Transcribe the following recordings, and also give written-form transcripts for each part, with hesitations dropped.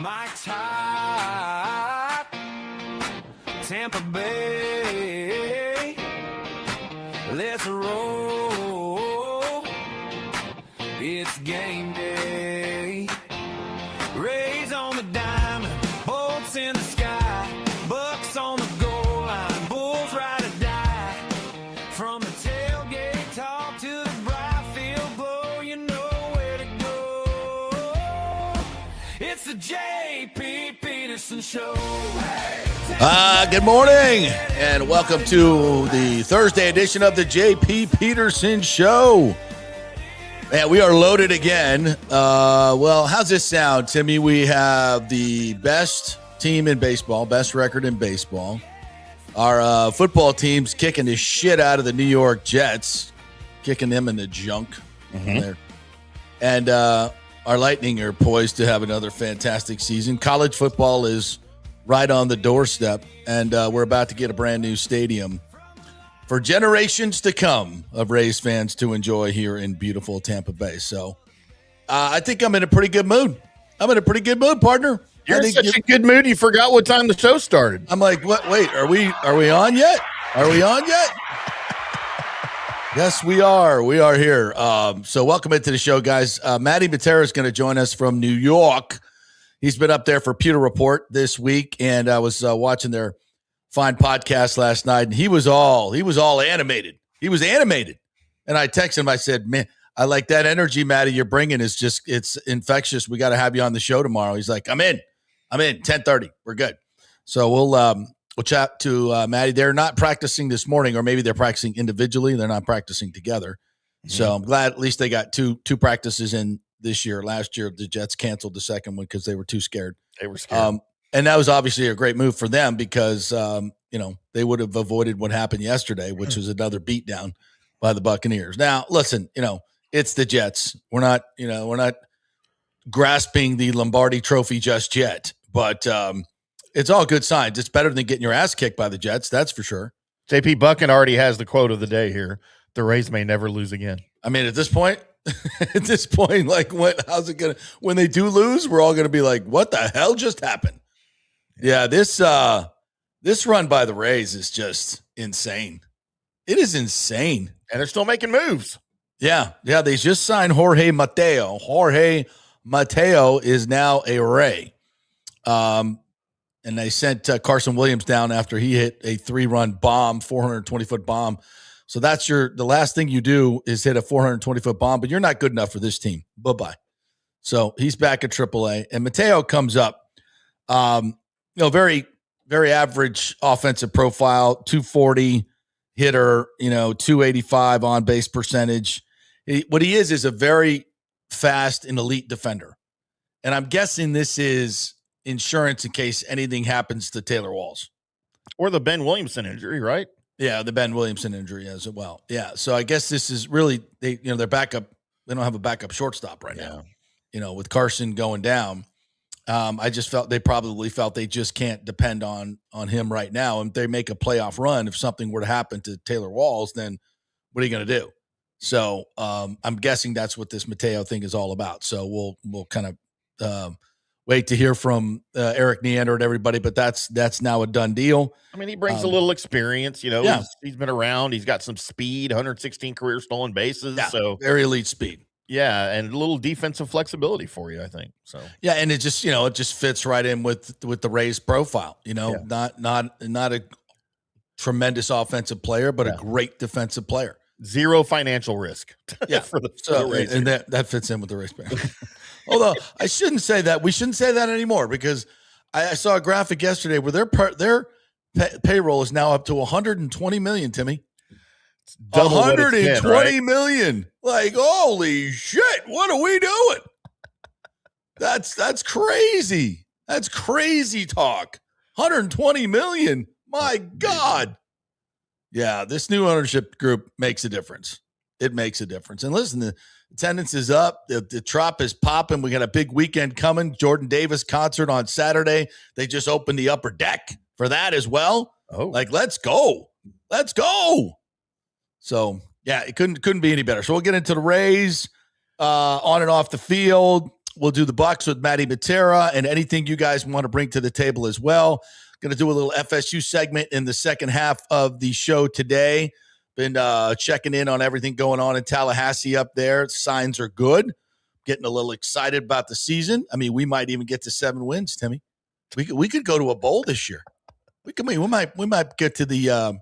My top, Tampa Bay, let's roll, it's game day, Rays on the diamond, bolts in the sky, Bucks on the goal line, Bulls ride or die, from the tailgate talk to the bright field glow, you know where to go, it's the JP Peterson Show. Good morning, and welcome to the Thursday edition of the JP Peterson Show. Man, we are loaded again. Well, how's this sound, Timmy? We have the best team in baseball, best record in baseball. Our football team's kicking the shit out of the New York Jets, kicking them in the junk. There. And our Lightning are poised to have another fantastic season. College football is right on the doorstep, and we're about to get a brand new stadium for generations to come of Rays fans to enjoy here in beautiful Tampa Bay. So I think I'm in a pretty good mood. I'm in a pretty good mood, partner. You're in such a good mood, you forgot what time the show started. I'm like, what? Wait, are we on yet? Are we on yet? Yes, we are. We are here. So welcome into the show, guys. Matera is going to join us from New York. He's been up there for Pewter Report this week, and I was watching their fine podcast last night, and he was all animated. He was animated, and I texted him. I said, "Man, I like that energy, Matty. You're bringing. It's infectious. We got to have you on the show tomorrow." He's like, "I'm in. 10:30. We're good." So we'll chat to Matty. They're not practicing this morning, or maybe they're practicing individually. They're not practicing together. So I'm glad at least they got two practices in this year. Last year, the Jets canceled the second one because they were too scared. They were scared. And that was obviously a great move for them because, they would have avoided what happened yesterday, which was another beatdown by the Buccaneers. Now, listen, it's the Jets. We're not grasping the Lombardi trophy just yet, but it's all good signs. It's better than getting your ass kicked by the Jets. That's for sure. JP Buckin already has the quote of the day here. The Rays may never lose again. I mean, at this point, like, how's it gonna? When they do lose, we're all gonna be like, "What the hell just happened?" Yeah, this run by the Rays is just insane. It is insane, and they're still making moves. Yeah. They just signed Jorge Mateo. Jorge Mateo is now a Ray, and they sent Carson Williams down after he hit a 3-run bomb, 420-foot bomb. So that's the last thing you do is hit a 420-foot bomb, but you're not good enough for this team. Bye-bye. So he's back at AAA, and Mateo comes up. Very, very average offensive profile, 240 hitter, 285 on base percentage. What he is a very fast and elite defender. And I'm guessing this is insurance in case anything happens to Taylor Walls. Or the Ben Williamson injury, right? Yeah, the Ben Williamson injury as well. Yeah, so I guess this is really their backup. They don't have a backup shortstop right now. With Carson going down, I just felt they probably felt they just can't depend on him right now. And if they make a playoff run, if something were to happen to Taylor Walls, then what are you going to do? So I'm guessing that's what this Mateo thing is all about. So we'll kind of wait to hear from Eric Neander and everybody, but that's now a done deal. I mean, he brings a little experience, He's been around. He's got some speed, 116 career stolen bases. Yeah, so very elite speed. Yeah, and a little defensive flexibility for you, I think. So yeah, and it just fits right in with the Rays profile. Not a tremendous offensive player, but a great defensive player. Zero financial risk. Yeah, for the Rays, and that fits in with the Rays player. Although I shouldn't say that. We shouldn't say that anymore because I saw a graphic yesterday where their payroll is now up to $120 million. Timmy, $120 million. Like, holy shit! What are we doing? That's crazy. That's crazy talk. $120 million. My God. Yeah, this new ownership group makes a difference. It makes a difference. And listen, the attendance is up. The Trop is popping. We got a big weekend coming. Jordan Davis concert on Saturday. They just opened the upper deck for that as well. Oh, like, let's go. Let's go. So, yeah, it couldn't be any better. So we'll get into the Rays on and off the field. We'll do the Bucs with Matty Matera and anything you guys want to bring to the table as well. Going to do a little FSU segment in the second half of the show today. Been checking in on everything going on in Tallahassee up there. Signs are good. Getting a little excited about the season. I mean, we might even get to 7 wins, Timmy. We could go to a bowl this year. We might get to the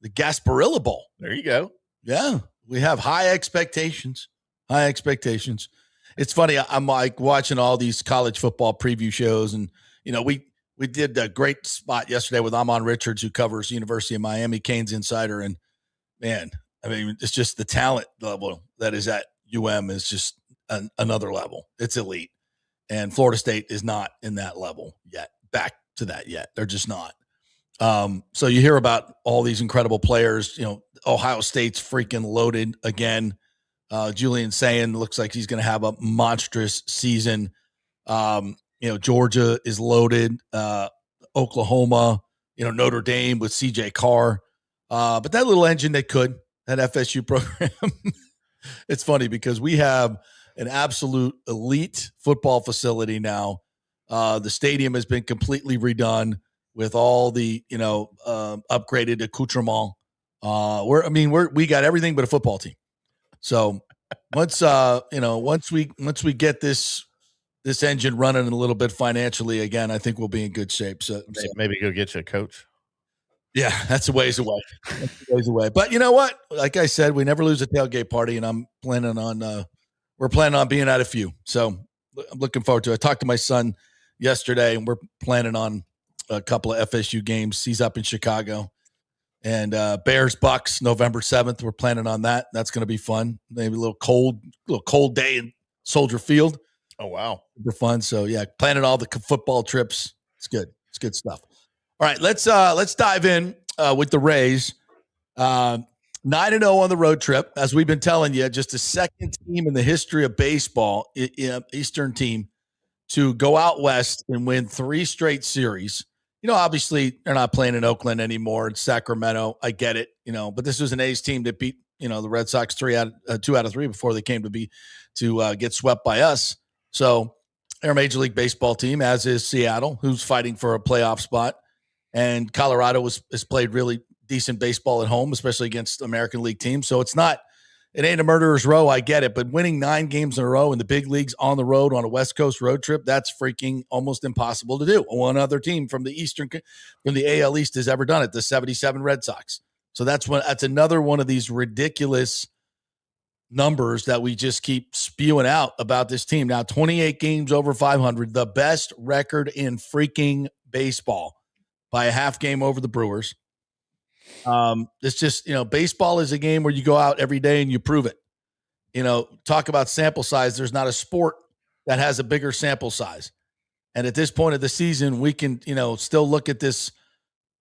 Gasparilla Bowl. There you go. Yeah, we have high expectations. High expectations. It's funny. I'm like watching all these college football preview shows, and we did a great spot yesterday with Amon Richards, who covers University of Miami, Canes insider, and man, I mean, it's just the talent level that is at UM is just another level. It's elite, and Florida State is not in that level yet. Back to that yet, they're just not. So you hear about all these incredible players. Ohio State's freaking loaded again. Julian saying looks like he's going to have a monstrous season. Georgia is loaded. Oklahoma, Notre Dame with CJ Carr. But that little engine that FSU program, it's funny because we have an absolute elite football facility now. The stadium has been completely redone with all the, upgraded accoutrement. We got everything but a football team. So once we get this engine running a little bit financially again, I think we'll be in good shape. So maybe go get you a coach. Yeah, that's a ways away. But you know what? Like I said, we never lose a tailgate party, and we're planning on being at a few. So I'm looking forward to it. I talked to my son yesterday, and we're planning on a couple of FSU games. He's up in Chicago. And Bears-Bucs, November 7th. We're planning on that. That's going to be fun. Maybe a little cold day in Soldier Field. Oh, wow. Super fun. So, yeah, planning all the football trips. It's good. It's good stuff. All right, let's dive in with the Rays. 9-0 on the road trip. As we've been telling you, just the second team in the history of baseball, Eastern team, to go out west and win 3 straight series. Obviously they're not playing in Oakland anymore. It's Sacramento. I get it, but this was an A's team that beat, the Red Sox 2 out of 3 before they came to get swept by us. So they're a Major League Baseball team, as is Seattle, who's fighting for a playoff spot. And Colorado has played really decent baseball at home, especially against American League teams. So it ain't a murderer's row. I get it. But winning 9 games in a row in the big leagues on the road on a West Coast road trip, that's freaking almost impossible to do. One other team from the AL East has ever done it, the 77 Red Sox. So that's another one of these ridiculous numbers that we just keep spewing out about this team. Now, 28 games over 500, the best record in freaking baseball by a half game over the Brewers. It's just, baseball is a game where you go out every day and you prove it. Talk about sample size. There's not a sport that has a bigger sample size. And at this point of the season, we can, still look at this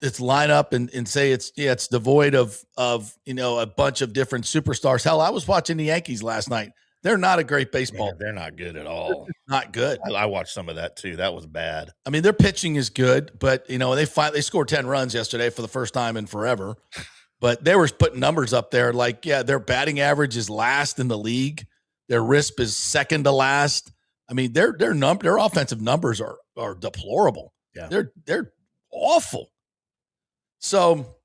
lineup and say it's devoid of a bunch of different superstars. Hell, I was watching the Yankees last night. They're not a great baseball. Man, they're not good at all. Not good. I watched some of that too. That was bad. I mean, their pitching is good, but they scored 10 runs yesterday for the first time in forever. But they were putting numbers up there like, their batting average is last in the league. Their RISP is second to last. I mean, their offensive numbers are deplorable. Yeah. They're awful. So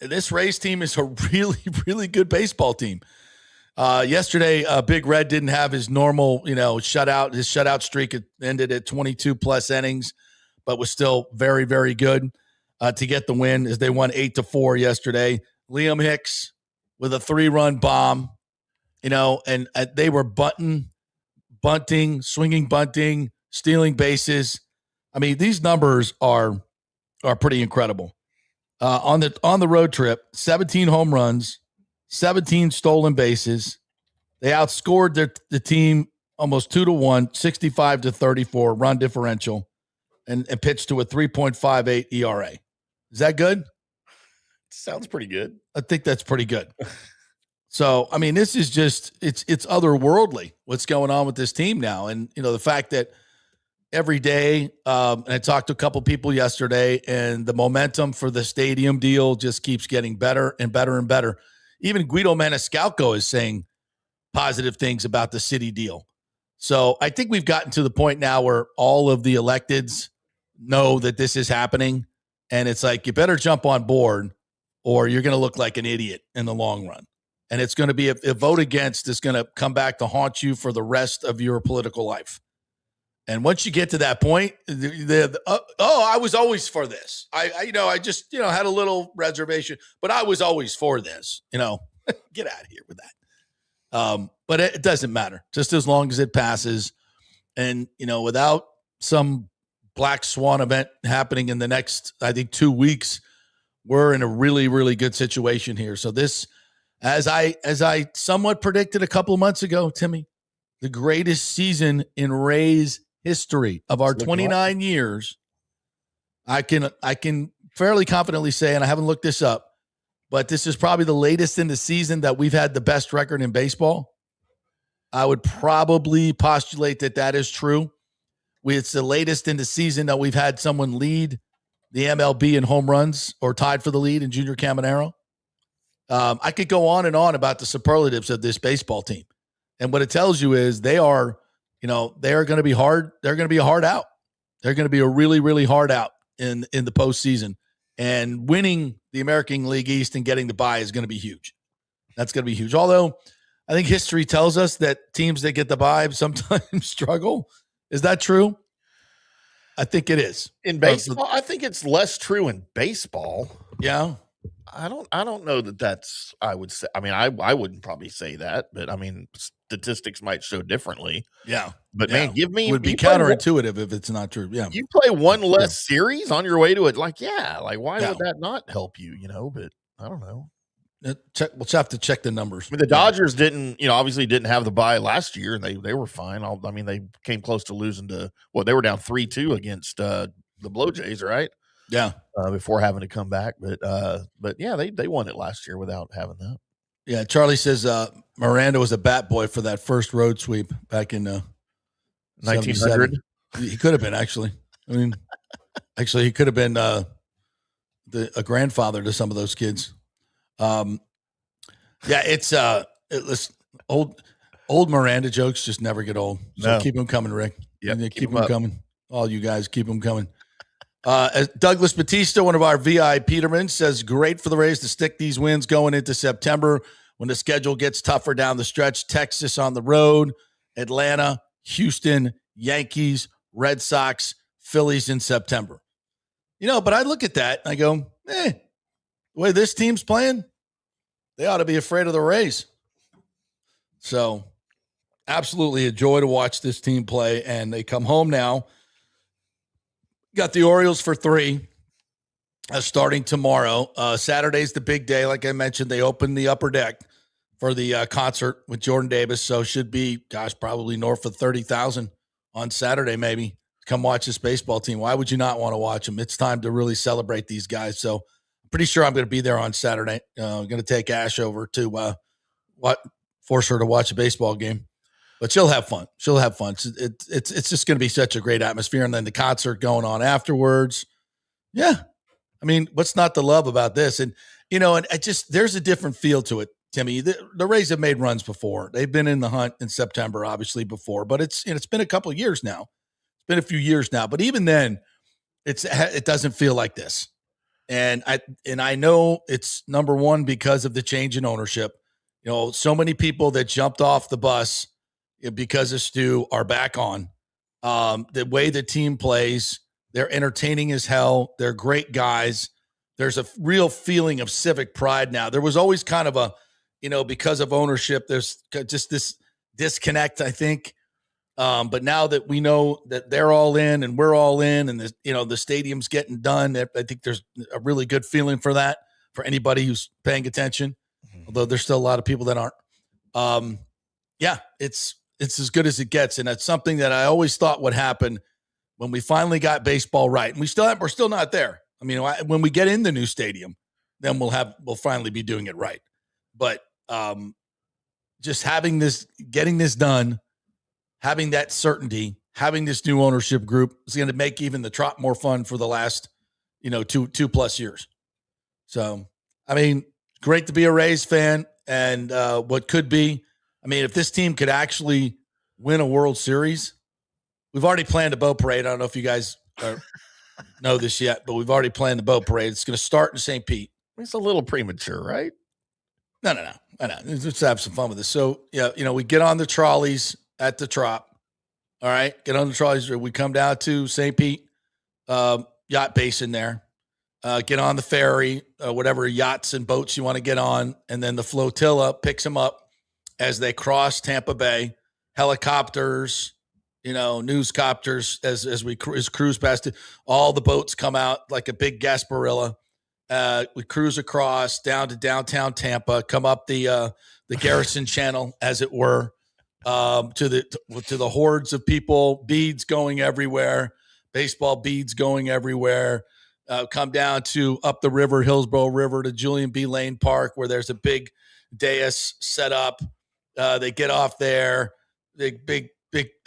this Rays team is a really, really good baseball team. Yesterday, Big Red didn't have his normal, shutout. His shutout streak ended at 22 plus innings, but was still very, very good to get the win as they won 8-4 yesterday. Liam Hicks with a 3-run bomb, and they were bunting, swinging bunting, stealing bases. I mean, these numbers are pretty incredible. On the road trip, 17 home runs, 17 stolen bases. They outscored the team almost 2-1, 65-34 run differential, and pitched to a 3.58 ERA. Is that good? Sounds pretty good. I think that's pretty good. So, I mean, this is just it's otherworldly what's going on with this team now, and the fact that every day, and I talked to a couple people yesterday, and the momentum for the stadium deal just keeps getting better and better and better. Even Guido Maniscalco is saying positive things about the city deal. So I think we've gotten to the point now where all of the electeds know that this is happening. And it's like, you better jump on board or you're going to look like an idiot in the long run. And it's going to be a vote against is going to come back to haunt you for the rest of your political life. And once you get to that point, I was always for this. I just had a little reservation, but I was always for this. Get out of here with that. But it doesn't matter, just as long as it passes. And without some black swan event happening in the next, I think, 2 weeks, we're in a really, really good situation here. So this, as I somewhat predicted a couple of months ago, Timmy, the greatest season in Rays history of our 29 years. I can fairly confidently say, and I haven't looked this up, but this is probably the latest in the season that we've had the best record in baseball. I would probably postulate that is true. It's the latest in the season that we've had someone lead the MLB in home runs or tied for the lead in Junior Caminero. I could go on and on about the superlatives of this baseball team. And what it tells you is they are going to be hard. They're going to be a hard out. They're going to be a really, really hard out in the postseason. And winning the American League East and getting the bye is going to be huge. That's going to be huge. Although I think history tells us that teams that get the bye sometimes struggle. Is that true? I think it is. In baseball, I think it's less true in baseball. Yeah. I don't know that's, I would say, I wouldn't probably say that, but statistics might show differently. Yeah. But man, it would be counterintuitive if it's not true. Yeah. You play one less series on your way to it. Why would that not help you, but I don't know. We'll have to check the numbers. The Dodgers obviously didn't have the bye last year, and they were fine. They came close to losing they were down 3-2 against the Blue Jays, right? Yeah. Before having to come back. But yeah, they won it last year without having that. Yeah. Charlie says Miranda was a bat boy for that first road sweep back in 1900. He could have been, actually. He could have been a grandfather to some of those kids. It's old Miranda jokes just never get old. So keep them coming, Rick. Yeah, keep them coming. All you guys, keep them coming. As Douglas Batista, one of our VI Peterman, says, great for the Rays to stick these wins going into September when the schedule gets tougher down the stretch. Texas on the road, Atlanta, Houston, Yankees, Red Sox, Phillies in September. But I look at that and I go, the way this team's playing, they ought to be afraid of the Rays. So absolutely a joy to watch this team play, and they come home now. Got the Orioles for 3 starting tomorrow. Saturday's the big day. Like I mentioned, they open the upper deck for the concert with Jordan Davis. So should be, probably north of 30,000 on Saturday, maybe. Come watch this baseball team. Why would you not want to watch them? It's time to really celebrate these guys. So I'm pretty sure I'm going to be there on Saturday. I'm going to take Ash over to force her to watch a baseball game. But she'll have fun. It's just going to be such a great atmosphere. And then the concert going on afterwards. Yeah. What's not to love about this? And, there's a different feel to it, Timmy. The Rays have made runs before. They've been in the hunt in September, obviously, before. But it's been a couple of years now. It's been a few years now. But even then, it doesn't feel like this. And I know it's, number one, because of the change in ownership. So many people that jumped off the bus because of Stu are back on. The way the team plays, they're entertaining as hell. They're great guys. There's a real feeling of civic pride now. There was always kind of a, because of ownership, there's just this disconnect, I think. But now that we know that they're all in and we're all in, and the stadium's getting done, I think there's a really good feeling for that, for anybody who's paying attention. Mm-hmm. Although there's still a lot of people that aren't. It's as good as it gets. And that's something that I always thought would happen when we finally got baseball right. And we're still not there. When we get in the new stadium, then we'll finally be doing it right. But just getting this done, having that certainty, having this new ownership group is going to make even the Trot more fun for the last, 2+ years. So, great to be a Rays fan, and what could be. If this team could actually win a World Series. We've already planned a boat parade. I don't know if you guys know this yet, but we've already planned the boat parade. It's going to start in St. Pete. It's a little premature, right? No. Let's have some fun with this. So, yeah, we get on the trolleys at the Trop. All right, get on the trolleys. We come down to St. Pete yacht basin there. Get on the ferry, whatever yachts and boats you want to get on, and then the flotilla picks them up as they cross Tampa Bay. Helicopters, newscopters as we cruise past it. All the boats come out like a big gasparilla. We cruise across down to downtown Tampa, come up the Garrison Channel, as it were, to the hordes of people, beads going everywhere, baseball beads going everywhere. Come down to up the river, Hillsborough River, to Julian B. Lane Park, where there's a big dais set up. They get off there. The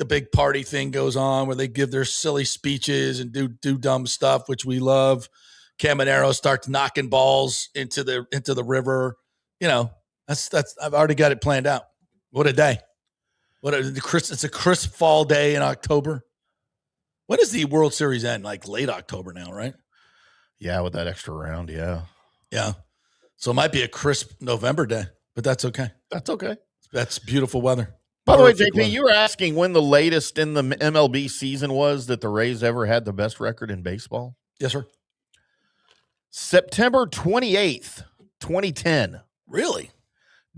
big party thing goes on where they give their silly speeches and do dumb stuff, which we love. Caminero starts knocking balls into the river. That's I've already got it planned out. What a day! It's a crisp fall day in October. When does the World Series end? Like late October now, right? Yeah, with that extra round, yeah. So it might be a crisp November day, but that's okay. That's okay. That's beautiful weather. By the way, JP, you were asking when the latest in the MLB season was that the Rays ever had the best record in baseball? Yes, sir. September 28th, 2010. Really?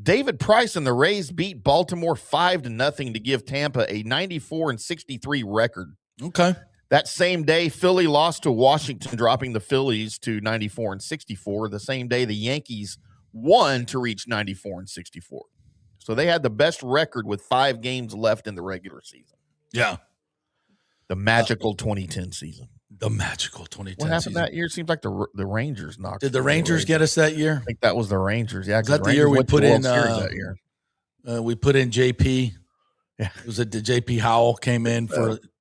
David Price and the Rays beat Baltimore 5-0 to give Tampa a 94-63 record. Okay. That same day, Philly lost to Washington, dropping the Phillies to 94-64. The same day, the Yankees won to reach 94-64. So they had the best record with 5 games left in the regular season. Yeah. The magical 2010 season. The magical 2010 What happened season. that year? It seems like the Rangers knocked. Did the Rangers get us that year? I think that was the Rangers. Yeah, is that the year we put in that year? We put in JP. Yeah, it was JP Howell came in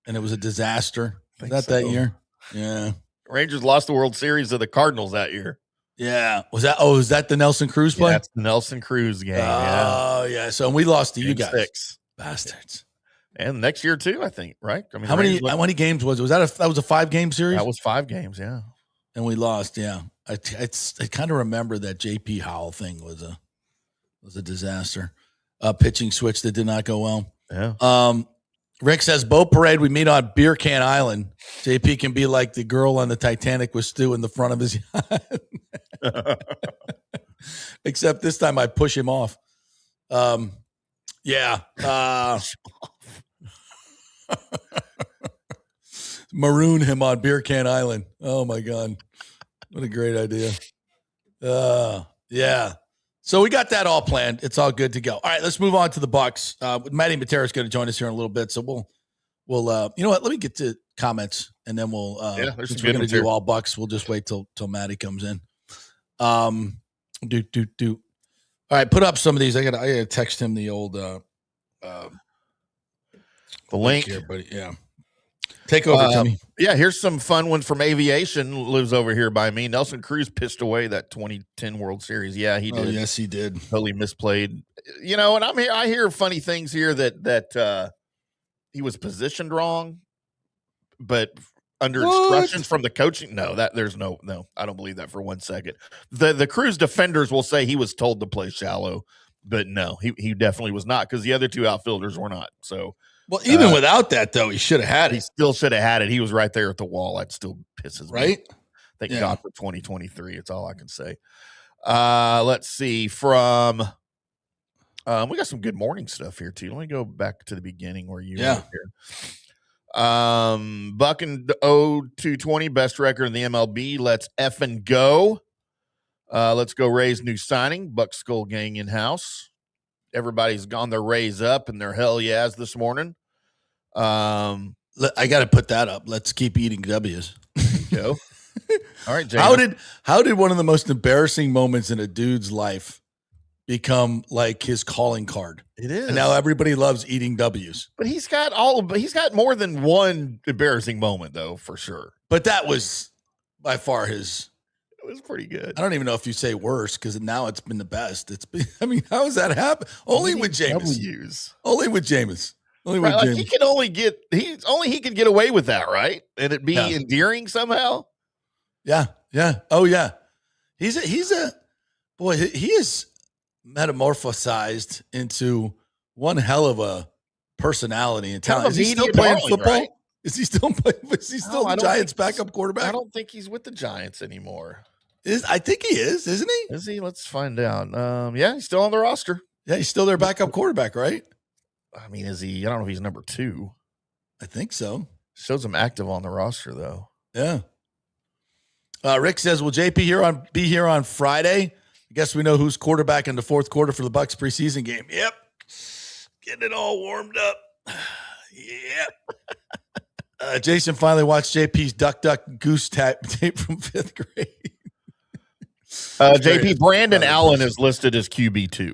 and it was a disaster. Was that year? Yeah. Rangers lost the World Series to the Cardinals that year. Yeah. Was that the Nelson Cruz play? Yeah, that's the Nelson Cruz game. Oh, yeah. So we lost to you guys. 6. Bastards. And next year too, I think, right? I mean, how many games was it? That was a 5-game series? That was 5 games, yeah. And we lost, yeah. I kind of remember that JP Howell thing was a disaster. Pitching switch that did not go well. Yeah. Rick says, boat parade, we meet on Beer Can Island. JP can be like the girl on the Titanic with Stu in the front of his yacht. Except this time I push him off. Yeah. Maroon him on Beer Can Island. Oh, my God. What a great idea. Yeah. So we got that all planned. It's all good to go. All right, let's move on to the Bucs. Matty Matera is going to join us here in a little bit. So we'll you know what? Let me get to comments, and then we'll since we're going to do all Bucs, we'll just wait till Matty comes in. All right, put up some of these. I got to text him the old the link here, buddy. Yeah. Take over, Timmy. Yeah, here's some fun one from Aviation. Lives over here by me. Nelson Cruz pissed away that 2010 World Series. Yeah, he did. Oh, yes, he did. Totally misplayed. And I hear funny things here that he was positioned wrong, but under instructions from the coaching. No, there's no. I don't believe that for 1 second. The Cruz defenders will say he was told to play shallow, but no, he definitely was not, because the other 2 outfielders were not. So. Well, even without that, though, he should have had it. He still should have had it. He was right there at the wall. That still pisses me. Right? Thank God for 2023. It's all I can say. Let's see. From we got some good morning stuff here, too. Let me go back to the beginning where you were here. Buck and 220, best record in the MLB. Let's effing go. Let's go Rays new signing. Buck Skull Gang in-house. Everybody's gone their Rays up and their hell yeahs this morning. I got to put that up. Let's keep eating W's. Go. All right, James. How did one of the most embarrassing moments in a dude's life become like his calling card? It is. And now everybody loves eating W's. But he's got more than one embarrassing moment, though, for sure. But that was by far his. It was pretty good. I don't even know if you say worse, because now it's been the best. How does that happen? Only with Jameis. W's. Only with Jameis. Only Right, with like he could get away with that, right? And it'd be endearing somehow. Yeah. Oh yeah. He is metamorphosized into one hell of a personality and talent. Is he still playing football? Right? Is he still playing? Is he still the Giants' backup quarterback? I don't think he's with the Giants anymore. I think he is, isn't he? Is he? Let's find out. Yeah, he's still on the roster. Yeah, he's still their backup quarterback, right? I mean, is he? I don't know if he's number 2. I think so. Shows him active on the roster, though. Yeah. Rick says, "Will JP be here on Friday?" I guess we know who's quarterback in the fourth quarter for the Bucs preseason game. Yep, getting it all warmed up. Yep. Jason finally watched JP's Duck Goose tape from 5th grade. JP Brandon Allen is listed as QB2.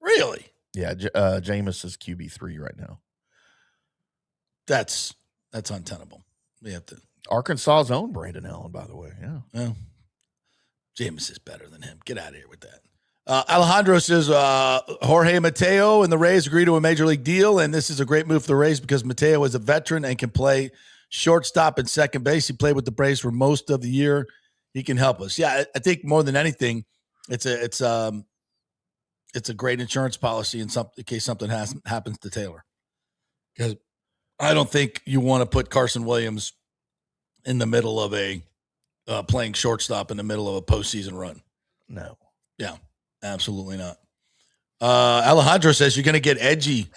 Really? Yeah, Jameis is QB3 right now. That's untenable. We have to. Arkansas's own Brandon Allen, by the way. Yeah. Well, Jameis is better than him. Get out of here with that. Alejandro says Jorge Mateo and the Rays agree to a major league deal, and this is a great move for the Rays because Mateo is a veteran and can play shortstop and second base. He played with the Braves for most of the year. He can help us. Yeah, I think more than anything, it's a great insurance policy in case something happens to Taylor. Because I don't think you want to put Carson Williams in the middle of a playing shortstop in the middle of a postseason run. No. Yeah, absolutely not. Alejandro says you're going to get edgy,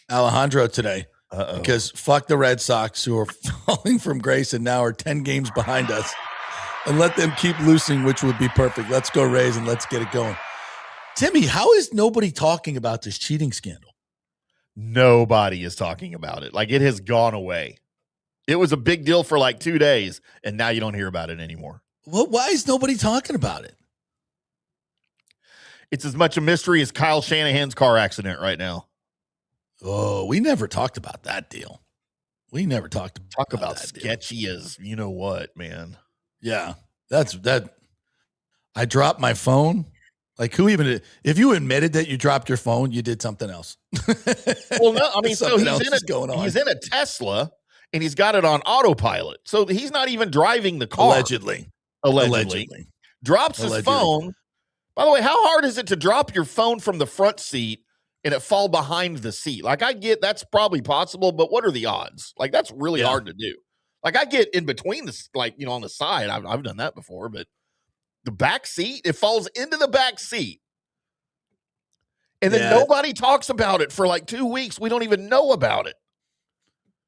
Alejandro, today. Uh-oh. Because fuck the Red Sox, who are falling from grace and now are 10 games behind us. And let them keep losing, which would be perfect. Let's go Rays and let's get it going. Timmy, how is nobody talking about this cheating scandal? Nobody is talking about it. Like, it has gone away. It was a big deal for like 2 days, and now you don't hear about it anymore. Well, why is nobody talking about it? It's as much a mystery as Kyle Shanahan's car accident right now. Oh, we never talked about that deal. We never talked about sketchy deal. As you know what, man. Yeah, that. I dropped my phone. Like, who even? If you admitted that you dropped your phone, you did something else. Well, no, I mean, so he's in a Tesla and he's got it on autopilot. So he's not even driving the car. Allegedly. Drops his phone. By the way, how hard is it to drop your phone from the front seat and it fall behind the seat? Like, I get that's probably possible, but what are the odds? Like, that's really hard to do. Like, I get in between this, like, on the side. I've done that before, but the back seat, it falls into the back seat. And then nobody talks about it for like 2 weeks. We don't even know about it.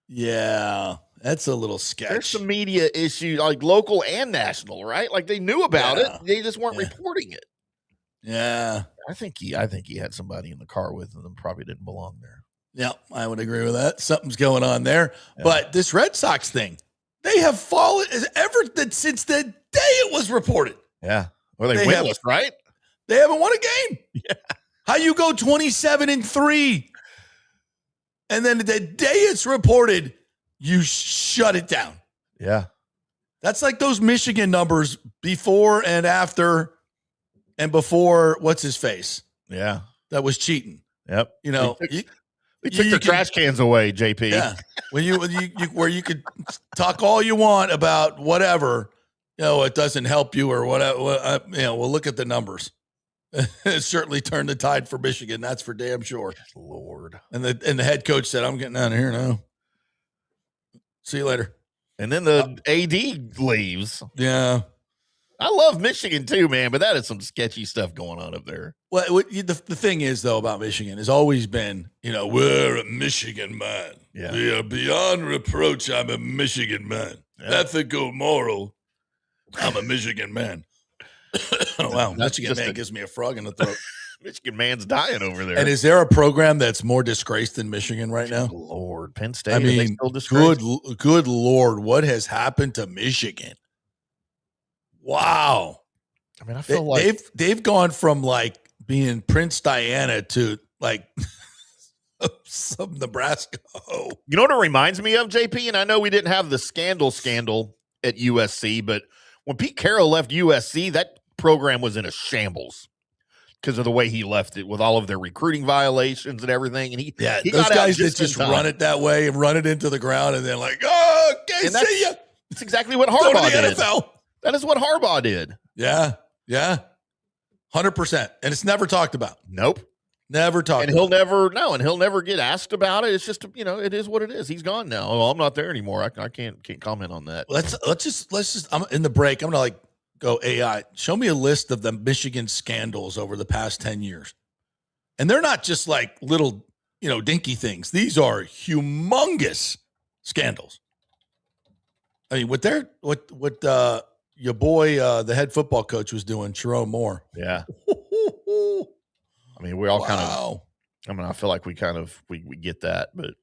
Yeah, that's a little sketch. There's some media issue, like local and national, right? Like, they knew about it. They just weren't reporting it. Yeah. I think he had somebody in the car with him that probably didn't belong there. Yeah, I would agree with that. Something's going on there. Yeah. But this Red Sox thing, they have fallen since the day it was reported. Yeah. Well, they winless, right? They haven't won a game. Yeah. How you go 27-3, and then the day it's reported, you shut it down. Yeah. That's like those Michigan numbers before and after and before what's his face. Yeah. That was cheating. Yep. You know, they took their trash cans away, JP. Yeah. When you where you could talk all you want about whatever, it doesn't help you or whatever. We'll look at the numbers. It certainly turned the tide for Michigan. That's for damn sure. Lord. And the head coach said, "I'm getting out of here now. See you later." And then the AD leaves. Yeah. I love Michigan too, man, but that is some sketchy stuff going on up there. Well, the thing is, though, about Michigan has always been, we're a Michigan man. Yeah. We are beyond reproach. I'm a Michigan man. Yeah. Ethical, moral. I'm a Michigan man. Oh, wow. Michigan man gives me a frog in the throat. Michigan man's dying over there. And is there a program that's more disgraced than Michigan right now? Lord, Penn State. I mean, good Lord, what has happened to Michigan? Wow. I mean, I feel like they've gone from like being Prince Diana to like some Nebraska. Oh. You know what it reminds me of, JP? And I know we didn't have the scandal at USC, but when Pete Carroll left USC, that program was in a shambles. because of the way he left it with all of their recruiting violations and everything. And he those guys that just run it that way and run it into the ground and then like, oh, okay, see ya. That's exactly what Harbaugh did. NFL. That is what Harbaugh did. Yeah, 100%. And it's never talked about. Nope. Never talked about. And he'll never get asked about it. It's just, it is what it is. He's gone now. Oh, I'm not there anymore. I can't comment on that. Let's just I'm in the break. I'm going to go AI. Show me a list of the Michigan scandals over the past 10 years. And they're not just like little, dinky things. These are humongous scandals. I mean, what your boy, the head football coach was doing, Jerome Moore. Yeah. I mean, we all I feel like we get that, but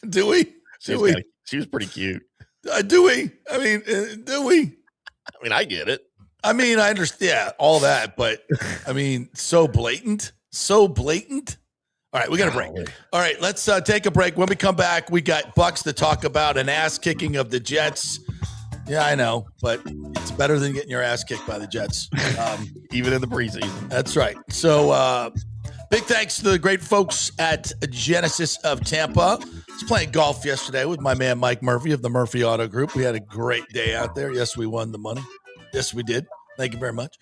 do we? She was pretty cute. Do we? I mean, do we? I mean, I get it. I mean, I understand all that, but I mean, so blatant. All right, we got a break. All right, let's take a break. When we come back, we got Bucs to talk about, an ass kicking of the Jets. Yeah, I know, but it's better than getting your ass kicked by the Jets. Even in the preseason. That's right. So big thanks to the great folks at Genesis of Tampa. I was playing golf yesterday with my man Mike Murphy of the Murphy Auto Group. We had a great day out there. Yes, we won the money. Yes, we did. Thank you very much.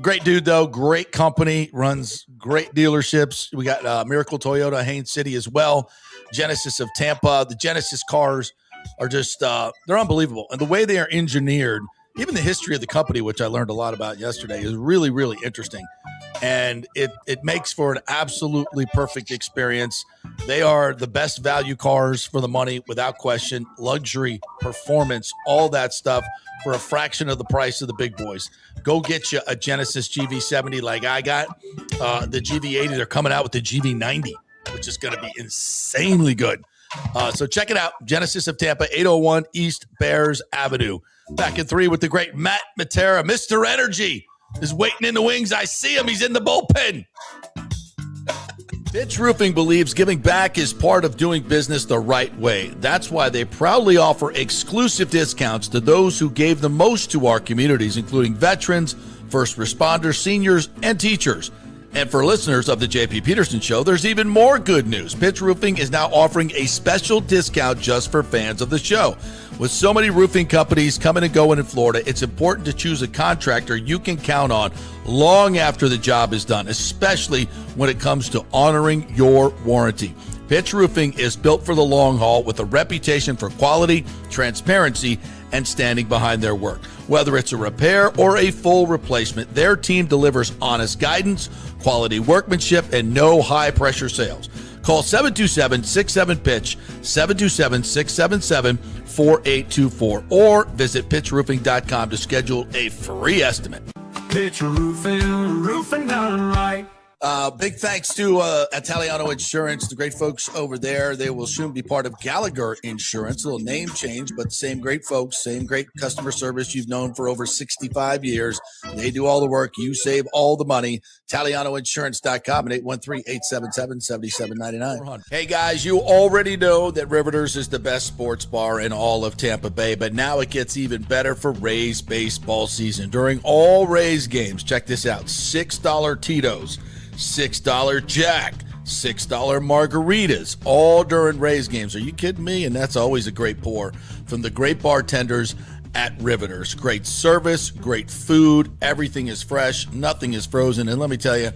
Great dude, though. Great company. Runs great dealerships. We got Miracle Toyota, Haines City as well. Genesis of Tampa. The Genesis cars are just, they're unbelievable. And the way they are engineered, even the history of the company, which I learned a lot about yesterday, is really, really interesting. And it makes for an absolutely perfect experience. They are the best value cars for the money, without question. Luxury, performance, all that stuff for a fraction of the price of the big boys. Go get you a Genesis GV70 like I got. The GV80, they're coming out with the GV90, which is going to be insanely good. So check it out. Genesis of Tampa, 801 East Bears Avenue. Back in 3 with the great Matt Matera. Mr. Energy is waiting in the wings. I see him. He's in the bullpen. Pitch Roofing believes giving back is part of doing business the right way. That's why they proudly offer exclusive discounts to those who gave the most to our communities, including veterans, first responders, seniors, and teachers. And for listeners of the JP Peterson Show, there's even more good news. Pitch Roofing is now offering a special discount just for fans of the show. With so many roofing companies coming and going in Florida, it's important to choose a contractor you can count on long after the job is done, especially when it comes to honoring your warranty. Pitch Roofing is built for the long haul with a reputation for quality, transparency, and standing behind their work. Whether it's a repair or a full replacement, their team delivers honest guidance, quality workmanship, and no high-pressure sales. Call 727-67-PITCH, 727-677-4824, or visit pitchroofing.com to schedule a free estimate. Pitch roofing done right. Big thanks to Italiano Insurance, the great folks over there. They will soon be part of Gallagher Insurance. A little name change, but same great folks, same great customer service you've known for over 65 years. They do all the work. You save all the money. ItalianoInsurance.com at 813-877-7799. Hey, guys, you already know that Riveters is the best sports bar in all of Tampa Bay, but now it gets even better for Rays baseball season. During all Rays games, check this out, $6 Tito's, $6 Jack, $6 margaritas, all during Rays games. Are you kidding me? And that's always a great pour from the great bartenders at Riveters. Great service, great food, everything is fresh, nothing is frozen. And let me tell you,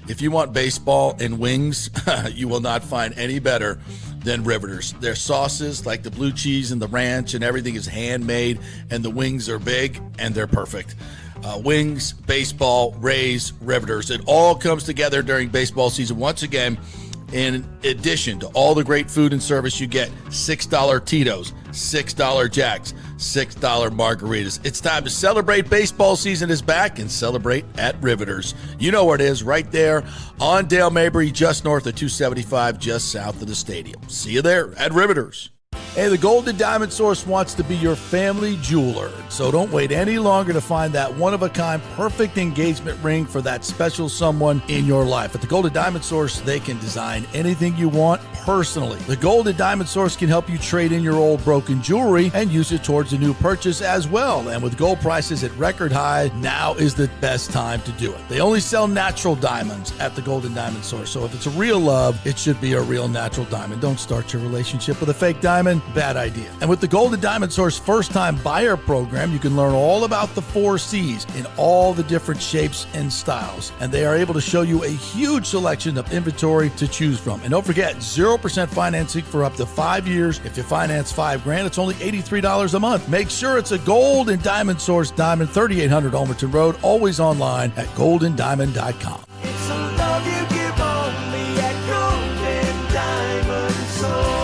if you want baseball and wings, you will not find any better than Riveters. Their sauces, like the blue cheese and the ranch, and everything is handmade, and the wings are big and they're perfect. Wings, baseball, Rays, Riveters. It all comes together during baseball season. Once again, in addition to all the great food and service you get, $6 Tito's, $6 Jacks, $6 margaritas. It's time to celebrate. Baseball season is back, and celebrate at Riveters. You know where it is, right there on Dale Mabry, just north of 275, just south of the stadium. See you there at Riveters. Hey, the Golden Diamond Source wants to be your family jeweler, so don't wait any longer to find that one-of-a-kind perfect engagement ring for that special someone in your life. At the Golden Diamond Source, they can design anything you want personally. The Golden Diamond Source can help you trade in your old broken jewelry and use it towards a new purchase as well. And with gold prices at record high, now is the best time to do it. They only sell natural diamonds at the Golden Diamond Source, so if it's a real love, it should be a real natural diamond. Don't start your relationship with a fake diamond. Bad idea. And with the Golden Diamond Source first-time buyer program, you can learn all about the 4 C's in all the different shapes and styles. And they are able to show you a huge selection of inventory to choose from. And don't forget, 0% financing for up to 5 years. If you finance $5,000, it's only $83 a month. Make sure it's a Golden Diamond Source diamond, 3800 Almerton Road, always online at goldendiamond.com. It's a love you give only at Golden Diamond Source.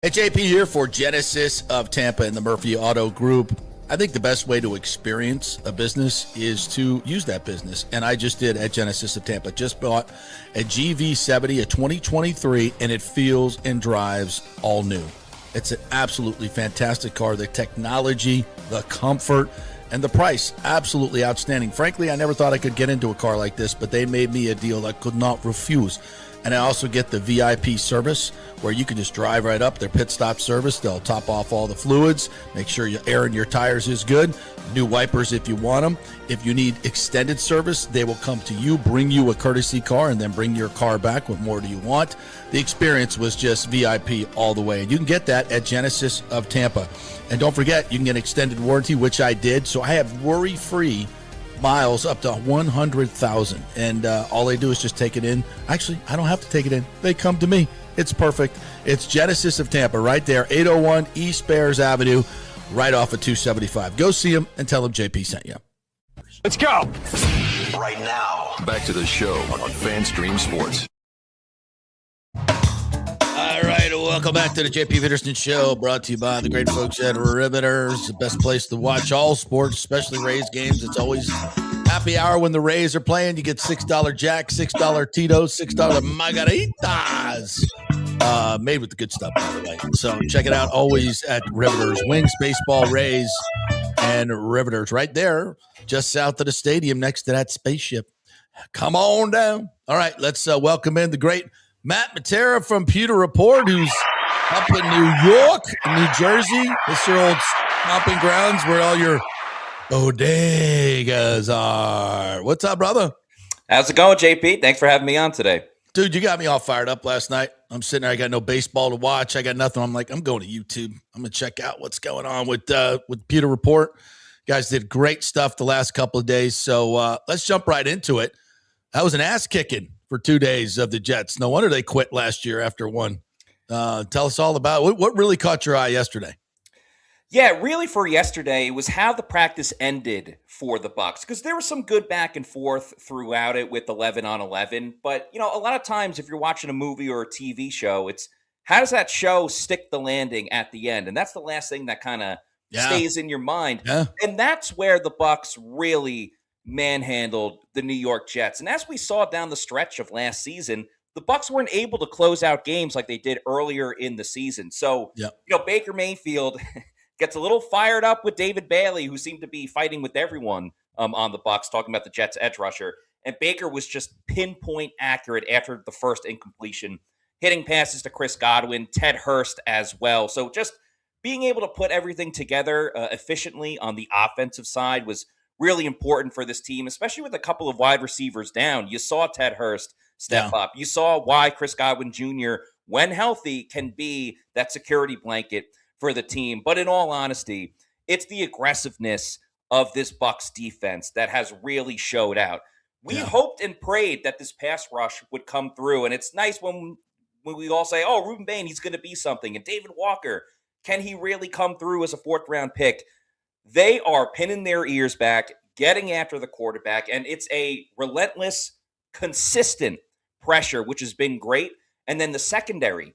Hey, JP here for Genesis of Tampa and the Murphy Auto Group. I think the best way to experience a business is to use that business. And I just did at Genesis of Tampa. Just bought a GV70, a 2023, and it feels and drives all new. It's an absolutely fantastic car. The technology, the comfort, and the price, absolutely outstanding. Frankly, I never thought I could get into a car like this, but they made me a deal I could not refuse. And I also get the VIP service where you can just drive right up, their pit stop service. They'll top off all the fluids, make sure your air in your tires is good, new wipers if you want them. If you need extended service, they will come to you, bring you a courtesy car, and then bring your car back. What more do you want? The experience was just VIP all the way. And you can get that at Genesis of Tampa. And don't forget, you can get extended warranty, which I did. So I have worry-free miles up to 100,000. And all they do is just take it in. Actually, I don't have to take it in. They come to me. It's perfect. It's Genesis of Tampa right there, 801 East Bears Avenue, right off of 275. Go see them and tell them JP sent you. Let's go. Right now, back to the show on FanStream Sports. All right, welcome back to the JP Peterson Show, brought to you by the great folks at Riveters, the best place to watch all sports, especially Rays games. It's always happy hour when the Rays are playing. You get $6 Jack, $6 Tito's, $6 Margaritas, made with the good stuff, by the way. So check it out, always at Riveters. Wings, baseball, Rays, and Riveters right there, just south of the stadium next to that spaceship. Come on down. All right, let's welcome in the great Matt Matera from Pewter Report, who's up in New York, New Jersey. This is your old stomping grounds where all your bodegas are. What's up, brother? How's it going, JP? Thanks for having me on today. Dude, you got me all fired up last night. I'm sitting there. I got no baseball to watch. I got nothing. I'm like, I'm going to YouTube. I'm going to check out what's going on with Pewter Report. You guys did great stuff the last couple of days. So let's jump right into it. That was an ass kicking for 2 days of the Jets. No wonder they quit last year after one. Tell us all about what really caught your eye yesterday. Yeah, really for yesterday, it was how the practice ended for the Bucs, because there was some good back and forth throughout it with 11 on 11. But, you know, a lot of times if you're watching a movie or a TV show, it's how does that show stick the landing at the end? And that's the last thing that kind of stays in your mind. Yeah. And that's where the Bucs really manhandled the New York Jets. And as we saw down the stretch of last season, the Bucs weren't able to close out games like they did earlier in the season. So, you know, Baker Mayfield gets a little fired up with David Bailey, who seemed to be fighting with everyone on the Bucs, talking about the Jets edge rusher. And Baker was just pinpoint accurate after the first incompletion, hitting passes to Chris Godwin, Ted Hurst as well. So just being able to put everything together efficiently on the offensive side was really important for this team, especially with a couple of wide receivers down. You saw Ted Hurst step up. You saw why Chris Godwin Jr., when healthy, can be that security blanket for the team. But in all honesty, it's the aggressiveness of this Bucs defense that has really showed out. We hoped and prayed that this pass rush would come through. And it's nice when we all say, oh, Reuben Bain, he's going to be something. And David Walker, can he really come through as a fourth-round pick? They are pinning their ears back, getting after the quarterback, and it's a relentless, consistent pressure, which has been great. And then the secondary,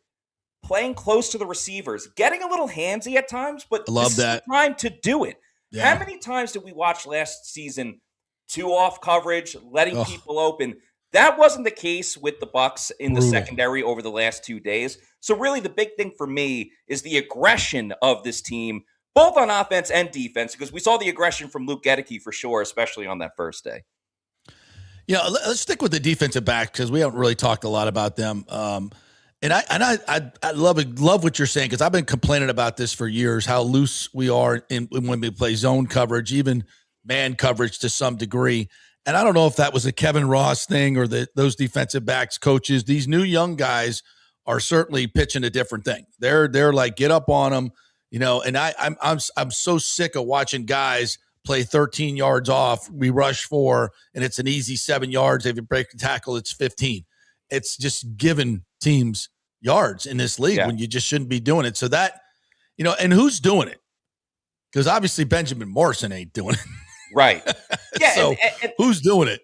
playing close to the receivers, getting a little handsy at times, but this is the time to do it. How many times did we watch last season, two off coverage, letting people open? That wasn't the case with the Bucs in the Brutal. secondary over the last 2 days. So really the big thing for me is the aggression of this team, both on offense and defense, because we saw the aggression from Luke Gedeke for sure, especially on that first day. Yeah, let's stick with the defensive back because we haven't really talked a lot about them. And I love what you're saying because I've been complaining about this for years, how loose we are when we play zone coverage, even man coverage to some degree. And I don't know if that was a Kevin Ross thing or those defensive backs coaches. These new young guys are certainly pitching a different thing. They're like, get up on them, And I'm so sick of watching guys play 13 yards off. We rush 4, and it's an easy 7 yards. If you break the tackle, it's 15. It's just giving teams yards in this league when you just shouldn't be doing it. So that, and who's doing it? Because obviously Benjamin Morrison ain't doing it. Right. Yeah. So and who's doing it?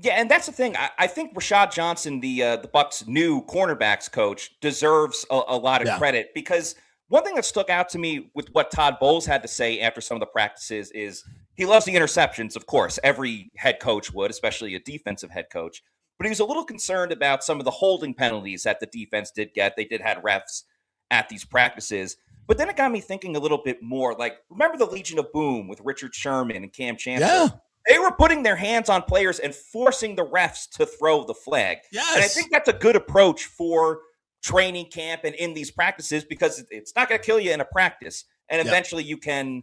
Yeah, and that's the thing. I think Rashad Johnson, the Bucs' new cornerbacks coach, deserves a lot of credit because one thing that stuck out to me with what Todd Bowles had to say after some of the practices is he loves the interceptions, of course. Every head coach would, especially a defensive head coach. But he was a little concerned about some of the holding penalties that the defense did get. They did have refs at these practices. But then it got me thinking a little bit more. Like, remember the Legion of Boom with Richard Sherman and Cam Chancellor? Yeah. They were putting their hands on players and forcing the refs to throw the flag. Yes. And I think that's a good approach for training camp and in these practices because it's not going to kill you in a practice. And eventually you can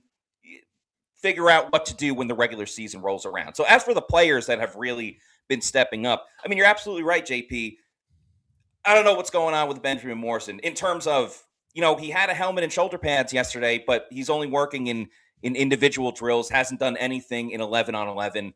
figure out what to do when the regular season rolls around. So as for the players that have really been stepping up, I mean, you're absolutely right, JP. I don't know what's going on with Benjamin Morrison in terms of, he had a helmet and shoulder pads yesterday, but he's only working in individual drills, hasn't done anything in 11-on-11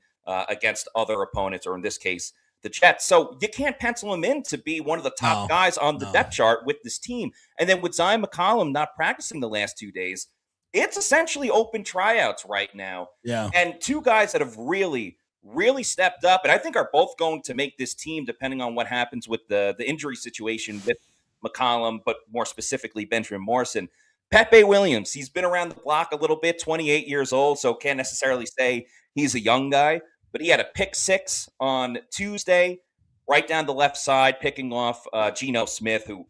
against other opponents, or in this case, the Jets. So you can't pencil him in to be one of the top guys on the depth chart with this team. And then with Zion McCollum not practicing the last 2 days, it's essentially open tryouts right now. Yeah. And two guys that have really, really stepped up, and I think are both going to make this team, depending on what happens with the injury situation with McCollum, but more specifically Benjamin Morrison. Pepe Williams, he's been around the block a little bit, 28 years old, so can't necessarily say he's a young guy, but he had a pick 6 on Tuesday, right down the left side, picking off Geno Smith, who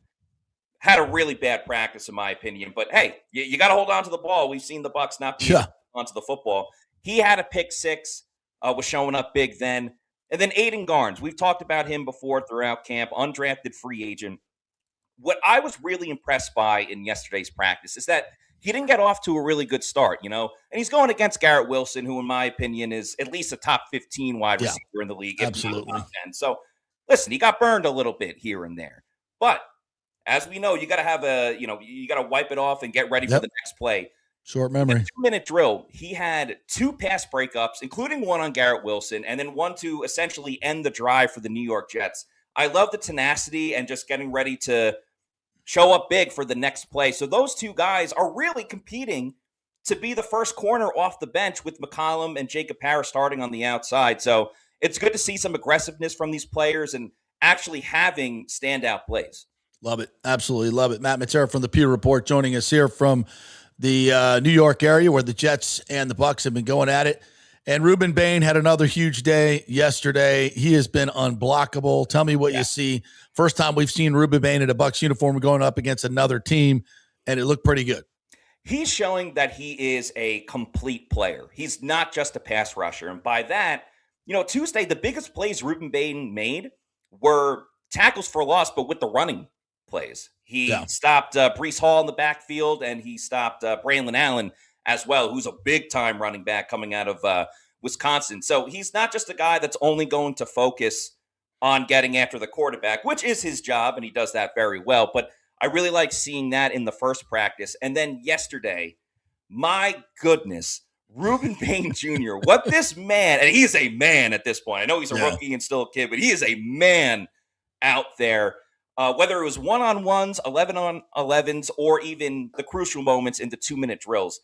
had a really bad practice, in my opinion. But hey, you got to hold on to the ball. We've seen the Bucs not be onto the football. He had a pick 6, was showing up big then. And then Aiden Garnes, we've talked about him before throughout camp, undrafted free agent. What I was really impressed by in yesterday's practice is that he didn't get off to a really good start, and he's going against Garrett Wilson, who in my opinion is at least a top 15 wide receiver in the league. Absolutely. Top 10. So listen, he got burned a little bit here and there, but as we know, you got to have you got to wipe it off and get ready for the next play. Short memory. 2-minute drill. He had 2 pass breakups, including one on Garrett Wilson, and then one to essentially end the drive for the New York Jets. I love the tenacity and just getting ready to show up big for the next play. So those two guys are really competing to be the first corner off the bench with McCollum and Jacob Harris starting on the outside. So it's good to see some aggressiveness from these players and actually having standout plays. Love it. Absolutely love it. Matt Matera from the Pew Report joining us here from the New York area where the Jets and the Bucs have been going at it. And Ruben Bain had another huge day yesterday. He has been unblockable. Tell me what you see. First time we've seen Ruben Bain in a Bucs uniform going up against another team, and it looked pretty good. He's showing that he is a complete player. He's not just a pass rusher. And by that, Tuesday, the biggest plays Ruben Bain made were tackles for loss, but with the running plays. He stopped Breece Hall in the backfield, and he stopped Braylon Allen as well, who's a big-time running back coming out of Wisconsin. So he's not just a guy that's only going to focus on getting after the quarterback, which is his job, and he does that very well. But I really like seeing that in the first practice. And then yesterday, my goodness, Ruben Bain Jr., what this man, and he is a man at this point. I know he's a rookie and still a kid, but he is a man out there. Whether it was one-on-ones, 11-on-11s, or even the crucial moments in the 2-minute drills,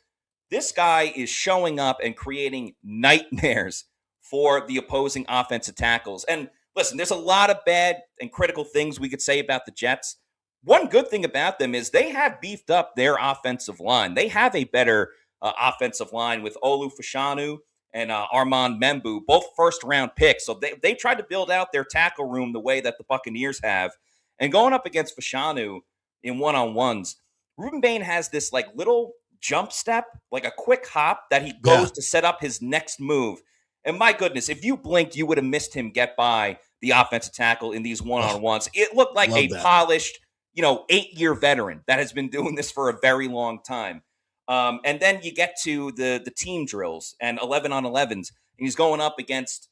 this guy is showing up and creating nightmares for the opposing offensive tackles. And listen, there's a lot of bad and critical things we could say about the Jets. One good thing about them is they have beefed up their offensive line. They have a better offensive line with Olu Fashanu and Armand Membu, both first-round picks. So they tried to build out their tackle room the way that the Buccaneers have. And going up against Fashanu in one-on-ones, Ruben Bain has this like little jump step, like a quick hop that he goes to set up his next move. And my goodness, if you blinked, you would have missed him get by the offensive tackle in these one-on-ones. It looked like a polished, 8-year veteran that has been doing this for a very long time. And then you get to the team drills and 11-on-11s, and he's going up against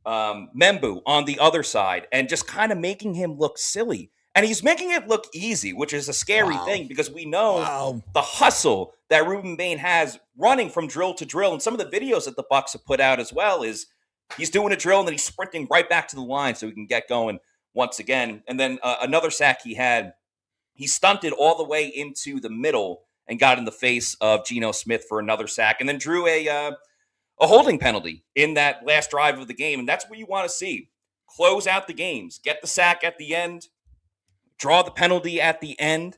Membu on the other side and just kind of making him look silly. And he's making it look easy, which is a scary thing because we know the hustle that Ruben Bain has running from drill to drill. And some of the videos that the Bucs have put out as well is he's doing a drill and then he's sprinting right back to the line so he can get going once again. And then another sack he stunted all the way into the middle and got in the face of Geno Smith for another sack, and then drew a holding penalty in that last drive of the game. And that's what you want to see. Close out the games, get the sack at the end, draw the penalty at the end.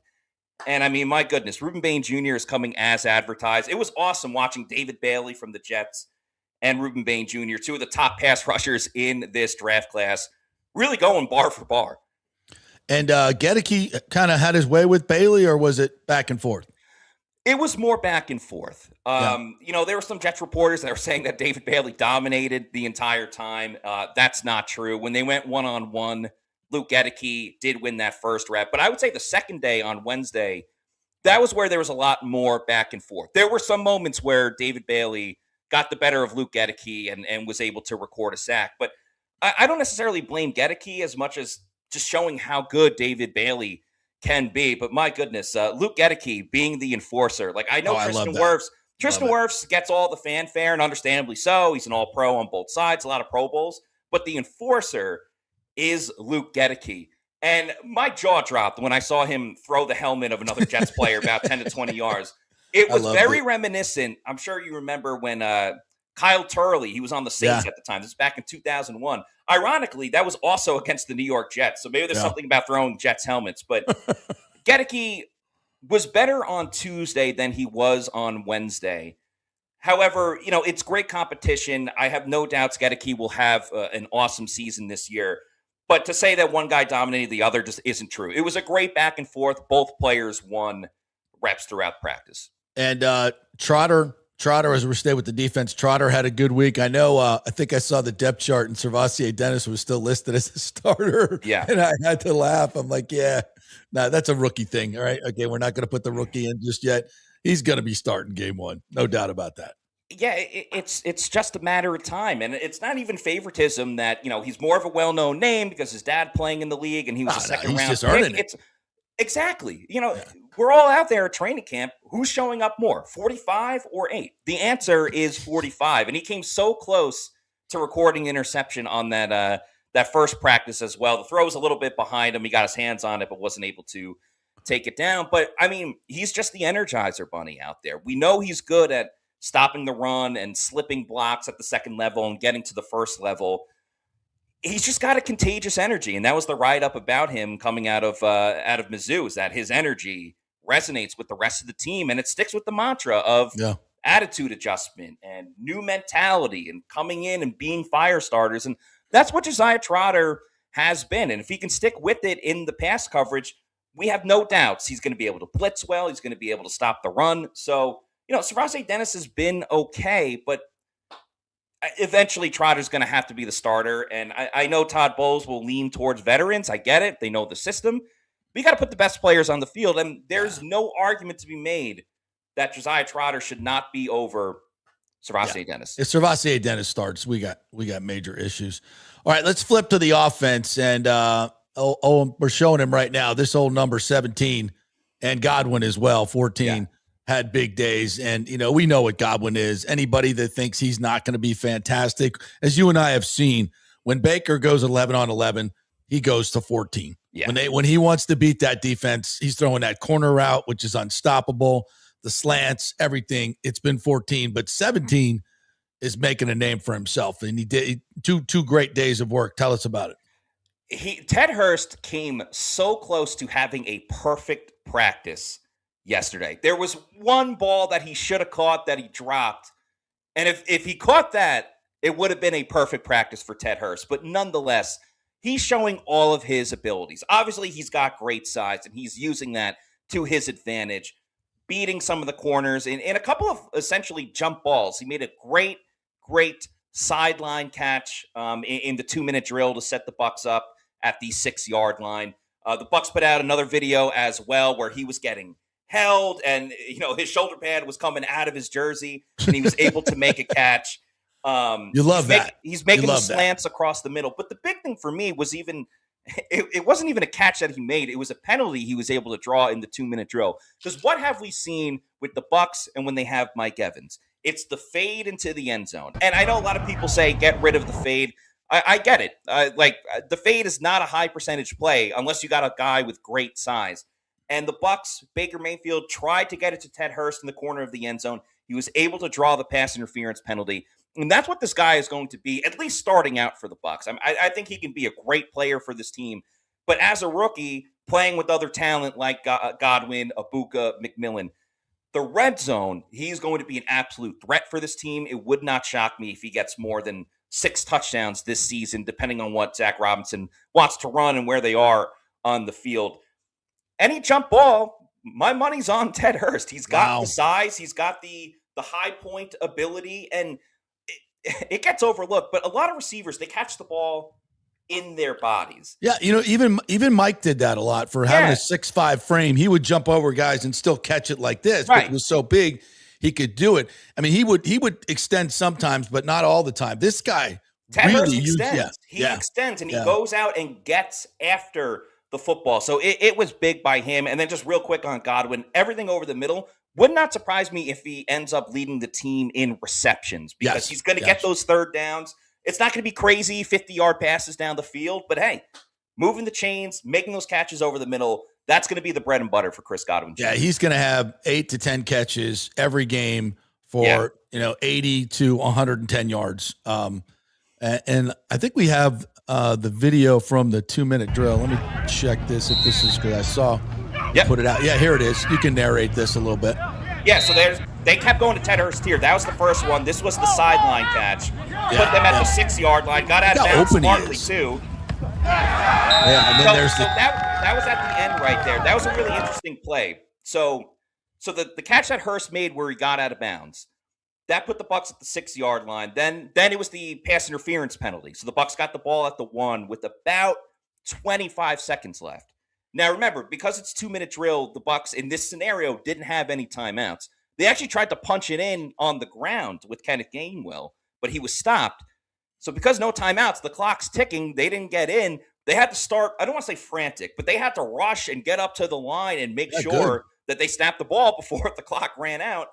And I mean, my goodness, Ruben Bain Jr. is coming as advertised. It was awesome watching David Bailey from the Jets and Ruben Bain Jr., two of the top pass rushers in this draft class, really going bar for bar. And Gedeke kind of had his way with Bailey, or was it back and forth? It was more back and forth. There were some Jets reporters that were saying that David Bailey dominated the entire time. That's not true. When they went one-on-one, Luke Gedeke did win that first rep. But I would say the second day on Wednesday, that was where there was a lot more back and forth. There were some moments where David Bailey got the better of Luke Gedeke and was able to record a sack. But I don't necessarily blame Gedeke as much as just showing how good David Bailey can be. But my goodness, Luke Gedeke being the enforcer. Like, I know Tristan Wirfs gets all the fanfare, and understandably so. He's an all-pro on both sides, a lot of Pro Bowls. But the enforcer is Luke Gedeke. And my jaw dropped when I saw him throw the helmet of another Jets player about 10 to 20 yards. It was very reminiscent. I'm sure you remember when Kyle Turley, he was on the Saints at the time. This is back in 2001. Ironically, that was also against the New York Jets. So maybe there's something about throwing Jets helmets. But Gedeke was better on Tuesday than he was on Wednesday. However, it's great competition. I have no doubts Gedeke will have an awesome season this year. But to say that one guy dominated the other just isn't true. It was a great back and forth. Both players won reps throughout practice. And Trotter, as we stay with the defense, Trotter had a good week. I know, I think I saw the depth chart, and Servassier Dennis was still listed as a starter. Yeah. And I had to laugh. I'm like, that's a rookie thing. All right. Okay. We're not going to put the rookie in just yet. He's going to be starting game one. No doubt about that. Yeah, it's just a matter of time. And it's not even favoritism that, he's more of a well-known name because his dad playing in the league and he was a second round just pick. earning it. Exactly. We're all out there at training camp. Who's showing up more, 45 or 8? The answer is 45. And he came so close to recording interception on that first practice as well. The throw was a little bit behind him. He got his hands on it, but wasn't able to take it down. But, I mean, he's just the Energizer Bunny out there. We know he's good at stopping the run and slipping blocks at the second level and getting to the first level. He's just got a contagious energy, and that was the write-up about him coming out of Mizzou, is that his energy resonates with the rest of the team, and it sticks with the mantra of attitude adjustment and new mentality and coming in and being fire starters, and that's what Josiah Trotter has been. And if he can stick with it in the pass coverage, we have no doubts he's going to be able to blitz well. He's going to be able to stop the run. So, Servassier Dennis has been okay, but eventually Trotter's going to have to be the starter. And I know Todd Bowles will lean towards veterans. I get it. They know the system. But you got to put the best players on the field. And there's no argument to be made that Josiah Trotter should not be over Servassier Dennis. If Servassier Dennis starts, we got major issues. All right, let's flip to the offense. And we're showing him right now, this old number 17, and Godwin as well, 14. Had big days. And, we know what Godwin is. Anybody that thinks he's not going to be fantastic, as you and I have seen, when Baker goes 11-on-11, he goes to 14. Yeah. When he wants to beat that defense, he's throwing that corner route, which is unstoppable, the slants, everything. It's been 14, but 17 is making a name for himself. And he did two great days of work. Tell us about it. Ted Hurst came so close to having a perfect practice yesterday. There was one ball that he should have caught that he dropped, And if he caught that, it would have been a perfect practice for Ted Hurst. But nonetheless, he's showing all of his abilities. Obviously, he's got great size, and he's using that to his advantage, beating some of the corners in a couple of essentially jump balls. He made a great sideline catch in the 2-minute drill to set the Bucs up at the 6-yard line. The Bucs put out another video as well where he was getting held, and his shoulder pad was coming out of his jersey, and he was able to make a catch. You love that. He's making the slants across the middle. But the big thing for me was it wasn't even a catch that he made. It was a penalty he was able to draw in the 2-minute drill. Because what have we seen with the Bucs and when they have Mike Evans? It's the fade into the end zone. And I know a lot of people say get rid of the fade. I get it. The fade is not a high percentage play unless you got a guy with great size. And the Bucs, Baker Mayfield tried to get it to Ted Hurst in the corner of the end zone. He was able to draw the pass interference penalty. And that's what this guy is going to be, at least starting out for the Bucs. I think he can be a great player for this team. But as a rookie, playing with other talent like Godwin, Abuka, McMillan, the red zone, he's going to be an absolute threat for this team. It would not shock me if he gets more than 6 touchdowns this season, depending on what Zach Robinson wants to run and where they are on the field. Any jump ball, my money's on Ted Hurst. He's got the size, he's got the high point ability, and it gets overlooked. But a lot of receivers, they catch the ball in their bodies. Yeah, even Mike did that a lot for having a 6'5" frame. He would jump over guys and still catch it like this. Right. But it was so big, he could do it. I mean, he would extend sometimes, but not all the time. This guy Ted really extends. He extends, and he goes out and gets after the football. So it was big by him. And then just real quick on Godwin, everything over the middle. Would not surprise me if he ends up leading the team in receptions because he's going to get those third downs. It's not going to be crazy 50-yard passes down the field, but hey, moving the chains, making those catches over the middle, that's going to be the bread and butter for Chris Godwin Jr. Yeah, he's going to have 8 to 10 catches every game for 80 to 110 yards. And I think we have the video from the 2-minute drill. Let me check this if this is good. I saw put it out. Yeah, here it is. You can narrate this a little bit. Yeah, so they kept going to Ted Hurst here. That was the first one. This was the sideline catch. Put them at the 6-yard line. Got out of bounds smartly too. Yeah, and then that was at the end right there. That was a really interesting play. So the catch that Hurst made where he got out of bounds, that put the Bucs at the 6-yard line. Then it was the pass interference penalty. So the Bucs got the ball at the 1 with about 25 seconds left. Now remember, because it's 2-minute drill, the Bucs in this scenario didn't have any timeouts. They actually tried to punch it in on the ground with Kenneth Gainwell, but he was stopped. So because no timeouts, the clock's ticking, they didn't get in. They had to start, I don't want to say frantic, but they had to rush and get up to the line and make sure that they snapped the ball before the clock ran out.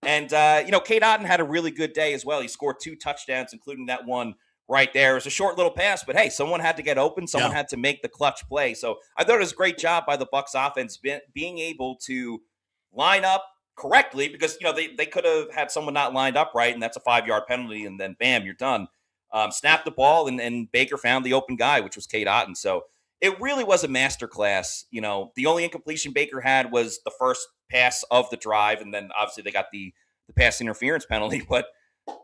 And, Cade Otton had a really good day as well. He scored 2 touchdowns, including that one right there. It was a short little pass, but hey, someone had to get open. Someone had to make the clutch play. So I thought it was a great job by the Bucs offense being able to line up correctly because, they could have had someone not lined up right, and that's a 5-yard penalty, and then bam, you're done. Snapped the ball, and Baker found the open guy, which was Cade Otton. So it really was a masterclass. The only incompletion Baker had was the first pass of the drive, and then obviously they got the pass interference penalty. But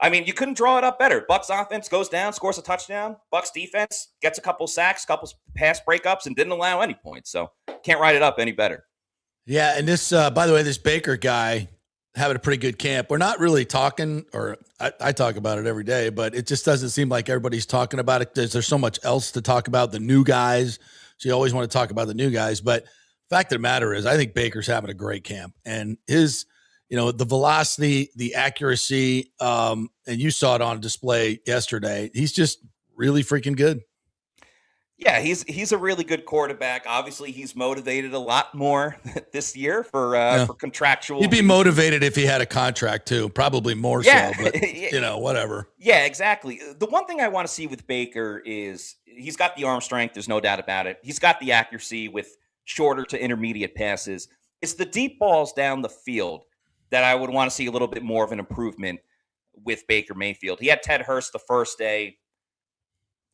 I mean, you couldn't draw it up better. Bucs offense goes down, scores a touchdown. Bucs defense gets a couple sacks, couple pass breakups, and didn't allow any points. So can't write it up any better. Yeah, and this, by the way, this Baker guy having a pretty good camp. We're not really talking, or I talk about it every day, but it just doesn't seem like everybody's talking about it. There's so much else to talk about, the new guys. So you always want to talk about the new guys. But the fact of the matter is, I think Baker's having a great camp. And his, the velocity, the accuracy, and you saw it on display yesterday. He's just really freaking good. Yeah, he's a really good quarterback. Obviously, he's motivated a lot more this year for contractual. He'd be motivated if he had a contract too, probably more so. But whatever. Yeah, exactly. The one thing I want to see with Baker is he's got the arm strength. There's no doubt about it. He's got the accuracy with shorter to intermediate passes. It's the deep balls down the field that I would want to see a little bit more of an improvement with Baker Mayfield. He had Ted Hurst the first day.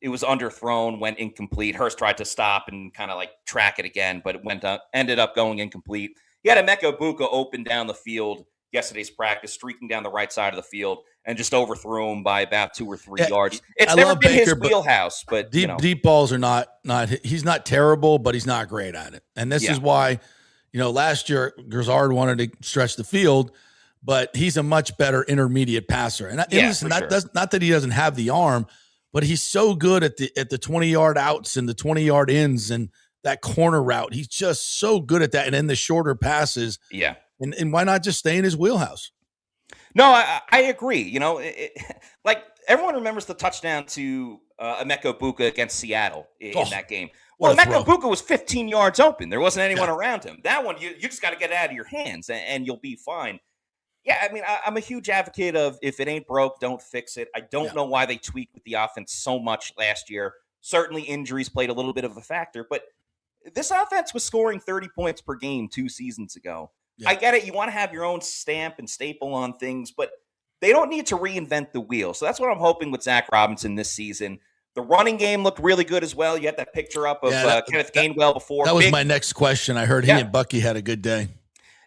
It was underthrown, went incomplete. Hurst tried to stop and kind of like track it again, but it ended up going incomplete. He had Emeka Egbuka open down the field yesterday's practice, streaking down the right side of the field and just overthrew him by about 2 or 3 Yeah, yards. It's I never love been his Baker, but wheelhouse, but deep balls are not he's not terrible, but he's not great at it. And this is why, last year Grizzard wanted to stretch the field, but he's a much better intermediate passer. And listen, not that he doesn't have the arm, but he's so good at the 20-yard outs and the 20-yard ins and that corner route. He's just so good at that. And then the shorter passes. Yeah. And why not just stay in his wheelhouse? No, I agree. Like everyone remembers the touchdown to Emeka Buka against Seattle in that game. Well, Emeka Buka was 15 yards open. There wasn't anyone around him. That one, you just got to get it out of your hands and you'll be fine. Yeah, I mean, I'm a huge advocate of if it ain't broke, don't fix it. I don't know why they tweaked with the offense so much last year. Certainly injuries played a little bit of a factor, but this offense was scoring 30 points per game 2 seasons ago. Yeah. I get it. You want to have your own stamp and staple on things, but they don't need to reinvent the wheel. So that's what I'm hoping with Zach Robinson this season. The running game looked really good as well. You had that picture up of Kenneth Gainwell before. That was my next question. I heard he and Bucky had a good day.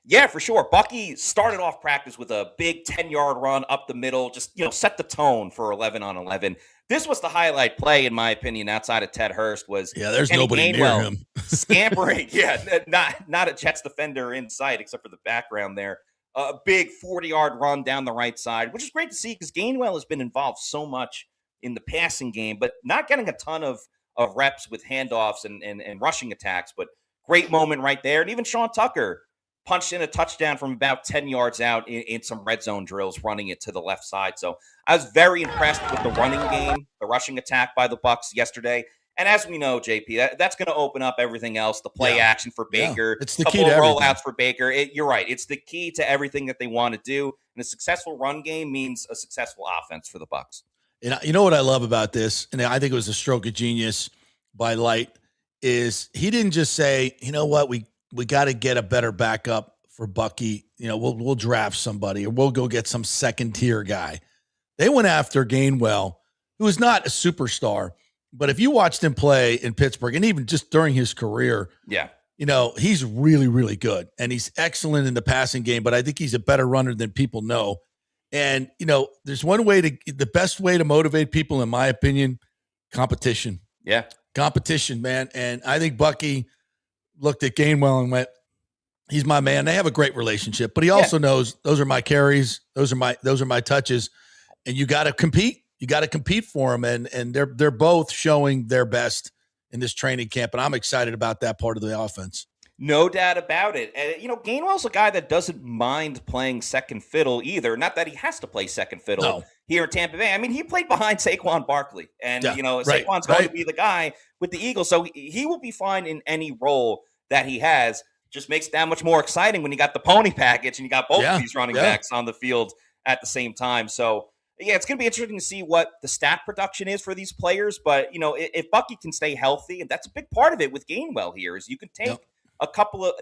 Yeah, for sure. Bucky started off practice with a big 10-yard run up the middle, just, set the tone for 11 on 11. This was the highlight play, in my opinion, outside of Ted Hurst was there's nobody near him. Scampering. Not a Jets defender in sight except for the background there. A big 40-yard run down the right side, which is great to see because Gainwell has been involved so much in the passing game, but not getting a ton of reps with handoffs and rushing attacks. But great moment right there. And even Sean Tucker punched in a touchdown from about 10 yards out in some red zone drills, running it to the left side. So I was very impressed with the running game, the rushing attack by the Bucs yesterday. And as we know, JP, that's going to open up everything else, the play action for Baker, it's the key to rollouts for Baker. You're right. It's the key to everything that they want to do. And a successful run game means a successful offense for the Bucs. And you know what I love about this, and I think it was a stroke of genius by Light, is he didn't just say, you know what, we got to get a better backup for Bucky. We'll draft somebody or we'll go get some second tier guy. They went after Gainwell, who is not a superstar, but if you watched him play in Pittsburgh and even just during his career, he's really, really good and he's excellent in the passing game, but I think he's a better runner than people know. And, there's the best way to motivate people, in my opinion, competition. Yeah. Competition, man. And I think Bucky looked at Gainwell and went, he's my man. They have a great relationship, but he also knows those are my carries. Those are my touches. And you got to compete. You got to compete for them. And they're both showing their best in this training camp. And I'm excited about that part of the offense. No doubt about it. And, Gainwell's a guy that doesn't mind playing second fiddle either. Not that he has to play second fiddle here in Tampa Bay. I mean, he played behind Saquon Barkley. And, Saquon's going to be the guy with the Eagles. So he will be fine in any role that he has. Just makes it that much more exciting when you got the pony package and you got both of these running backs on the field at the same time. So, it's going to be interesting to see what the stat production is for these players. But, if Bucky can stay healthy, and that's a big part of it with Gainwell here, is you can take a couple of,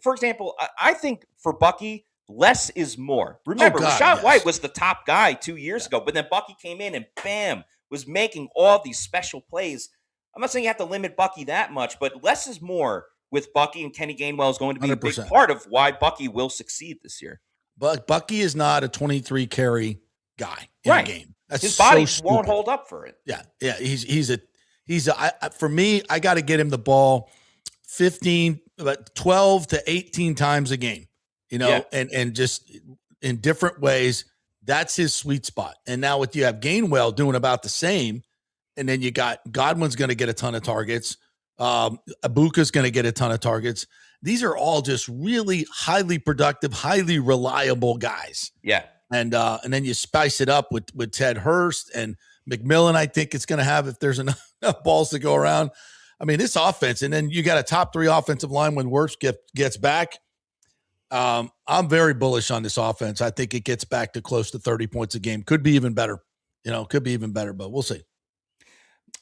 for example, I think for Bucky, less is more. Remember, Rashad White was the top guy 2 years ago, but then Bucky came in and bam, was making all these special plays. I'm not saying you have to limit Bucky that much, but less is more with Bucky, and Kenny Gainwell is going to be 100%. A big part of why Bucky will succeed this year. But Bucky is not a 23 carry guy in a game. That's his body won't hold up for it. Yeah. For me, I got to get him the ball 12 to 18 times a game, and just in different ways. That's his sweet spot. And now you have Gainwell doing about the same, and then you got Godwin's going to get a ton of targets. Abuka's going to get a ton of targets. These are all just really highly productive, highly reliable guys. Yeah. And then you spice it up with Ted Hurst and McMillan. I think it's going to have, if there's enough balls to go around. I mean, this offense, and then you got a top 3 offensive line when Wirtz gets back. I'm very bullish on this offense. I think it gets back to close to 30 points a game. Could be even better. But we'll see.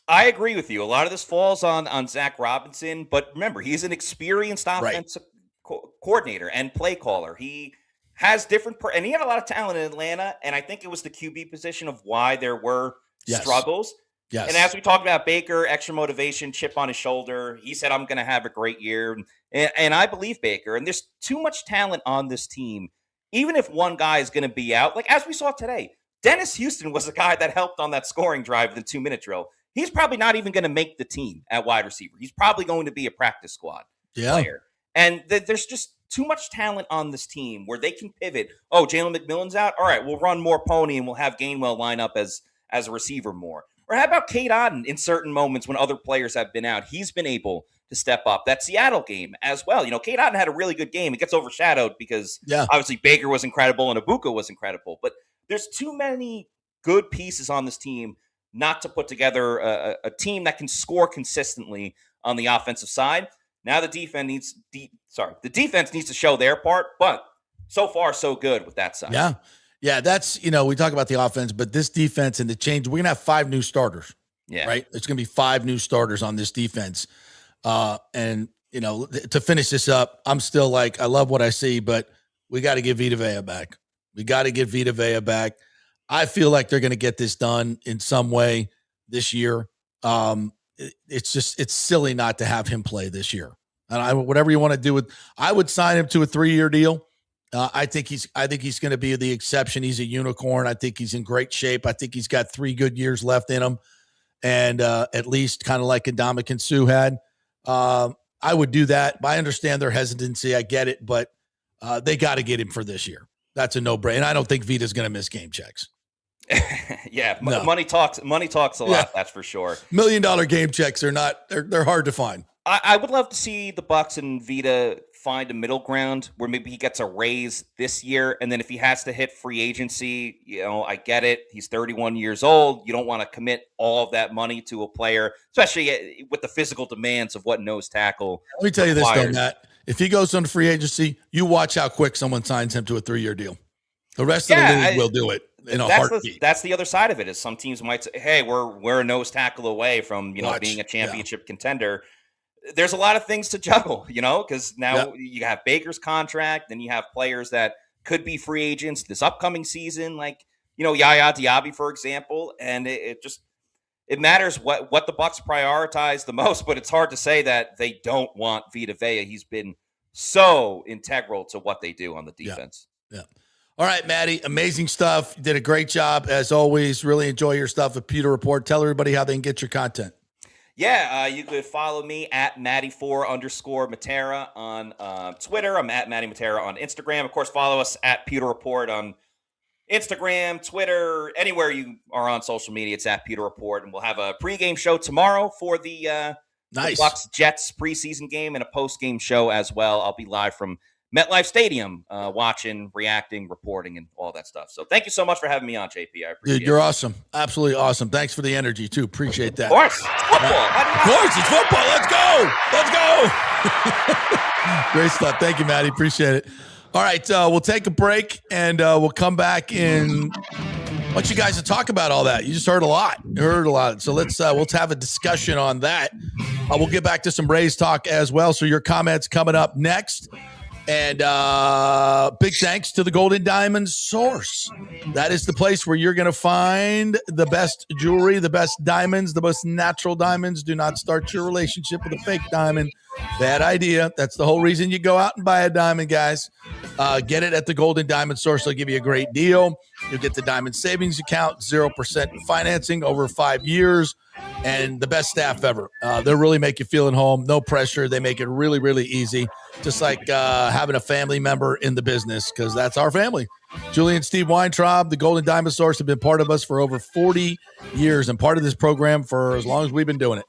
I agree with you. A lot of this falls on Zach Robinson, but remember, he's an experienced offensive coordinator and play caller. He has different, and he had a lot of talent in Atlanta, and I think it was the QB position of why there were struggles. Yes. And as we talked about Baker, extra motivation, chip on his shoulder. He said, I'm going to have a great year. And I believe Baker. And there's too much talent on this team even if one guy is going to be out, like as we saw today, Dennis Houston was the guy that helped on that scoring drive in the 2-minute drill. He's probably not even going to make the team at wide receiver. He's probably going to be a practice squad player. And there's just too much talent on this team where they can pivot. Oh, Jalen McMillan's out. All right, we'll run more pony and we'll have Gainwell line up as a receiver more. Or how about Cade Otton in certain moments when other players have been out? He's been able to step up. That Seattle game as well. You know, Cade Otton had a really good game. It gets overshadowed because obviously Baker was incredible and Ibuka was incredible. But there's too many good pieces on this team not to put together a team that can score consistently on the offensive side. Now the defense needs to show their part, but so far so good with that side. Yeah, that's, we talk about the offense, but this defense and the change, we're going to have 5 new starters. Yeah. Right? It's going to be 5 new starters on this defense. And to finish this up, I'm still like, I love what I see, but we got to get Vita Vea back. I feel like they're going to get this done in some way this year. It's silly not to have him play this year. And whatever you want to do with, I would sign him to a 3-year deal. I think he's going to be the exception. He's a unicorn. I think he's in great shape. I think he's got 3 good years left in him. And at least kind of like Ndamukong Suh had. I would do that. I understand their hesitancy. I get it, but they got to get him for this year. That's a no-brainer. And I don't think Vita's going to miss game checks. Money talks a lot, that's for sure. $1 million game checks are not, they're hard to find. I would love to see the Bucs and Vita find a middle ground where maybe he gets a raise this year, and then if he has to hit free agency, I get it. He's 31 years old. You don't want to commit all of that money to a player, especially with the physical demands of what nose tackle. Let me tell you this, though, Matt. If he goes on free agency, you watch how quick someone signs him to a 3-year deal. The rest of the league will do it in a heartbeat. That's the other side of it. Is some teams might say, "Hey, we're a nose tackle away from being a championship contender." There's a lot of things to juggle, because now you have Baker's contract, then you have players that could be free agents this upcoming season, like Yaya Diaby, for example, and it matters what the Bucs prioritize the most. But it's hard to say that they don't want Vita Vea. He's been so integral to what they do on the defense. Yeah. All right, Maddie, amazing stuff. You did a great job as always. Really enjoy your stuff at Pewter Report. Tell everybody how they can get your content. Yeah, you could follow me at Matty4_Matera on Twitter. I'm at Matty Matera on Instagram. Of course, follow us at Pewter Report on Instagram, Twitter, anywhere you are on social media. It's at Pewter Report, and we'll have a pregame show tomorrow for the Bucs Jets preseason game and a postgame show as well. I'll be live from MetLife Stadium, watching, reacting, reporting, and all that stuff. So thank you so much for having me on, JP. I appreciate it. Dude, you're awesome. Absolutely awesome. Thanks for the energy, too. Appreciate that. Of course. It's football. Of course, it's football. Let's go. Great stuff. Thank you, Maddie. Appreciate it. All right, we'll take a break, and we'll come back in. I want you guys to talk about all that. You just heard a lot. So we'll have a discussion on that. We'll get back to some Rays talk as well. So your comments coming up next. And big thanks to the Golden Diamond Source. That is the place where you're going to find the best jewelry, the best diamonds, the most natural diamonds. Do not start your relationship with a fake diamond. Bad idea. That's the whole reason you go out and buy a diamond, guys. Get it at the Golden Diamond Source. They'll give you a great deal. You'll get the Diamond Savings Account, 0% financing over 5 years, and the best staff ever. They'll really make you feel at home. No pressure. They make it really, really easy. Just like having a family member in the business, because that's our family. Julie and Steve Weintraub, the Golden Diamond Source, have been part of us for over 40 years and part of this program for as long as we've been doing it.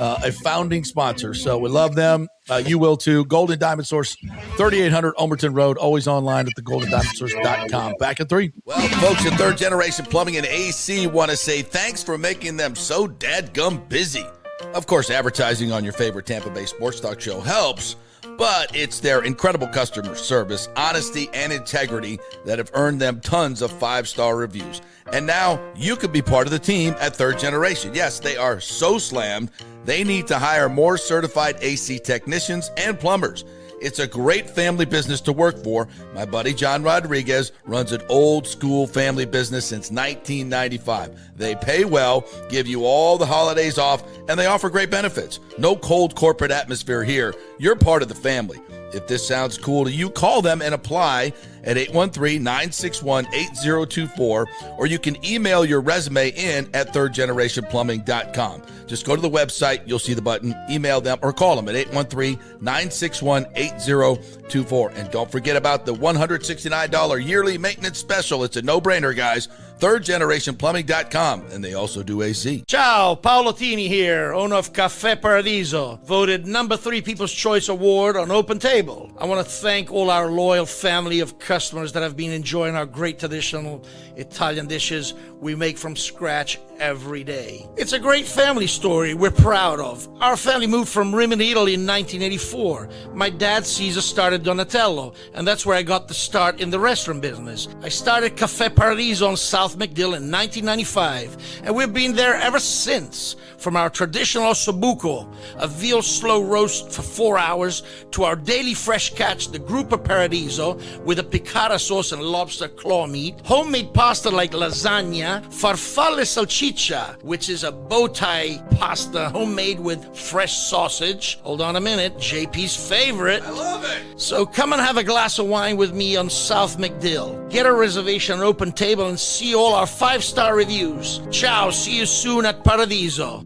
A founding sponsor. So we love them. You will too. Golden Diamond Source, 3800 Omerton Road, always online at thegoldendiamondsource.com. Back at 3. Well, folks at Third Generation Plumbing and AC want to say thanks for making them so dadgum busy. Of course, advertising on your favorite Tampa Bay sports talk show helps, but it's their incredible customer service, honesty, and integrity that have earned them tons of 5-star reviews. And now you could be part of the team at Third Generation. Yes, they are so slammed, they need to hire more certified AC technicians and plumbers. It's a great family business to work for. My buddy John Rodriguez runs an old school family business since 1995. They pay well, give you all the holidays off, and they offer great benefits. No cold corporate atmosphere here. You're part of the family. If this sounds cool to you, call them and apply at 813-961-8024, or you can email your resume in at thirdgenerationplumbing.com. Just go to the website, you'll see the button, email them, or call them at 813-961-8024. And don't forget about the $169 yearly maintenance special. It's a no-brainer, guys. thirdgenerationplumbing.com, and they also do AC. Ciao, Paolo Tini here, owner of Caffè Paradiso, voted number 3 People's Choice Award on Open Table. I want to thank all our loyal family of customers that have been enjoying our great traditional Italian dishes we make from scratch every day. It's a great family story we're proud of. Our family moved from Rimini, Italy in 1984. My dad, Caesar, started Donatello, and that's where I got the start in the restaurant business. I started Caffè Paradiso on South McDill in 1995, and we've been there ever since. From our traditional ossobuco, a veal slow roast for 4 hours, to our daily fresh catch, the Gruppo Paradiso, with a piccata sauce and lobster claw meat, homemade pasta like lasagna, farfalle salchicha, which is a bow tie pasta homemade with fresh sausage. Hold on a minute, JP's favorite. I love it. So come and have a glass of wine with me on South McDill. Get a reservation on Open Table and see all our 5-star reviews. Ciao, see you soon at Paradiso.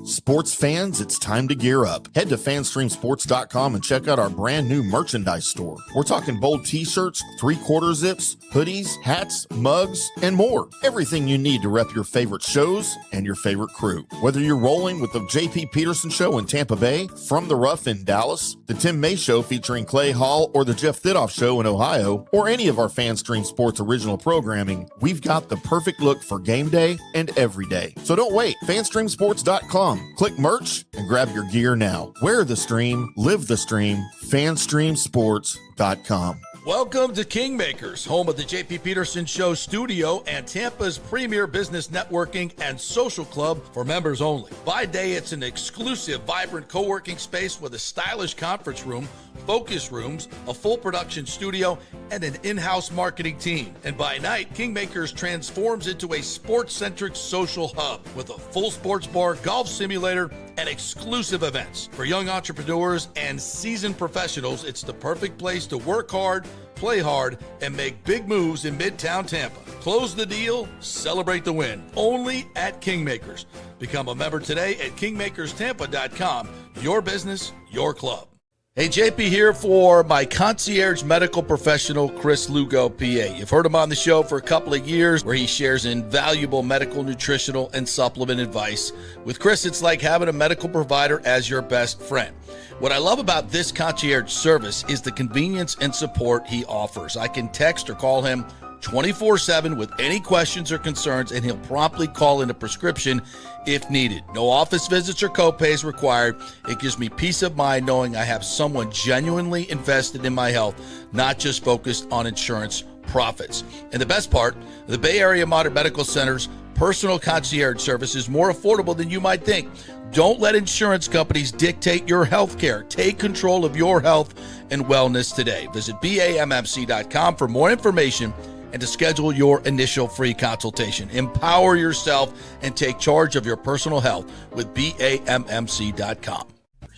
Sports fans, it's time to gear up. Head to fanstreamsports.com and check out our brand new merchandise store. We're talking bold t-shirts, 3/4 zips, hoodies, hats, mugs, and more. Everything you need to rep your favorite shows and your favorite crew. Whether you're rolling with the JP Peterson Show in Tampa Bay, From the Rough in Dallas, the Tim May Show featuring Clay Hall, or the Jeff Thidoff Show in Ohio, or any of our FanStream Sports original programming, we've got the perfect look for game day and every day. So don't wait. fanstreamsports.com. Click merch and grab your gear now. Wear the stream, live the stream, fanstreamsports.com. Welcome to Kingmakers, home of the JP Peterson Show studio and Tampa's premier business networking and social club for members only. By day, it's an exclusive, vibrant co-working space with a stylish conference room, focus rooms, a full production studio, and an in-house marketing team. And by night, Kingmakers transforms into a sports-centric social hub with a full sports bar, golf simulator, and exclusive events. For young entrepreneurs and seasoned professionals, it's the perfect place to work hard, play hard, and make big moves in Midtown Tampa. Close the deal, celebrate the win. Only at Kingmakers. Become a member today at kingmakerstampa.com. Your business, your club. Hey, JP here for my concierge medical professional, Chris Lugo, PA. You've heard him on the show for a couple of years where he shares invaluable medical, nutritional, and supplement advice. With Chris, it's like having a medical provider as your best friend. What I love about this concierge service is the convenience and support he offers. I can text or call him 24/7 with any questions or concerns, and he'll promptly call in a prescription if needed. No office visits or copays required. It gives me peace of mind knowing I have someone genuinely invested in my health, not just focused on insurance profits. And the best part, the Bay Area Modern Medical Center's personal concierge service is more affordable than you might think. Don't let insurance companies dictate your health care. Take control of your health and wellness today. Visit BAMMC.com for more information and to schedule your initial free consultation. Empower yourself and take charge of your personal health with BAMMC.com.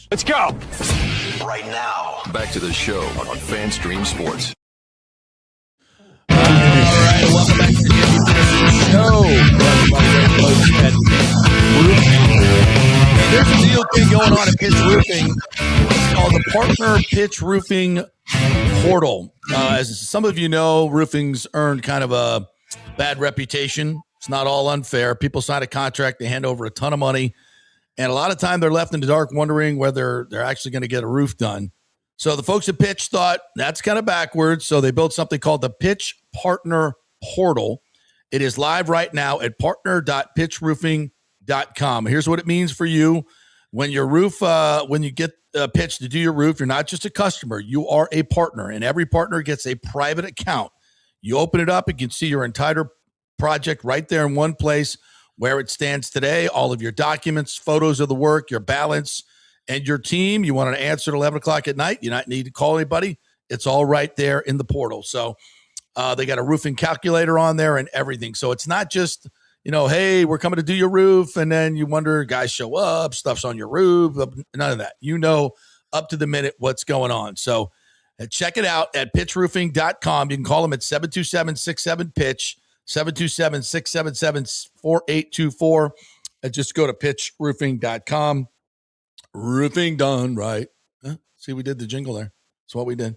Let's go. Right now, back to the show on FanStream Sports. All right, welcome back to the JP Peterson Show. There's a deal thing going on at Pitch Roofing. It's called the Partner Pitch Roofing Portal. As some of you know, roofing's earned kind of a bad reputation. It's not all unfair. People sign a contract, they hand over a ton of money, and a lot of time they're left in the dark wondering whether they're actually going to get a roof done. So the folks at Pitch thought that's kind of backwards, so they built something called the Pitch Partner Portal. It is live right now at partner.pitchroofing.com. Here's what it means for you. When your roof, when you get pitched to do your roof, you're not just a customer, you are a partner, and every partner gets a private account. You open it up, you can see your entire project right there in one place, where it stands today, all of your documents, photos of the work, your balance, and your team. You want an answer at 11 o'clock at night, you not need to call anybody. It's all right there in the portal. So they got a roofing calculator on there and everything. So it's not just, you know, hey, we're coming to do your roof, and then you wonder, guys show up, stuff's on your roof. None of that. You know, up to the minute what's going on. So Check it out at pitchroofing.com. You can call them at 727-67-PITCH, 727-677-4824. And just go to pitchroofing.com. Roofing done right. See, we did the jingle there. That's what we did.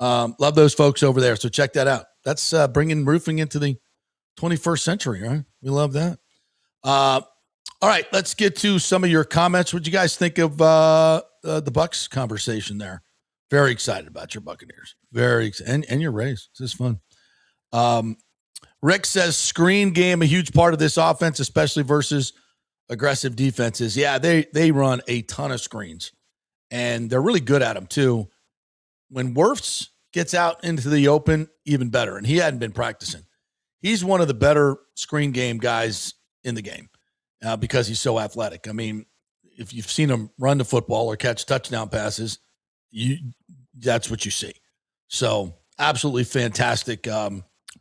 Love those folks over there. So check that out. That's bringing roofing into the 21st century, right? We love that. All right, let's get to some of your comments. What do you guys think of the Bucs conversation there? Very excited about your Buccaneers. Very excited. And your Rays. This is fun. Rick says screen game, a huge part of this offense, especially versus aggressive defenses. Yeah, they run a ton of screens, and they're really good at them too. When Wirfs gets out into the open, even better, and he hadn't been practicing. He's one of the better screen game guys in the game because he's so athletic. I mean, if you've seen him run the football or catch touchdown passes, that's what you see. So absolutely fantastic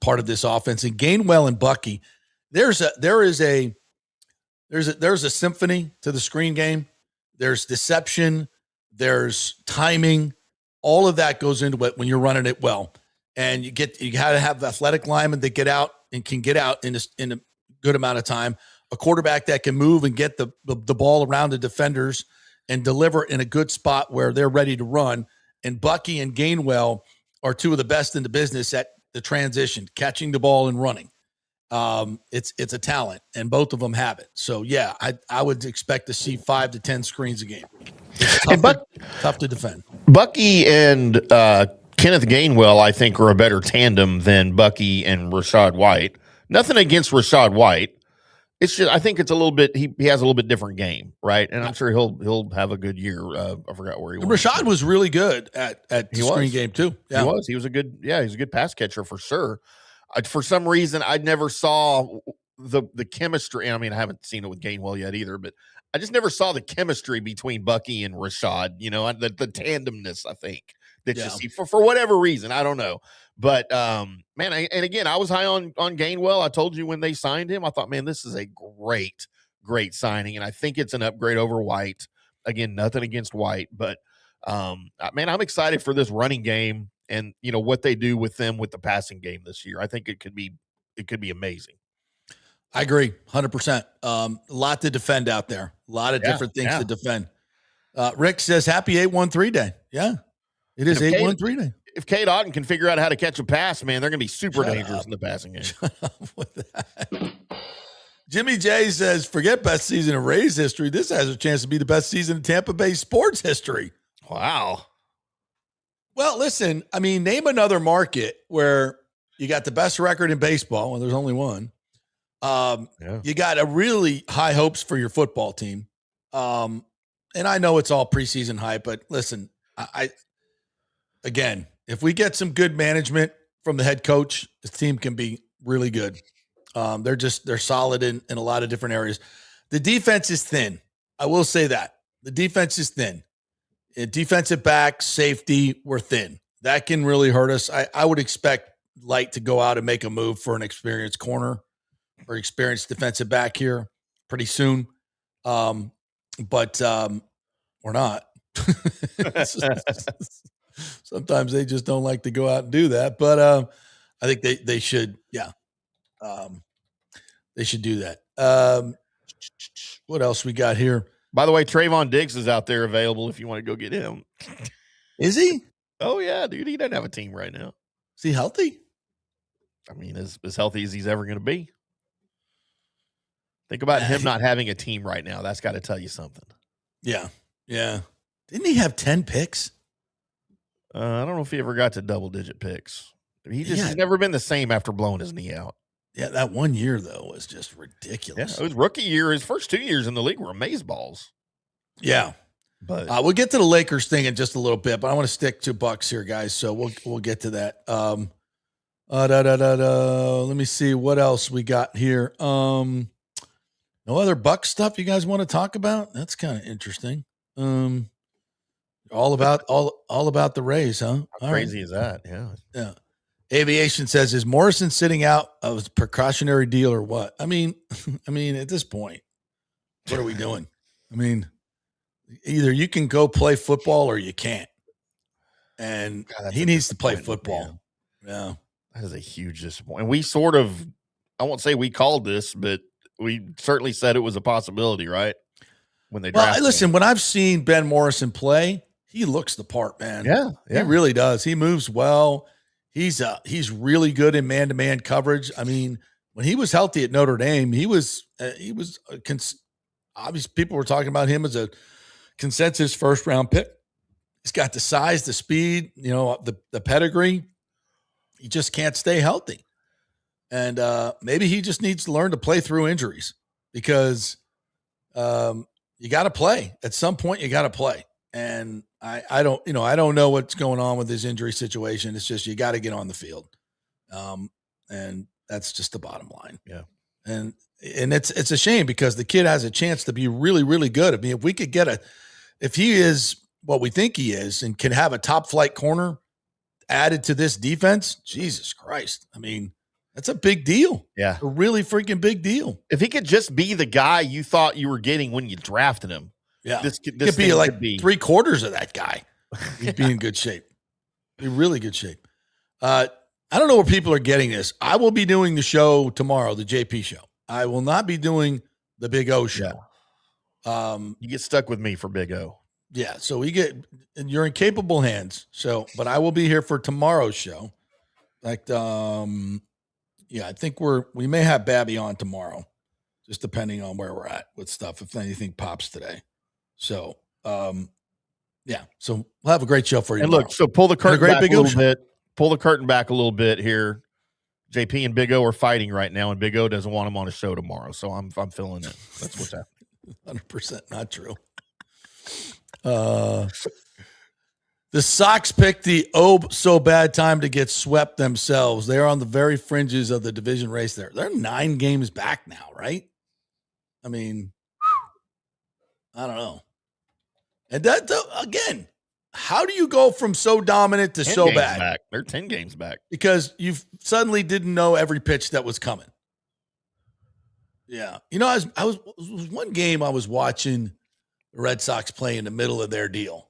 part of this offense. And Gainwell and Bucky, there's a symphony to the screen game. There's deception. There's timing. All of that goes into it when you're running it well. And you got to have athletic linemen that get out and can get out in a good amount of time. A quarterback that can move and get the ball around the defenders and deliver in a good spot where they're ready to run. And Bucky and Gainwell are two of the best in the business at the transition, catching the ball and running. It's a talent, and both of them have it. So yeah, I would expect to see 5 to 10 screens a game. It's tough to defend. Bucky and Kenneth Gainwell, I think, are a better tandem than Bucky and Rachaad White. Nothing against Rachaad White. It's just I think it's a little bit he has a little bit different game, right? And I'm sure he'll have a good year. I forgot where he was. Rachaad was really good at the screen game too. Yeah. He was a good pass catcher for sure. For some reason, I never saw the chemistry. I mean, I haven't seen it with Gainwell yet either, but I just never saw the chemistry between Bucky and Rachaad. You know, the tandemness. I think that you see for whatever reason. I don't know, but man, and again, I was high on Gainwell. I told you when they signed him, I thought, man, this is a great signing, and I think it's an upgrade over White. Again, nothing against White, but man, I'm excited for this running game. And you know what they do with them with the passing game this year. I think it could be amazing. I agree, 100%. A lot to defend out there. A lot of different things to defend. Rick says, "Happy 8-1-3 day." Yeah, it is 8-1-3 day. If Cade Otton can figure out how to catch a pass, man, they're going to be super dangerous in the passing game. Shut up with that. Jimmy J says, "Forget best season in Rays history. This has a chance to be the best season in Tampa Bay sports history." Wow. Well, listen, I mean, name another market where you got the best record in baseball, and there's only one. You got a really high hopes for your football team. And I know it's all preseason hype, but listen, again, if we get some good management from the head coach, this team can be really good. They're solid in a lot of different areas. The defense is thin. I will say that. The defense is thin. Defensive back, safety, we're thin. That can really hurt us. I would expect Light to go out and make a move for an experienced corner or experienced defensive back here pretty soon. But we're not. Sometimes they just don't like to go out and do that. But I think they should, they should do that. What else we got here? By the way, Trayvon Diggs is out there available if you want to go get him. Is he? Oh, yeah, dude. He doesn't have a team right now. Is he healthy? I mean, as healthy as he's ever going to be. Think about him not having a team right now. That's got to tell you something. Yeah. Yeah. Didn't he have 10 picks? I don't know if he ever got to double-digit picks. He's never been the same after blowing his knee out. Yeah, that 1 year, though, was just ridiculous. Yeah, it was rookie year. His first 2 years in the league were amazeballs. Yeah. But we'll get to the Lakers thing in just a little bit, but I want to stick to Bucks here, guys, so we'll get to that. Let me see what else we got here. No other Bucks stuff you guys want to talk about? That's kind of interesting. All about the Rays, huh? How crazy is that? Yeah. Yeah. Aviation says, is Morrison sitting out of a precautionary deal or what? I mean, at this point, what are we doing? I mean, either you can go play football or you can't. and God, that's he a needs to play disappointment, football. man. Yeah. That is a huge disappointment. And we sort of, I won't say we called this, but we certainly said it was a possibility, right? When they Well, drafted listen, him. when I've seen Ben Morrison play, he looks the part, man. Yeah, He really does. He moves well. He's really good in man-to-man coverage. I mean, when he was healthy at Notre Dame, obviously people were talking about him as a consensus first-round pick. He's got the size, the speed, the pedigree. He just can't stay healthy. And maybe he just needs to learn to play through injuries because you got to play. At some point, you got to play. And I don't know what's going on with his injury situation. It's just you got to get on the field. And that's just the bottom line. Yeah. And it's a shame because the kid has a chance to be really, really good. I mean, if we could if he is what we think he is and can have a top flight corner added to this defense, Jesus Christ. I mean, that's a big deal. Yeah. A really freaking big deal. If he could just be the guy you thought you were getting when you drafted him. Yeah. This could thing be like could be 3/4 of that guy. He'd be in good shape. Be really good shape. I don't know where people are getting this. I will be doing the show tomorrow, the JP show. I will not be doing the Big O show. Yeah. You get stuck with me for Big O. Yeah, so you're in capable hands. So, but I will be here for tomorrow's show. Like, I think we may have Babby on tomorrow, just depending on where we're at with stuff. If anything pops today, so so we'll have a great show for you. And tomorrow. look, so pull the curtain great back Big a O little show. bit. Pull the curtain back a little bit here. JP and Big O are fighting right now, and Big O doesn't want him on a show tomorrow. So I'm feeling it. That's what's happening. 100% not true. The Sox picked the so bad time to get swept themselves. They're on the very fringes of the division race there. They're 9 games back now, right? I mean, I don't know. And that, again, how do you go from so dominant to 10 so games bad? back. They're 10 games back. Because you suddenly didn't know every pitch that was coming. Yeah. I was one game I was watching the Red Sox play in the middle of their deal.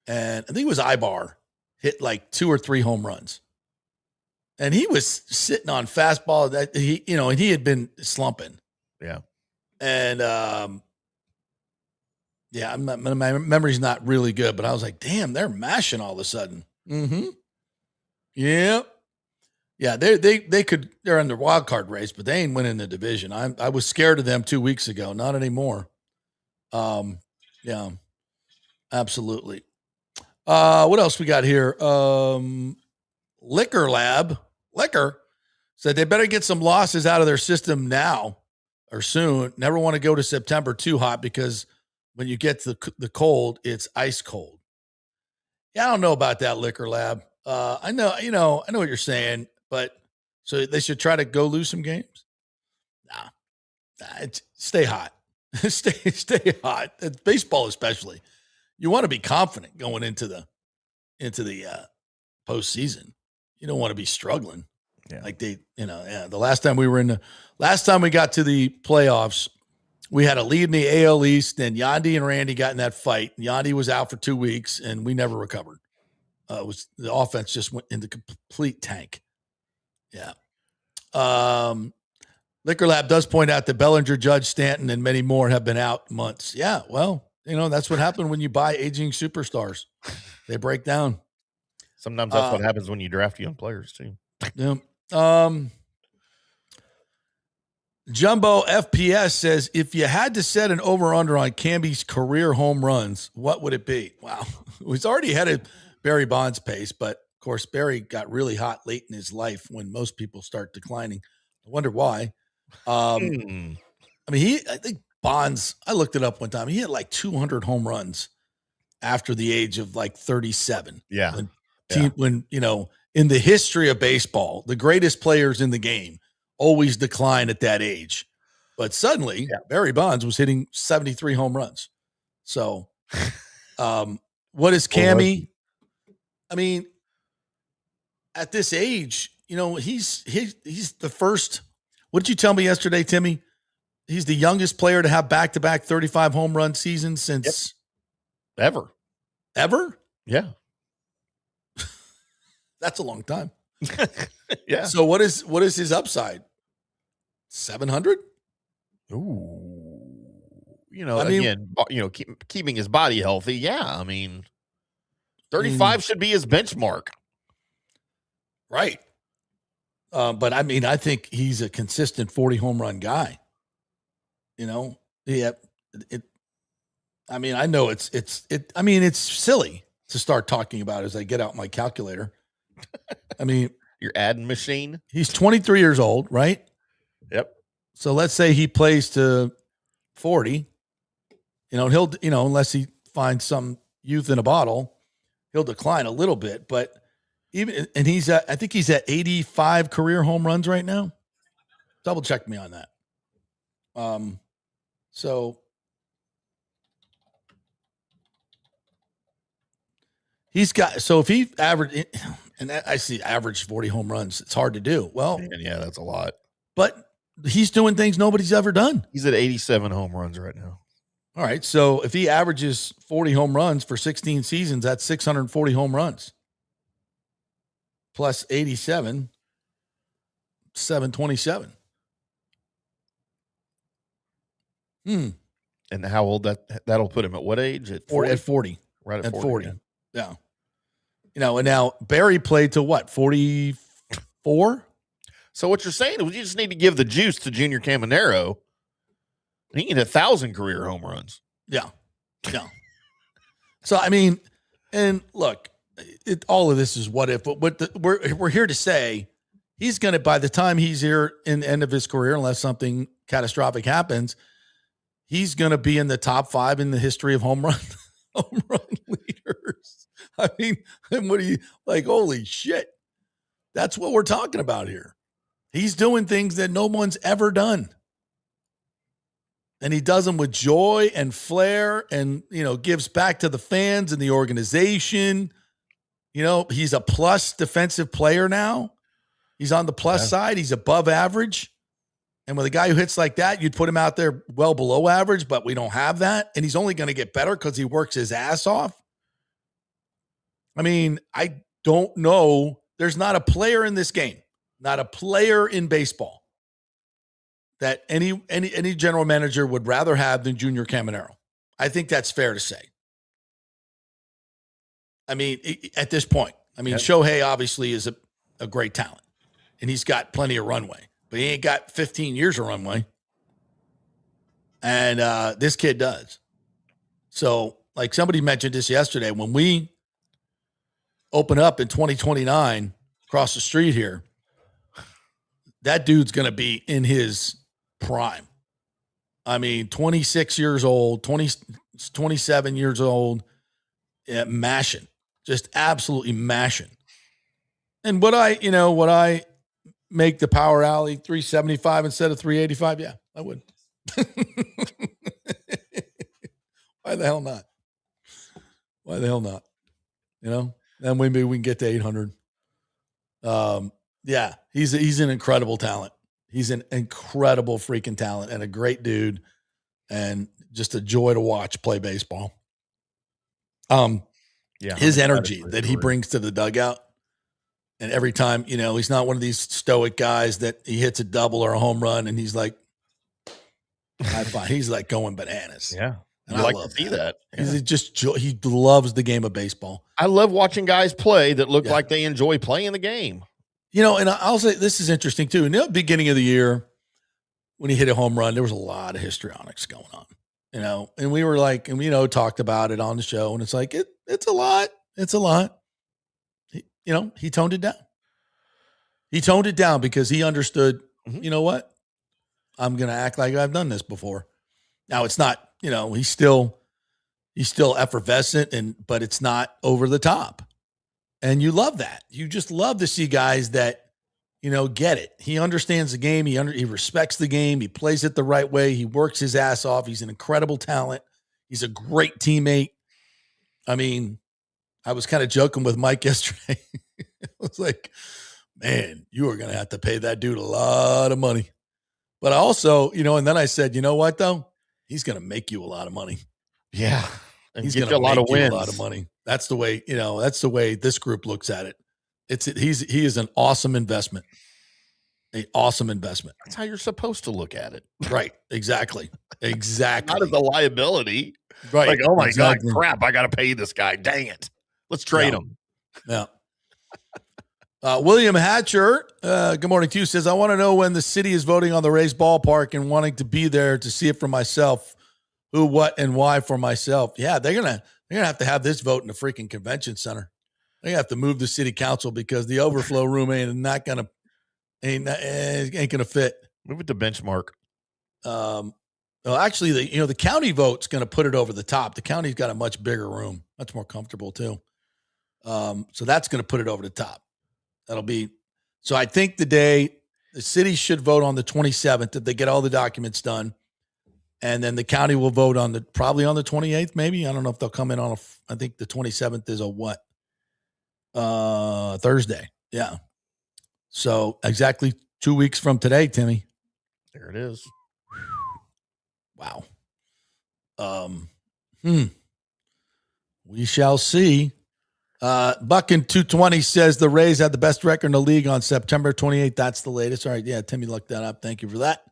And I think it was Ibar hit like 2 or 3 home runs. And he was sitting on fastball that and he had been slumping. Yeah. And my memory's not really good, but I was like, damn, they're mashing all of a sudden. Mm-hmm. Yeah. Yeah, they're in the wild card race, but they ain't winning the division. I was scared of them 2 weeks ago. Not anymore. Yeah, absolutely. What else we got here? Liquor said they better get some losses out of their system now or soon. Never want to go to September too hot because when you get to the cold, it's ice cold. Yeah, I don't know about that, Liquor Lab. I know what you're saying, but so they should try to go lose some games. Nah, stay hot. stay hot. It's baseball especially. You want to be confident going into the postseason. You don't want to be struggling. Yeah. Like the last time we got to the playoffs, we had a lead in the AL East, and Yandy and Randy got in that fight. Yandy was out for 2 weeks, and we never recovered. The offense just went into complete tank. Yeah. Liquor Lab does point out that Bellinger, Judge, Stanton, and many more have been out months. Yeah, well, that's what happened when you buy aging superstars. They break down. Sometimes that's what happens when you draft young players too. Yeah. Jumbo FPS says, if you had to set an over-under on Camby's career home runs, what would it be? Wow. He's already had a Barry Bonds pace, but of course, Barry got really hot late in his life when most people start declining. I wonder why. I mean, I think Bonds, I looked it up one time. He had like 200 home runs after the age of like 37. Yeah. When in the history of baseball, the greatest players in the game always decline at that age. But suddenly, Barry Bonds was hitting 73 home runs. So, what is Cammy? I mean, at this age, he's the first. What did you tell me yesterday, Timmy? He's the youngest player to have back-to-back 35 home run seasons since ever. Ever? Yeah. That's a long time. Yeah. So what is his upside? 700? Ooh. You know, I mean- again, keeping his body healthy. Yeah. I mean, 35 should be his benchmark. Right. But I mean, I think he's a consistent 40 home run guy. You know, I mean, I know it's silly to start talking about as I get out my calculator. I mean, Your adding machine. he's 23 years old, right? Yep. So let's say he plays to 40. He'll, unless he finds some youth in a bottle, he'll decline a little bit. But I think he's at 85 career home runs right now. Double check me on that. So he's got, so if he averaged, and I see average 40 home runs, it's hard to do. Well, Man, yeah, that's a lot. but he's doing things nobody's ever done. He's at 87 home runs right now. All right. So if he averages 40 home runs for 16 seasons, that's 640 home runs. Plus 87, 727. And how old that'll put him at what age? At 40? At 40. Right At 40. 40. Yeah. And now Barry played to what? 44? So what you're saying is we just need to give the juice to Junior Caminero. He can hit 1,000 career home runs. Yeah. Yeah. So, I mean, and look, all of this is what if, but we're here to say he's going to, by the time he's here in the end of his career, unless something catastrophic happens, he's going to be in the top 5 in the history of home run leaders. I mean, and what do you like? Holy shit. That's what we're talking about here. He's doing things that no one's ever done. And he does them with joy and flair and, gives back to the fans and the organization. He's a plus defensive player now. He's on the plus side. He's above average. And with a guy who hits like that, you'd put him out there well below average, but we don't have that. And he's only going to get better because he works his ass off. I mean, I don't know. There's not a player in this game, not a player in baseball that any general manager would rather have than Junior Caminero. I think that's fair to say. I mean, at this point, Shohei obviously is a great talent, and he's got plenty of runway, but he ain't got 15 years of runway. And this kid does. So, like somebody mentioned this yesterday, when we open up in 2029 across the street here, that dude's going to be in his prime. I mean, 26 years old, 27 years old, mashing, just absolutely mashing. And would I make the power alley 375 instead of 385? Yeah, I would. Why the hell not? Why the hell not? Then maybe we can get to 800. Yeah, he's an incredible talent. He's an incredible freaking talent and a great dude and just a joy to watch play baseball. Yeah, his energy that he brings to the dugout, and every time, he's not one of these stoic guys that he hits a double or a home run and he's like, he's like going bananas. Yeah. And I I like love to see that. that. He loves the game of baseball. I love watching guys play that look like they enjoy playing the game. And I'll say this is interesting too. In the beginning of the year, when he hit a home run, there was a lot of histrionics going on, and we were like, and we talked about it on the show, and it's like, it's a lot. It's a lot. He toned it down. He toned it down because he understood, you know what? I'm going to act like I've done this before. Now it's not, he's still effervescent but it's not over the top. And you love that. You just love to see guys that, get it. He understands the game. He respects the game. He plays it the right way. He works his ass off. He's an incredible talent. He's a great teammate. I mean, I was kind of joking with Mike yesterday. I was like, man, you are going to have to pay that dude a lot of money. But I also, and then I said, you know what, though? He's going to make you a lot of money. Yeah. And He's get going you a lot of wins. A lot of money. That's the way, that's the way this group looks at it. He is an awesome investment. An awesome investment. That's how you're supposed to look at it. Right. Exactly. Not Exactly. as a liability. Right. Like, oh my Exactly. God, crap, I got to pay this guy. Dang it. Let's trade him. Yeah. William Hatcher, good morning to you, says, I want to know when the city is voting on the Rays ballpark and wanting to be there to see it for myself. Who, what, and why for myself. Yeah, they're gonna have to have this vote in the freaking convention center. They have to move the city council because the overflow room ain't gonna fit. Move it to benchmark. Well, actually, the county vote's going to put it over the top. The county's got a much bigger room, much more comfortable too. So that's going to put it over the top. That'll be. So I think the city should vote on the 27th if they get all the documents done, and then the county will vote probably on the 28th. Maybe, I don't know if they'll come in on I think the 27th is a what? Thursday. Yeah. So exactly 2 weeks from today, Timmy. There it is. Wow. We shall see. Buckin 220 says the Rays had the best record in the league on September 28th. That's the latest. All right. Yeah, Timmy looked that up. Thank you for that.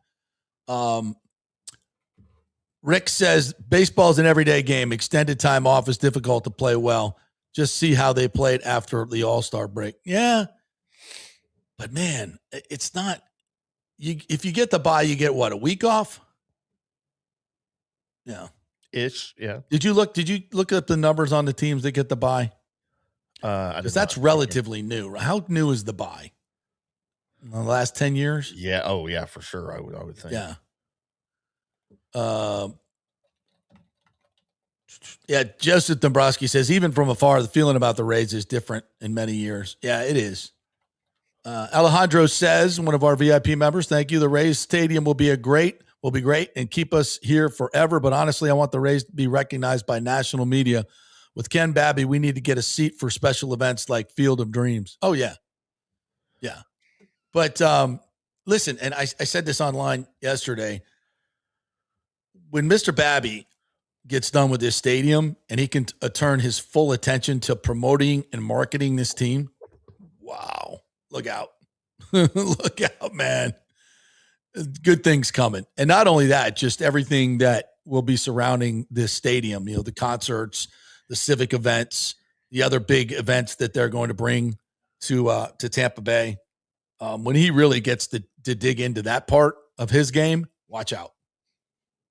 Rick says baseball is an everyday game. Extended time off is difficult to play well. Just see how they played after the All-Star break. Yeah. But man, it's not. If you get the bye, you get what, a week off? Yeah. Ish. Yeah. Did you look up the numbers on the teams that get the bye? Because that's relatively new. How new is the bye? In the last 10 years? Yeah. Oh, yeah, for sure. I would think. Yeah. Yeah. Joseph Dombrowski says, even from afar, the feeling about the Rays is different in many years. Yeah, it is. Alejandro says, one of our VIP members, thank you. The Rays stadium will be great and keep us here forever. But honestly, I want the Rays to be recognized by national media. With Ken Babby, we need to get a seat for special events like Field of Dreams. Oh, yeah. Yeah. But listen, and I said this online yesterday. When Mr. Babby gets done with this stadium and he can turn his full attention to promoting and marketing this team, wow. Look out. Look out, man. Good things coming. And not only that, just everything that will be surrounding this stadium, the concerts, the civic events, the other big events that they're going to bring to Tampa Bay. When he really gets to dig into that part of his game, watch out.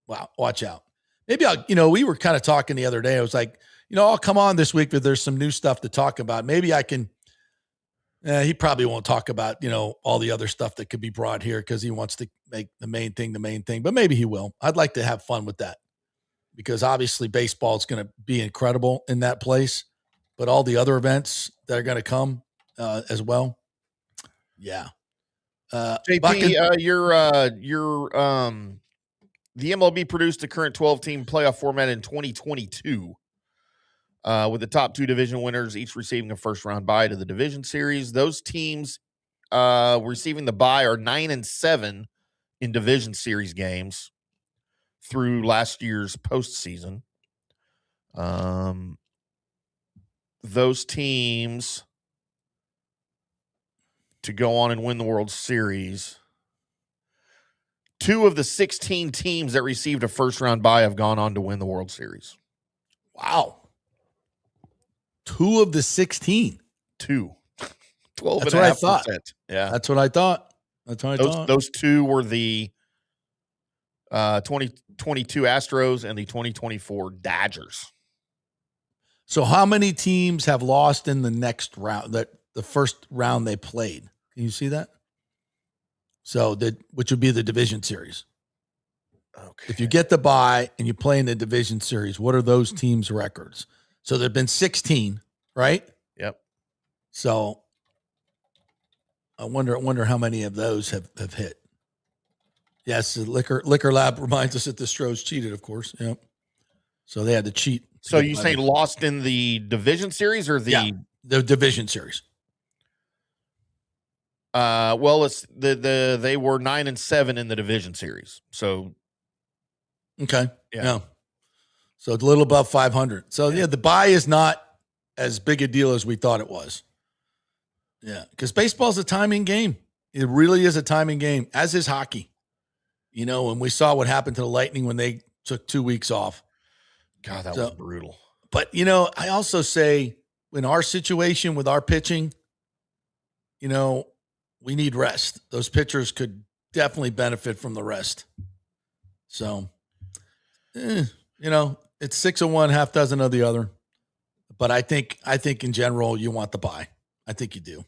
Wow, watch out. Maybe we were kind of talking the other day. I was like, I'll come on this week if there's some new stuff to talk about. Maybe I can. He probably won't talk about, all the other stuff that could be brought here because he wants to make the main thing, but maybe he will. I'd like to have fun with that because obviously baseball is going to be incredible in that place, but all the other events that are going to come as well. Yeah. JP, the MLB produced the current 12-team playoff format in 2022. With the top two division winners each receiving a first-round bye to the division series. Those teams receiving the bye are 9-7 in division series games through last year's postseason. Those teams to go on and win the World Series. 2 of the 16 teams that received a first-round bye have gone on to win the World Series. Wow. 2 of the 16. 2. 12. That's what I thought. Yeah. That's what I thought. Those 2 were the 2022 Astros and the 2024 Dodgers. So how many teams have lost in the next round, the first round they played? Can you see that? So which would be the division series. Okay. If you get the bye and you play in the division series, what are those teams' records? So there've been 16, right? Yep. So I wonder how many of those have hit. Yes, the Liquor Lab reminds us that the Stros cheated, of course. Yep. So they had to cheat. So you say lost in the division series or the division series? Well, it's they were 9-7 in the division series. So okay. Yeah. So it's a little above 500. So yeah, the bye is not as big a deal as we thought it was. Yeah, because baseball's a timing game. It really is a timing game, as is hockey. You know, and we saw what happened to the Lightning when they took 2 weeks off. God, that was brutal. But, you know, I also say in our situation with our pitching, you know, we need rest. Those pitchers could definitely benefit from the rest. So, you know, it's 6 of one, half dozen of the other. But I think in general, you want the bye. I think you do.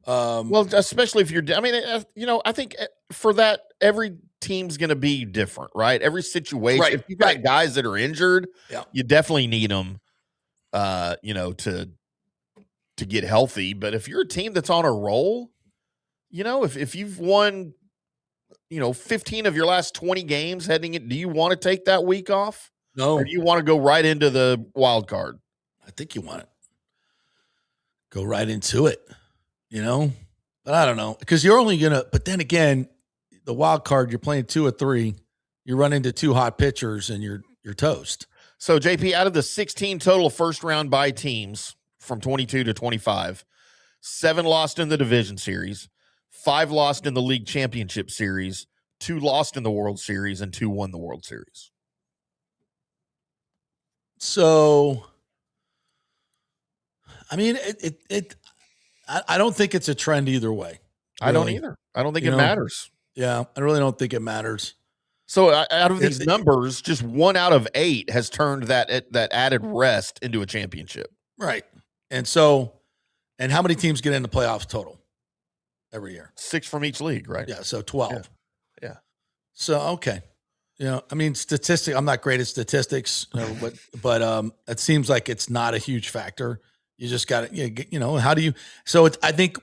Well, especially if you're, I mean, you know, I think for that, every team's going to be different, right? Every situation. Right, If you've got guys that are injured, Yeah. you definitely need them, you know, to get healthy. But if you're a team that's on a roll, you know, if you've won, you know, 15 of your last 20 games heading in, do you want to take that week off? No. Or do you want to go right into the wild card? I think you want it. Go right into it, you know? But I don't know. Because you're only going to, but then again, the wild card, you're playing 2 or 3. You run into 2 hot pitchers and you're toast. So, JP, out of the 16 total first round bye teams from 22 to 25, 7 lost in the division series, 5 lost in the league championship series, 2 lost in the World Series, and 2 won the World Series. So, I mean, I don't think it's a trend either way. I don't really. either. I don't think You it know? matters. Yeah, I really don't think it matters. So out of these numbers, just 1 out of 8 has turned that added rest into a championship. Right. And so, and how many teams get in the playoffs total every year? 6 from each league, right? Yeah, so 12. Yeah. So, okay. You know, I mean, I'm not great at statistics, you know, but it seems like it's not a huge factor. You just got to, you know, how do you, so I think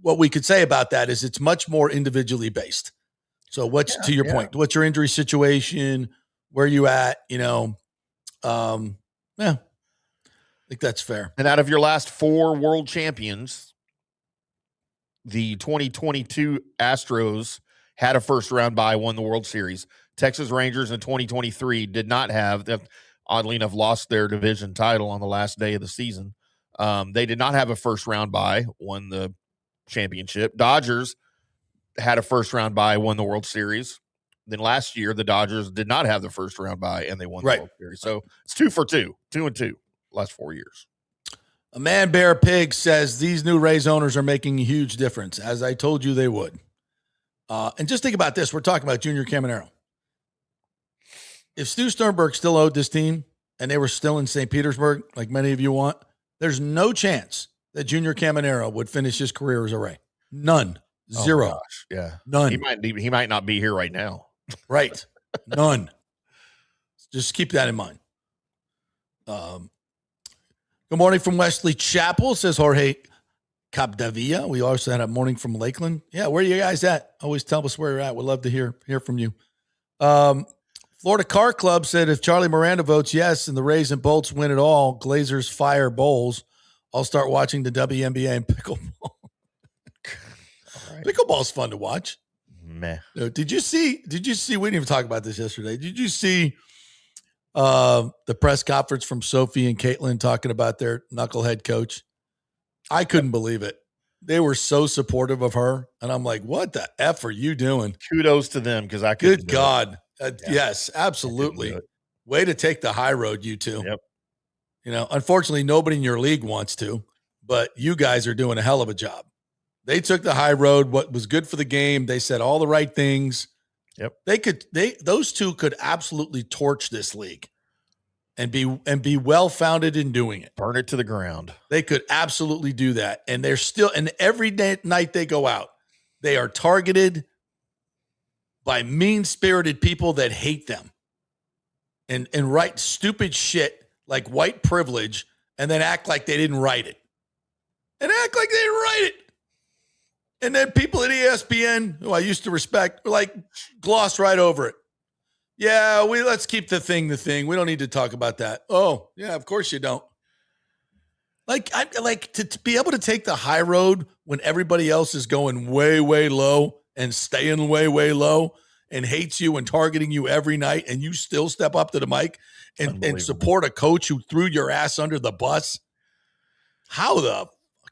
what we could say about that is it's much more individually based. So to your point, what's your injury situation? Where you at? You know, yeah, I think that's fair. And out of your last 4 world champions, the 2022 Astros had a first round bye, won the World Series. Texas Rangers in 2023 did not have, oddly enough, lost their division title on the last day of the season. They did not have a first round bye, won the championship. Dodgers had a first round bye, won the World Series. Then last year, the Dodgers did not have the first round bye, and they won the World Series. So it's 2 for 2, 2-2 last 4 years. A Man Bear Pig says these new Rays owners are making a huge difference, as I told you they would. And just think about this. We're talking about Junior Caminero. If Stu Sternberg still owed this team and they were still in St. Petersburg, like many of you want, there's no chance that Junior Caminero would finish his career as a Ray. None. Zero. Oh, gosh. Yeah. None. He might not be here right now. Right. None. Just keep that in mind. Good morning from Wesley Chapel, says Jorge Capdevilla. We also had a morning from Lakeland. Yeah, where are you guys at? Always tell us where you're at. We'd love to hear from you. Florida Car Club said if Charlie Miranda votes yes and the Rays and Bolts win it all, Glazers fire Bowles, I'll start watching the WNBA and pickleball. Right. Pickleball's fun to watch. Meh. Did you see, we didn't even talk about this yesterday. Did you see the press conference from Sophie and Caitlin talking about their knucklehead coach? I couldn't believe it. They were so supportive of her. And I'm like, what the F are you doing? Kudos to them because I couldn't. Good God. Yes, absolutely. Way to take the high road, you two. Yep. You know, unfortunately, nobody in your league wants to, but you guys are doing a hell of a job. They took the high road, what was good for the game. They said all the right things. Yep. Those two could absolutely torch this league and be well-founded in doing it. Burn it to the ground. They could absolutely do that. And they're still, and every night they go out, they are targeted by mean-spirited people that hate them and write stupid shit like white privilege and then act like they didn't write it. And then people at ESPN, who I used to respect, gloss right over it. Yeah, let's keep the thing. We don't need to talk about that. Oh, yeah, of course you don't. To be able to take the high road when everybody else is going way, way low and staying way, way low and hates you and targeting you every night, and you still step up to the mic and support a coach who threw your ass under the bus. How the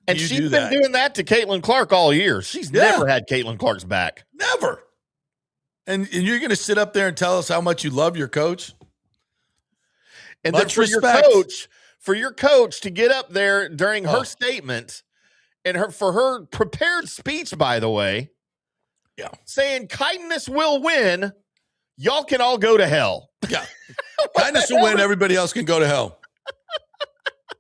And you she's do been that. doing that to Caitlin Clark all year. She's Yeah. never had Caitlin Clark's back. Never. And you're going to sit up there and tell us how much you love your coach? And Much then respect. for your coach to get up there during her statement and for her prepared speech, by the way, saying kindness will win. Y'all can all go to hell. Yeah. Kindness will win. Everybody else can go to hell.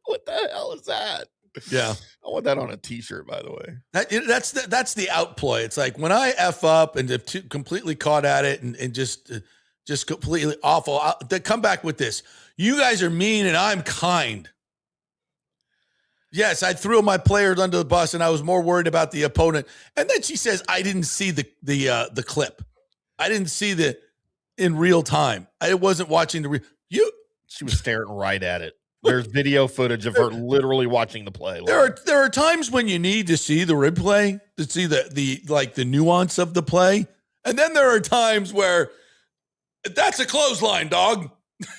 What the hell is that? Yeah. I want that on a t-shirt, by the way. That's the outplay. It's like when I F up and if completely caught at it and just completely awful, they come back with this. You guys are mean and I'm kind. Yes, I threw my players under the bus and I was more worried about the opponent. And then she says, I didn't see the clip. I didn't see in real time. I wasn't watching She was staring right at it. There's video footage of her literally watching the play. There are times when you need to see the replay to see the nuance of the play. And then there are times where that's a clothesline, dog.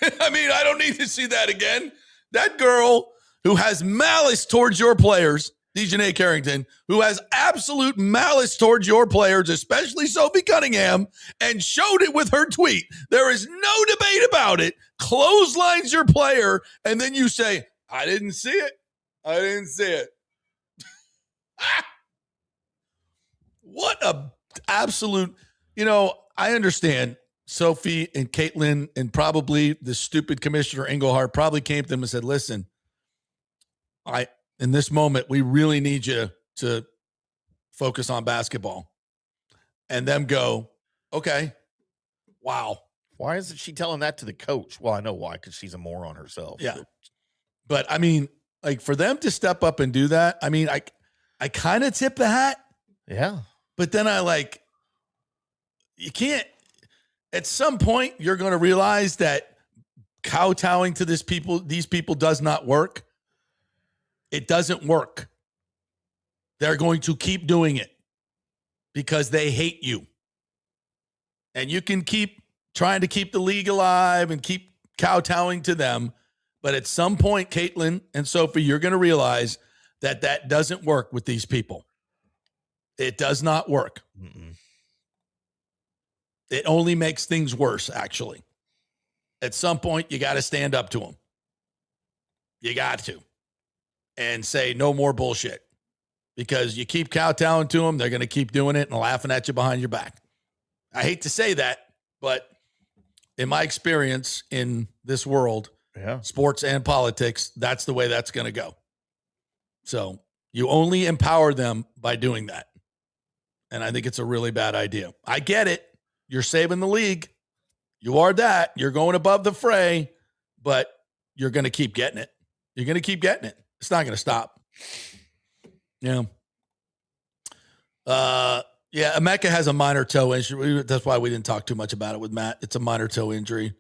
I mean, I don't need to see that again. That girl who has malice towards your players, Dejanay Carrington, who has absolute malice towards your players, especially Sophie Cunningham, and showed it with her tweet. There is no debate about it. Clotheslines your player, and then you say, I didn't see it. I didn't see it. What a absolute, I understand Sophie and Caitlin and probably the stupid Commissioner Engelhardt probably came to them and said, listen, in this moment, we really need you to focus on basketball. And them go, okay, wow. Why isn't she telling that to the coach? Well, I know why, because she's a moron herself. Yeah. But I mean, like for them to step up and do that, I mean, I kind of tip the hat. Yeah. But then you can't, at some point, you're going to realize that kowtowing to these people does not work. It doesn't work. They're going to keep doing it because they hate you. And you can keep trying to keep the league alive and keep kowtowing to them. But at some point, Caitlin and Sophie, you're going to realize that doesn't work with these people. It does not work. Mm-mm. It only makes things worse, actually. At some point, you got to stand up to them. You got to. And say, no more bullshit. Because you keep kowtowing to them, they're going to keep doing it and laughing at you behind your back. I hate to say that, but in my experience in this world, sports and politics, that's the way that's going to go. So you only empower them by doing that. And I think it's a really bad idea. I get it. You're saving the league. You are that. You're going above the fray, but you're going to keep getting it. You're going to keep getting it. It's not going to stop. Yeah. Emeka has a minor toe injury. That's why we didn't talk too much about it with Matt. It's a minor toe injury.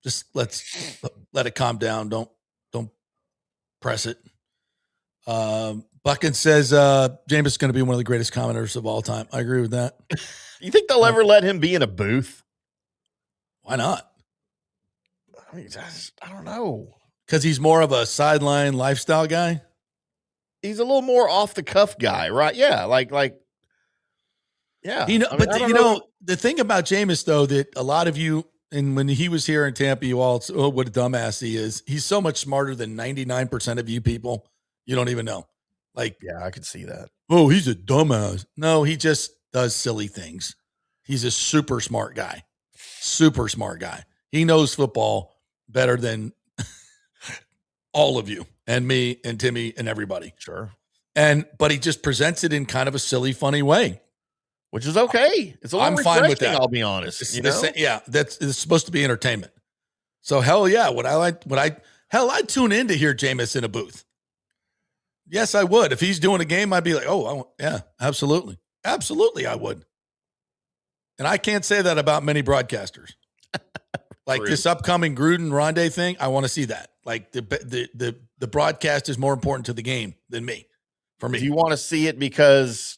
Just let's let it calm down. Don't press it. Buckin says Jameis is going to be one of the greatest commenters of all time. I agree with that. You think they'll ever let him be in a booth? Why not? I mean, I don't know. Because he's more of a sideline lifestyle guy? He's a little more off the cuff guy, right? Yeah, yeah. The thing about Jameis, though, that a lot of you, and when he was here in Tampa, you all, what a dumbass he is. He's so much smarter than 99% of you people. You don't even know. Yeah, I could see that. Oh, he's a dumbass. No, he just does silly things. He's a super smart guy. Super smart guy. He knows football better than all of you and me and Timmy and everybody. Sure. But he just presents it in kind of a silly, funny way. Which is okay. It's a little I'm fine with that. I'll be honest. It's supposed to be entertainment. So hell yeah, I'd tune in to hear Jameis in a booth. Yes, I would. If he's doing a game, I'd be like, yeah, absolutely. Absolutely, I would. And I can't say that about many broadcasters. Like this upcoming Gruden Rondé thing, I want to see that. Like the broadcast is more important to the game than me. For me, do you want to see it because,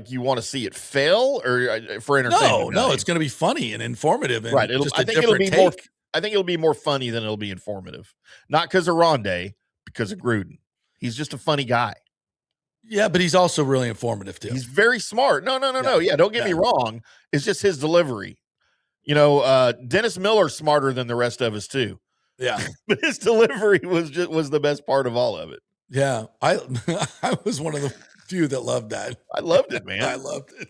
you want to see it fail, or for entertainment? No, it's going to be funny and informative. And right. I think it'll be more funny than it'll be informative. Not because of Rondé, because of Gruden. He's just a funny guy. Yeah, but he's also really informative too. He's very smart. No. Yeah, don't get me wrong. It's just his delivery. Dennis Miller's smarter than the rest of us too. Yeah. But his delivery was the best part of all of it. Yeah. I was one of the few that loved that. I loved it, man. I loved it.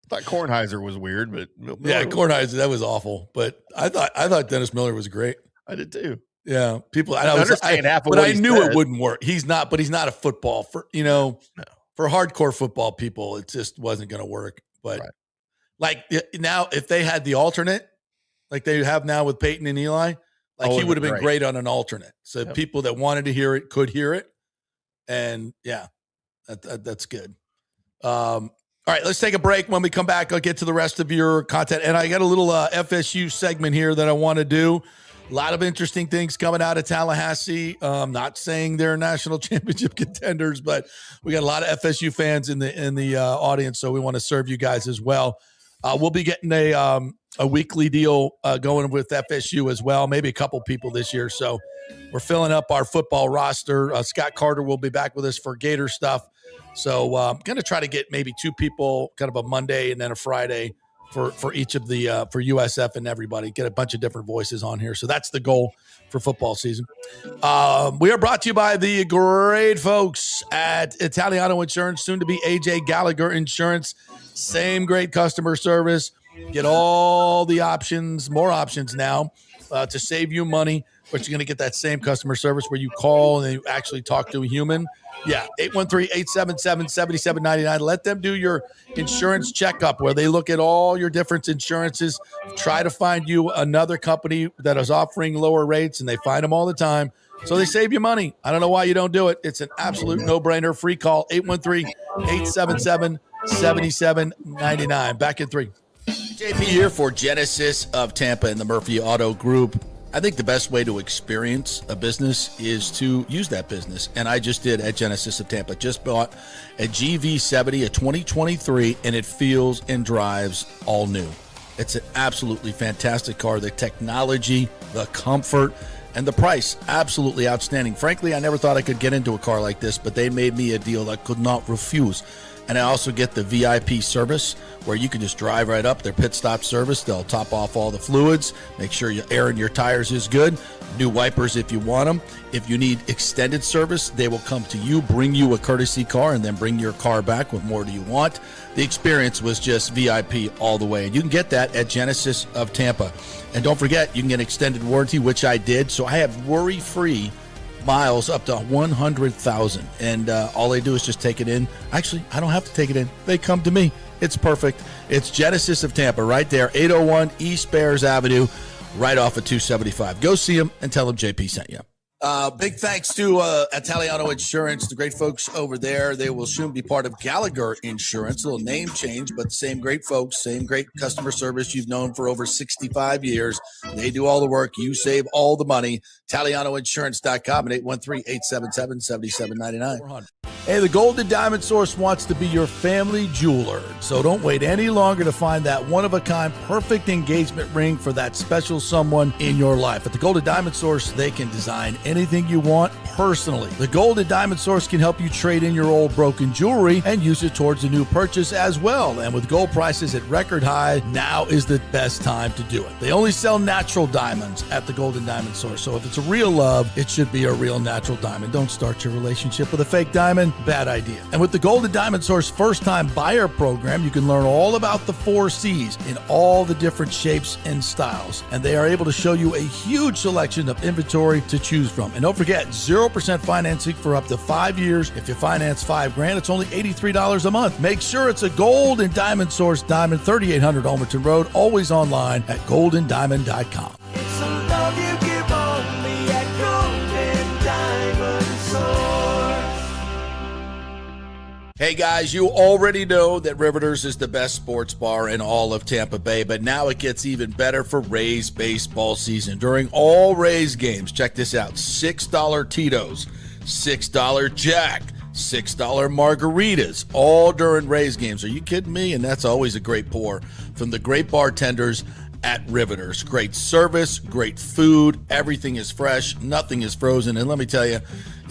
I thought Kornheiser was weird, but Kornheiser, that was awful. But I thought Dennis Miller was great. I did too. Yeah, people. I understand half of but what I he knew said. it wouldn't work. He's not a football for for hardcore football people. It just wasn't going to work. But like now, if they had the alternate, like they have now with Peyton and Eli, like he would have been great on an alternate. So people that wanted to hear it could hear it, and yeah, that's good. All right, let's take a break. When we come back, I'll get to the rest of your content, and I got a little FSU segment here that I want to do. A lot of interesting things coming out of Tallahassee. Not saying they're national championship contenders, but we got a lot of FSU fans in the audience, so we want to serve you guys as well. We'll be getting a weekly deal going with FSU as well, maybe a couple people this year. So we're filling up our football roster. Scott Carter will be back with us for Gator stuff. So I'm going to try to get maybe two people, kind of a Monday and then a Friday for each of the for USF and everybody. Get a bunch of different voices on here. So that's the goal for football season. We are brought to you by the great folks at Italiano Insurance, soon to be AJ Gallagher Insurance. Same great customer service. Get all the options, more options now to save you money, but you're going to get that same customer service where you call and you actually talk to a human. Yeah, 813-877-7799. Let them do your insurance checkup where they look at all your different insurances, try to find you another company that is offering lower rates, and they find them all the time. So they save you money. I don't know why you don't do it. It's an absolute no-brainer. Free call, 813-877-7799. Back in 3. JP here for Genesis of Tampa and the Murphy Auto Group. I think the best way to experience a business is to use that business. And I just did at Genesis of Tampa. Just bought a GV70, a 2023, and it feels and drives all new. It's an absolutely fantastic car. The technology, the comfort, and the price, absolutely outstanding. Frankly, I never thought I could get into a car like this, but they made me a deal I could not refuse. And I also get the VIP service where you can just drive right up, their pit stop service. They'll top off all the fluids, make sure your air in your tires is good, new wipers if you want them. If you need extended service, they will come to you, bring you a courtesy car, and then bring your car back. What more do you want? The experience was just VIP all the way. And you can get that at Genesis of Tampa. And don't forget, you can get extended warranty, which I did. So I have worry-free miles up to 100,000, and all they do is just take it in. Actually, I don't have to take it in. They come to me. It's perfect. It's Genesis of Tampa right there, 801 East Bears Avenue, right off of 275. Go see them and tell them JP sent you. Big thanks to Italiano Insurance, the great folks over there. They will soon be part of Gallagher Insurance. A little name change, but same great folks, same great customer service you've known for over 65 years. They do all the work. You save all the money. ItalianoInsurance.com at 813-877-7799. Hey, the Golden Diamond Source wants to be your family jeweler. So don't wait any longer to find that one-of-a-kind perfect engagement ring for that special someone in your life. At the Golden Diamond Source, they can design anything you want personally. The Golden Diamond Source can help you trade in your old broken jewelry and use it towards a new purchase as well. And with gold prices at record high, now is the best time to do it. They only sell natural diamonds at the Golden Diamond Source. So if it's a real love, it should be a real natural diamond. Don't start your relationship with a fake diamond. Bad idea. And with the Golden Diamond Source first-time buyer program, you can learn all about the 4 C's in all the different shapes and styles. And they are able to show you a huge selection of inventory to choose from. And don't forget, 0% financing for up to 5 years. If you finance $5,000, it's only $83 a month. Make sure it's a Golden Diamond Source diamond, 3800 Almerton Road, always online at goldendiamond.com. It's a love you give only at Golden Diamond Source. Hey guys, you already know that Riveters is the best sports bar in all of Tampa Bay, but now it gets even better for Rays baseball season. During all Rays games, check this out, $6 Tito's, $6 Jack, $6 margaritas, all during Rays games. Are you kidding me? And that's always a great pour from the great bartenders at Riveters. Great service, great food, everything is fresh, nothing is frozen. And let me tell you,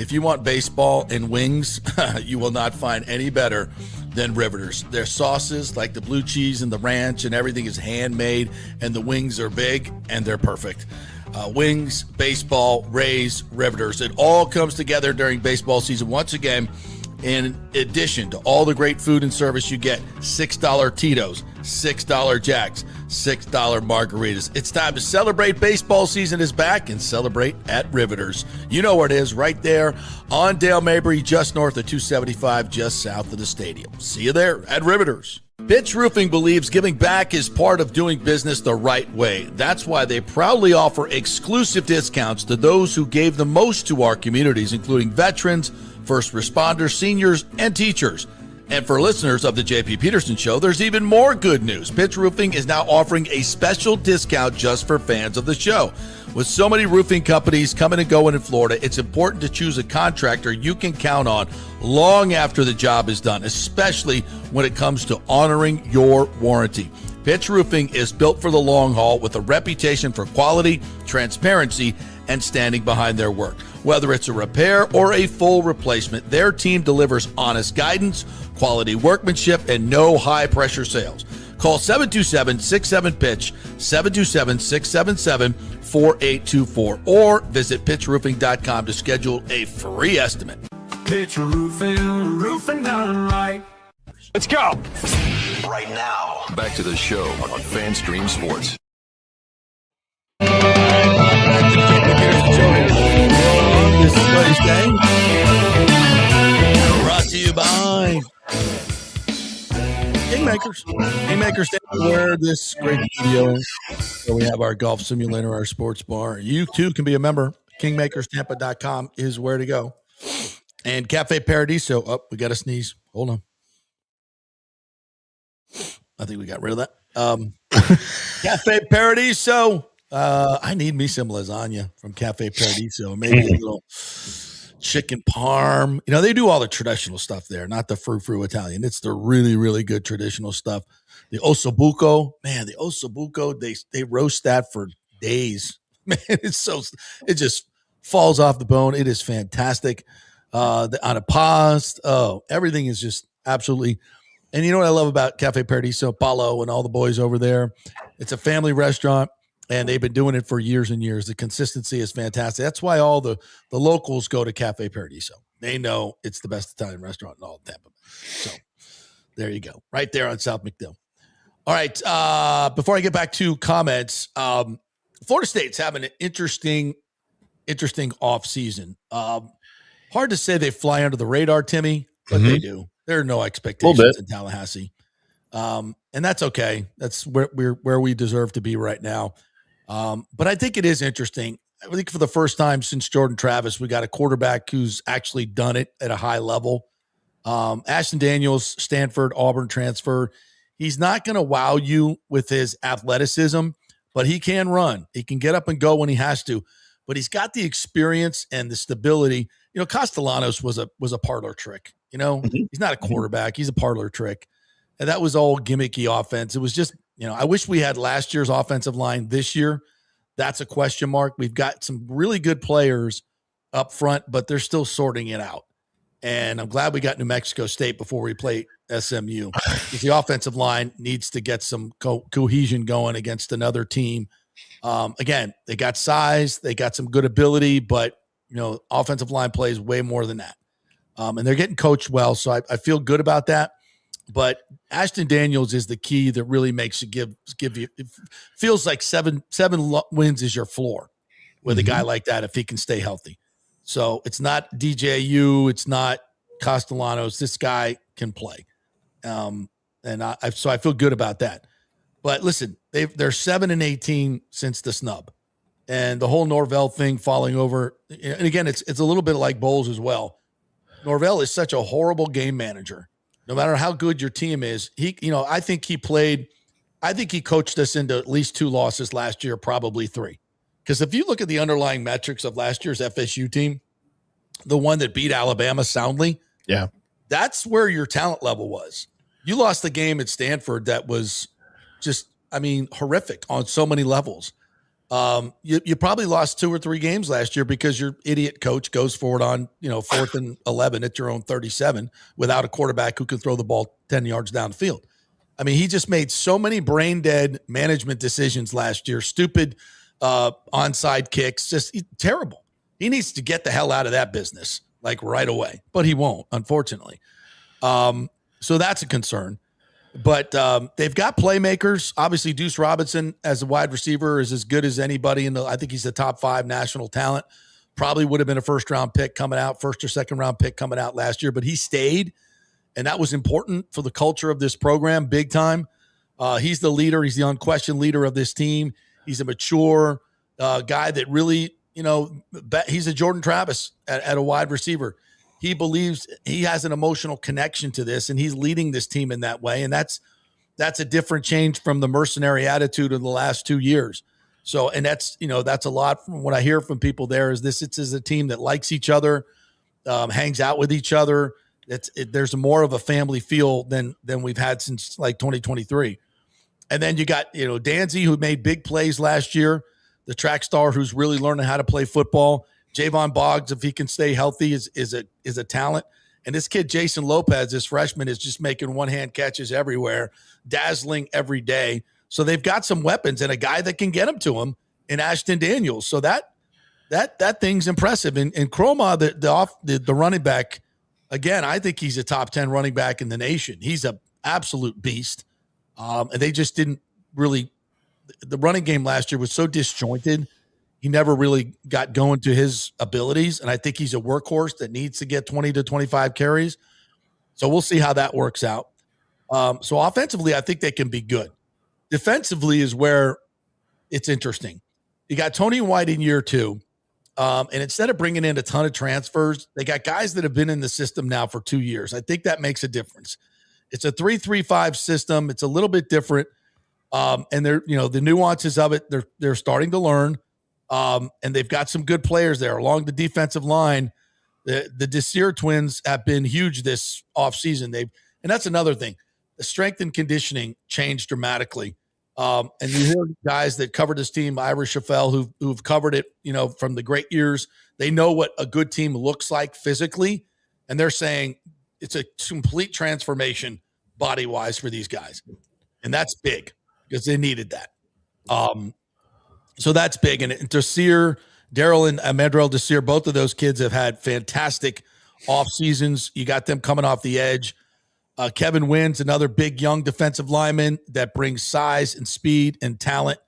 If you want baseball and wings, you will not find any better than Riveters. Their sauces, like the blue cheese and the ranch and everything, is handmade, and the wings are big and they're perfect. Wings, baseball, Rays, Riveters. It all comes together during baseball season. Once again, in addition to all the great food and service, you get $6 Tito's, $6 Jacks, $6 margaritas. It's time to celebrate. Baseball season is back, and celebrate at Riveters. You know where it is, right there on Dale Mabry, just north of 275, just south of the stadium. See you there at Riveters. Pitch Roofing believes giving back is part of doing business the right way. That's why they proudly offer exclusive discounts to those who gave the most to our communities, including veterans, first responders, seniors, and teachers. And for listeners of the JP Peterson Show, there's even more good news. Pitch Roofing is now offering a special discount just for fans of the show. With so many roofing companies coming and going in Florida, it's important to choose a contractor you can count on long after the job is done, especially when it comes to honoring your warranty. Pitch Roofing is built for the long haul with a reputation for quality, transparency, and standing behind their work. Whether it's a repair or a full replacement, their team delivers honest guidance, quality workmanship, and no high-pressure sales. Call 727-67-PITCH, 727-677-4824, or visit pitchroofing.com to schedule a free estimate. Pitch roofing, roofing done right. Let's go. Right now, back to the show on FanStream Sports. This Thursday, brought to you by Kingmakers. Kingmakers where this great studio where we have our golf simulator, our sports bar. You too can be a member. KingmakersTampa.com is where to go. And Cafe Paradiso. Oh, we got to sneeze. Hold on. I think we got rid of that. Cafe Paradiso. I need me some lasagna from Cafe Paradiso. Maybe a little chicken parm. You know, they do all the traditional stuff there, not the frou-frou Italian. It's the really, really good traditional stuff. The ossobuco, man, they roast that for days. Man, it just falls off the bone. It is fantastic. The antipasto, everything is just absolutely. And you know what I love about Cafe Paradiso, Paulo and all the boys over there? It's a family restaurant. And they've been doing it for years and years. The consistency is fantastic. That's why all the locals go to Cafe Paradiso. They know it's the best Italian restaurant in all of Tampa Bay. So there you go. Right there on South McDill. All right. Before I get back to comments, Florida State's having an interesting off season. Hard to say they fly under the radar, Timmy, but they do. There are no expectations in Tallahassee. And that's okay. That's where we deserve to be right now. But I think it is interesting. I think for the first time since Jordan Travis, we got a quarterback who's actually done it at a high level. Ashton Daniels, Stanford, Auburn transfer. He's not going to wow you with his athleticism, but he can run. He can get up and go when he has to. But he's got the experience and the stability. You know, Castellanos was a parlor trick. You know, he's not a quarterback. He's a parlor trick. And that was all gimmicky offense. It was just, you know, I wish we had last year's offensive line this year. That's a question mark. We've got some really good players up front, but they're still sorting it out. And I'm glad we got New Mexico State before we play SMU. Because the offensive line needs to get some cohesion going against another team. Again, they got size, they got some good ability, but, you know, offensive line plays way more than that. And they're getting coached well, so I feel good about that. But Ashton Daniels is the key that really makes you give you. It feels like seven wins is your floor with a guy like that if he can stay healthy. So it's not DJU, it's not Castellanos. This guy can play, and so I feel good about that. But listen, they're 7-18 since the snub, and the whole Norvell thing falling over. And again, it's a little bit like Bowles as well. Norvell is such a horrible game manager. No matter how good your team is, I think he coached us into at least 2 losses last year, probably 3. Because if you look at the underlying metrics of last year's FSU team, the one that beat Alabama soundly, that's where your talent level was. You lost the game at Stanford that was just, horrific on so many levels. You probably lost 2 or 3 games last year because your idiot coach goes for it on, 4th and 11 at your own 37 without a quarterback who can throw the ball 10 yards downfield. I mean, he just made so many brain dead management decisions last year, stupid onside kicks, just terrible. He needs to get the hell out of that business like right away, but he won't, unfortunately. So that's a concern. But they've got playmakers. Obviously, Deuce Robinson as a wide receiver is as good as anybody I think he's the top 5 national talent. Probably would have been a first or second round pick coming out last year, but he stayed. And that was important for the culture of this program, big time. He's the leader. He's the unquestioned leader of this team. He's a mature guy that really, he's a Jordan Travis at a wide receiver. He believes he has an emotional connection to this, and he's leading this team in that way. And that's a different change from the mercenary attitude of the last 2 years. So, and that's a lot from what I hear from people there is it's a team that likes each other, hangs out with each other. There's more of a family feel than we've had since like 2023. And then you got, Danzy, who made big plays last year, the track star who's really learning how to play football. Javon Boggs, if he can stay healthy, is a talent. And this kid, Jason Lopez, this freshman, is just making one-hand catches everywhere, dazzling every day. So they've got some weapons and a guy that can get them to him in Ashton Daniels. So that thing's impressive. And Chroma, the running back, again, I think he's a top 10 running back in the nation. He's an absolute beast. And they just didn't really – the running game last year was so disjointed. He never really got going to his abilities, and I think he's a workhorse that needs to get 20 to 25 carries. So we'll see how that works out. So offensively, I think they can be good. Defensively is where it's interesting. You got Tony White in year 2, and instead of bringing in a ton of transfers, they got guys that have been in the system now for 2 years. I think that makes a difference. It's a 3-3-5 system. It's a little bit different, and they're the nuances of it. They're starting to learn. And they've got some good players there along the defensive line. The Desir twins have been huge this offseason. And that's another thing. The strength and conditioning changed dramatically. And you hear guys that covered this team, Ira Schafel, who've covered it, from the great years. They know what a good team looks like physically. And they're saying it's a complete transformation body-wise for these guys. And that's big because they needed that. So that's big. And Desir, Daryl and Amedrell Desir, both of those kids have had fantastic off seasons. You got them coming off the edge. Kevin Wynn's another big young defensive lineman that brings size and speed and talent.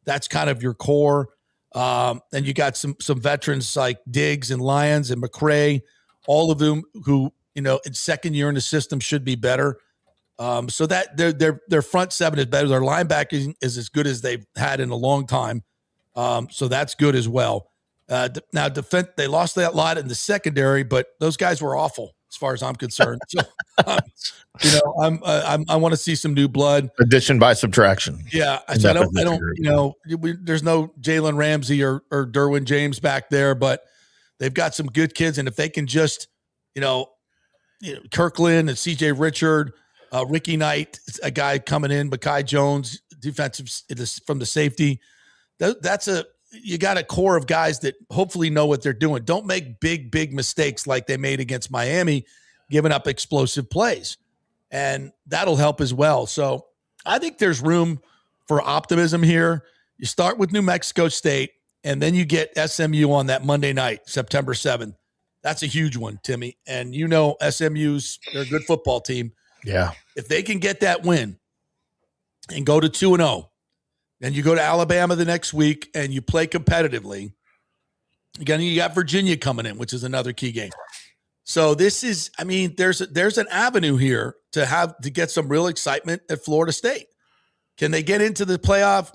That's kind of your core. And you got some veterans like Diggs and Lyons and McCray, all of them who, in second year in the system should be better. So that their front seven is better. Their linebacking is as good as they've had in a long time. So that's good as well. Now, defense, they lost that lot in the secondary, but those guys were awful as far as I'm concerned. So, I want to see some new blood. Addition by subtraction. Yeah. So I don't, there's no Jalen Ramsey or Derwin James back there, but they've got some good kids. And if they can just, Kirkland and CJ Richard, Ricky Knight, a guy coming in, Mekhi Jones, defensive from the safety. You got a core of guys that hopefully know what they're doing. Don't make big mistakes like they made against Miami, giving up explosive plays. And that'll help as well. So I think there's room for optimism here. You start with New Mexico State, and then you get SMU on that Monday night, September 7th. That's a huge one, Timmy. And SMU's they're a good football team. Yeah. If they can get that win and go to 2-0, then you go to Alabama the next week and you play competitively. Again, you got Virginia coming in, which is another key game. So this is, there's an avenue here to get some real excitement at Florida State. Can they get into the playoff?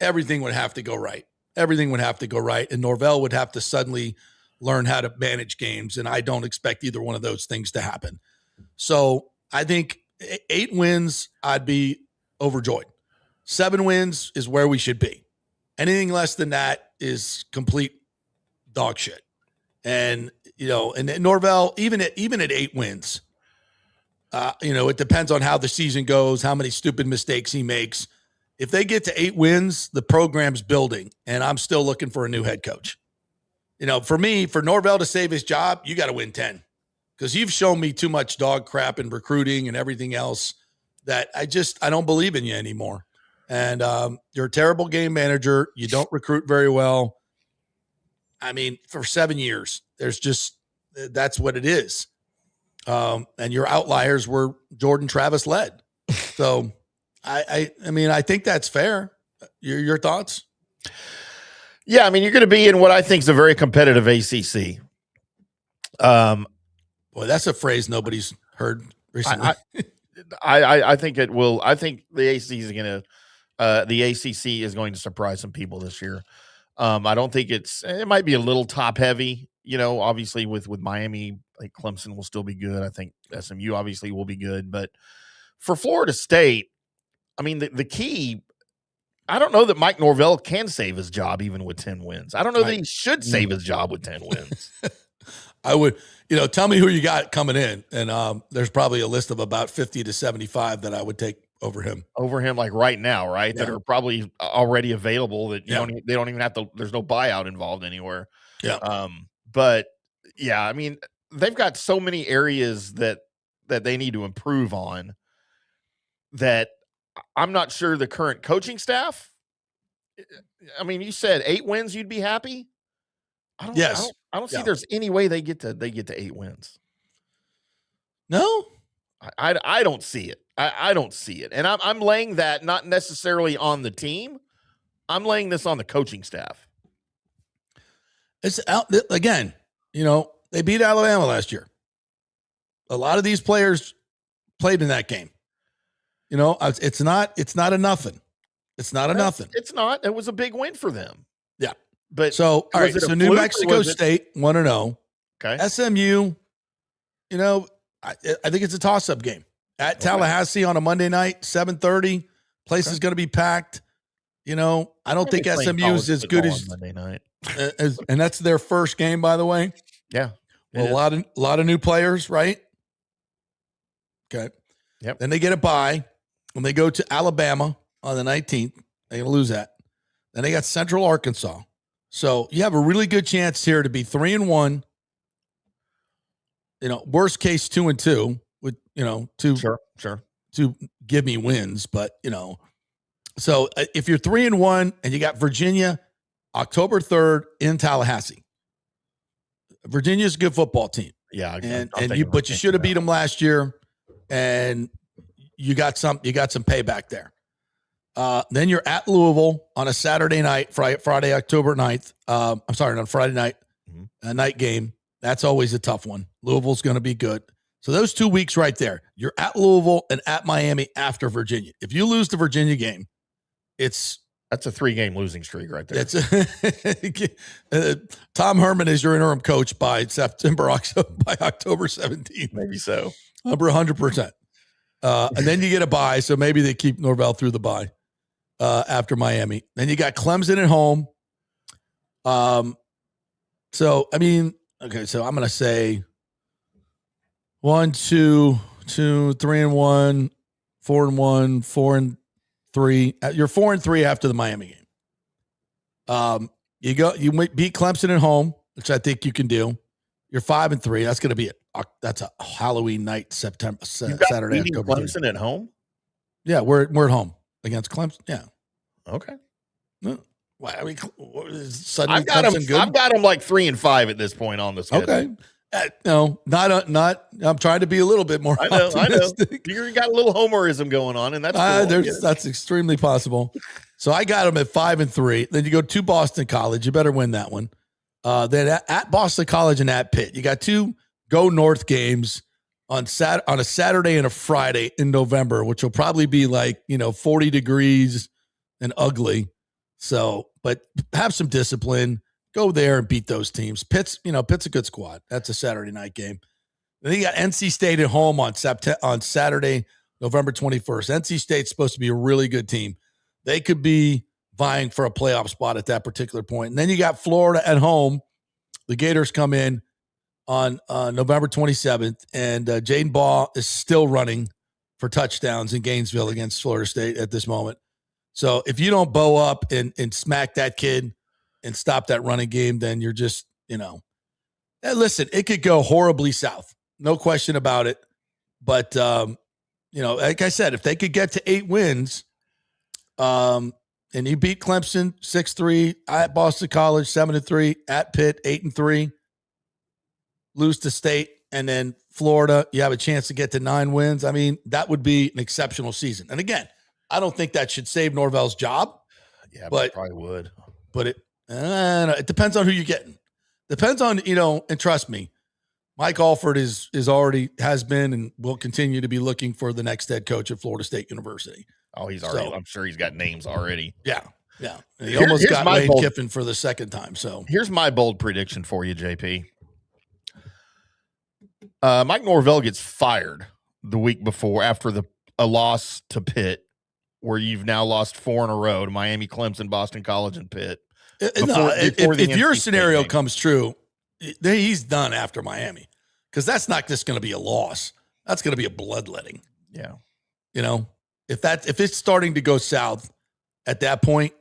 Everything would have to go right. Everything would have to go right. And Norvell would have to suddenly learn how to manage games. And I don't expect either one of those things to happen. So I think 8 wins, I'd be overjoyed. 7 wins is where we should be. Anything less than that is complete dog shit. And, and Norvell, even at 8 wins, it depends on how the season goes, how many stupid mistakes he makes. if they get to 8 wins, the program's building, and I'm still looking for a new head coach. For me, for Norvell to save his job, you got to win 10 because you've shown me too much dog crap in recruiting and everything else that I don't believe in you anymore. And you're a terrible game manager. You don't recruit very well. I mean, for 7 years, that's what it is. And your outliers were Jordan Travis led. So I mean, I think that's fair. Your thoughts? Yeah, I mean, you're going to be in what I think is a very competitive ACC. Boy, that's a phrase nobody's heard recently. I think it will. I think the ACC is going to surprise some people this year. I don't think it might be a little top heavy, obviously with Miami, like Clemson will still be good. I think SMU obviously will be good, but for Florida State, I mean, the key, I don't know that Mike Norvell can save his job even with 10 wins. I don't know that he should save his job with 10 wins. I would, tell me who you got coming in. And there's probably a list of about 50 to 75 that I would take over him. Over him, like right now, right? Yeah. That are probably already available that they don't even have to, there's no buyout involved anywhere. Yeah. But yeah, I mean, they've got so many areas that they need to improve on that I'm not sure the current coaching staff. I mean, you said 8 wins, you'd be happy. I don't see there's any way they get to 8 wins. No, I don't see it. I don't see it. And I'm laying that not necessarily on the team. I'm laying this on the coaching staff. It's out again, they beat Alabama last year. A lot of these players played in that game. It's not a nothing. It's not a nothing. It's not. It was a big win for them. Yeah. But so, all right. So New Mexico State 1-0. Okay. SMU, I think it's a toss-up game at Tallahassee on a Monday night, 7:30. Place is going to be packed. I don't think SMU is as good as Monday night. And that's their first game, by the way. Yeah. Well, a lot of new players, right? Okay. Yep. Then they get a bye when they go to Alabama on the 19th. They're going to lose that. Then they got Central Arkansas. So you have a really good chance here to be 3-1. Worst case 2-2 with, to give me wins. But, so if you're 3-1 and you got Virginia October 3rd in Tallahassee, Virginia's a good football team. Yeah. But you should have beat them last year. And you got some payback there. Then you're at Louisville on a Saturday night, Friday, October 9th. On Friday night, a night game. That's always a tough one. Louisville's going to be good. So those 2 weeks right there, you're at Louisville and at Miami after Virginia. If you lose the Virginia game, that's a 3-game losing streak right there. Tom Herman is your interim coach by October 17th. Maybe so. Over 100%. And then you get a bye, so maybe they keep Norvell through the bye after Miami. Then you got Clemson at home. So I'm going to say 1, 2, 3-1, 4-1, 4-3. You're 4-3 after the Miami game. You beat Clemson at home, which I think you can do. You're 5-3. That's going to be it. That's a Halloween night, Saturday, October. Clemson at home? Yeah, we're at home against Clemson. Yeah. Okay. No. Well, I mean, suddenly I've got them like 3-5 at this point on the schedule. Okay. No, not. I'm trying to be a little bit more optimistic. You got a little homerism going on, and that's cool. That's extremely possible. So I got them at 5-3. Then you go to Boston College. You better win that one. Then at Boston College and at Pitt, you got 2 Go North games on a Saturday and a Friday in November, which will probably be like 40 degrees and ugly. So, but have some discipline. Go there and beat those teams. Pitt's a good squad. That's a Saturday night game. Then you got NC State at home on Saturday, November 21st. NC State's supposed to be a really good team. They could be vying for a playoff spot at that particular point. And then you got Florida at home. The Gators come in on November 27th, and Jaden Baugh is still running for touchdowns in Gainesville against Florida State at this moment. So if you don't bow up and smack that kid and stop that running game, then you're just, listen, it could go horribly south. No question about it. But, like I said, if they could get to 8 wins, and you beat Clemson 6-3, at Boston College 7-3, at Pitt 8-3, lose to State, and then Florida, you have a chance to get to 9 wins. I mean, that would be an exceptional season. And again, I don't think that should save Norvell's job. Yeah, but it probably would. But it depends on who you're getting. Depends on, and trust me, Mike Alford is already has been and will continue to be looking for the next head coach at Florida State University. Oh, he's already. I'm sure he's got names already. Yeah. And he almost got Lane Kiffin for the second time. So here's my bold prediction for you, JP. Mike Norvell gets fired the week before after a loss to Pitt, where you've now lost 4 in a row to Miami, Clemson, Boston College, and Pitt. If your scenario comes true, he's done after Miami, because that's not just going to be a loss. That's going to be a bloodletting. Yeah. If it's starting to go south at that point,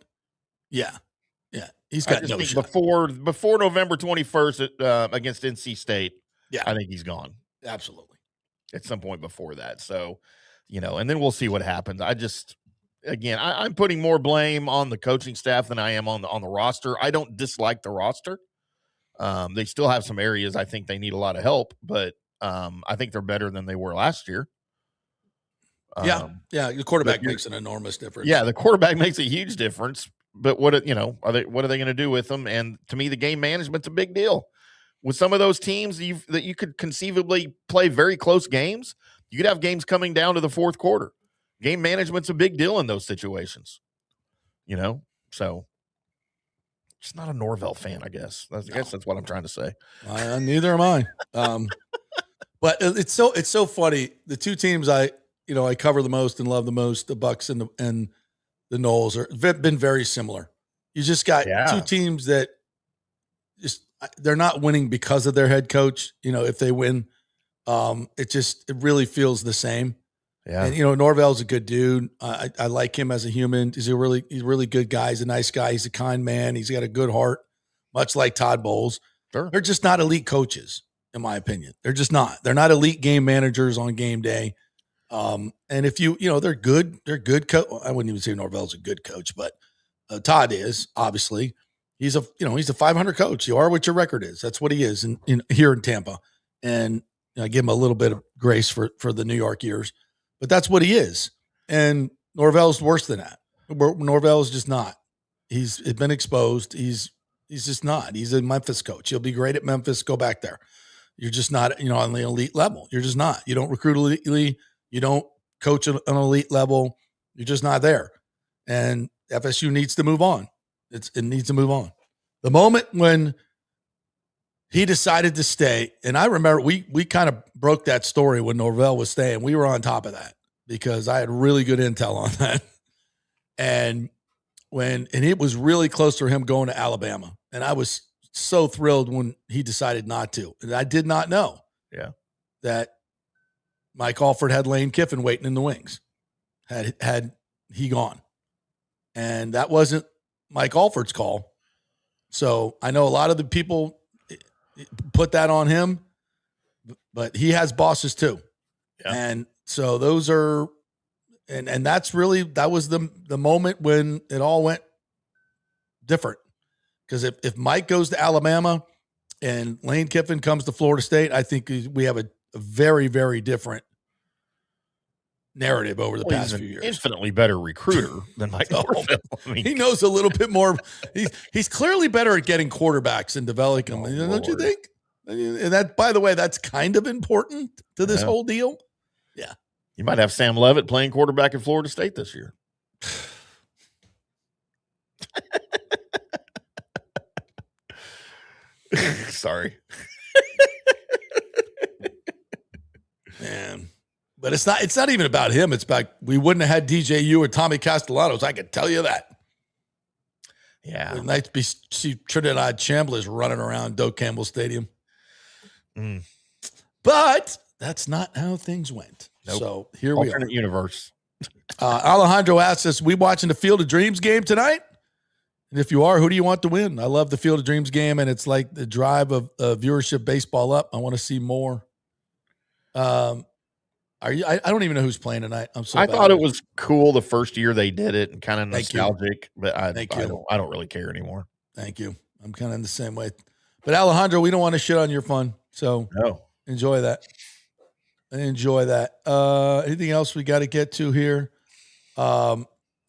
yeah, he's got no shot. Before November 21st against NC State, I think he's gone. Absolutely. At some point before that. So, and then we'll see what happens. I'm putting more blame on the coaching staff than I am on the roster. I don't dislike the roster. They still have some areas I think they need a lot of help, but I think they're better than they were last year. The quarterback makes an enormous difference. Yeah, the quarterback makes a huge difference. But what are they going to do with them? And to me, the game management's a big deal. With some of those teams that you could conceivably play very close games, you could have games coming down to the fourth quarter. Game management's a big deal in those situations. So just not a Norvell fan, I guess. I guess that's what I'm trying to say. Neither am I. But it's so funny. The two teams I cover the most and love the most, the Bucs and the Noles, have been very similar. You just got two teams that they're not winning because of their head coach. If they win, it really feels the same. Yeah. And, Norvell's a good dude. I like him as a human. He's a really good guy. He's a nice guy. He's a kind man. He's got a good heart, much like Todd Bowles. Sure. They're just not elite coaches, in my opinion. They're just not. They're not elite game managers on game day. And if they're good. They're good. I wouldn't even say Norvell's a good coach, but Todd is, obviously. He's a 500 coach. You are what your record is. That's what he is here in Tampa. And I give him a little bit of grace for the New York years. But that's what he is. And Norvell's worse than that. Norvell's just not. He's been exposed. He's just not. He's a Memphis coach. He'll be great at Memphis. Go back there. You're just not, on the elite level. You're just not. You don't recruit elitely. You don't coach at an elite level. You're just not there. And FSU needs to move on. It needs to move on. The moment when he decided to stay, and I remember we kind of broke that story when Norvell was staying. We were on top of that because I had really good intel on that. And it was really close to him going to Alabama. And I was so thrilled when he decided not to. And I did not know that Mike Alford had Lane Kiffin waiting in the wings. Had he gone. And that wasn't Mike Alford's call. So I know a lot of the people put that on him, but he has bosses too. Yeah. And so those are, and that was the moment when it all went different. Because if Mike goes to Alabama and Lane Kiffin comes to Florida State, I think we have a very, very different narrative over the past few years. Infinitely better recruiter than Mike Norvell. He knows a little bit more. He's clearly better at getting quarterbacks and developing them. Don't you think? And that, by the way, that's kind of important to this whole deal. Yeah. You might have Sam Levitt playing quarterback at Florida State this year. Sorry. Man. But it's not even about him. It's about we wouldn't have had DJU or Tommy Castellanos. I can tell you that. Yeah. It's nice to see Trinidad Chambliss running around Doak Campbell Stadium. But that's not how things went. Nope. So here we are. Alternate universe. Alejandro asks us, we watching the Field of Dreams game tonight? And if you are, who do you want to win? I love the Field of Dreams game, and it's like the drive of viewership baseball up. I want to see more. Are you? I don't even know who's playing tonight. I thought it was cool the first year they did it and kind of Thank you. nostalgic, but I don't really care anymore. Thank you. I'm kind of in the same way. But Alejandro, we don't want to shit on your fun, so enjoy that. Enjoy that. Anything else we got to get to here?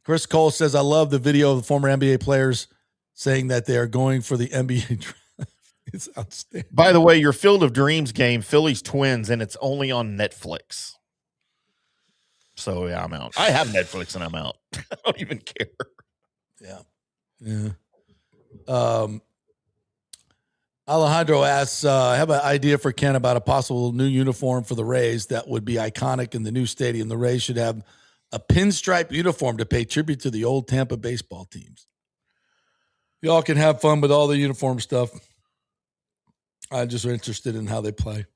Chris Cole says, I love the video of the former NBA players saying that they are going for the NBA draft. It's outstanding. By the way, your Field of Dreams game, Phillies Twins, and it's only on Netflix. So, yeah, I'm out. I have Netflix and I'm out. I don't even care. Yeah. Alejandro asks, I have an idea for Ken about a possible new uniform for the Rays that would be iconic in the new stadium. The Rays should have a pinstripe uniform to pay tribute to the old Tampa baseball teams. Y'all can have fun with all the uniform stuff. I'm just interested in how they play.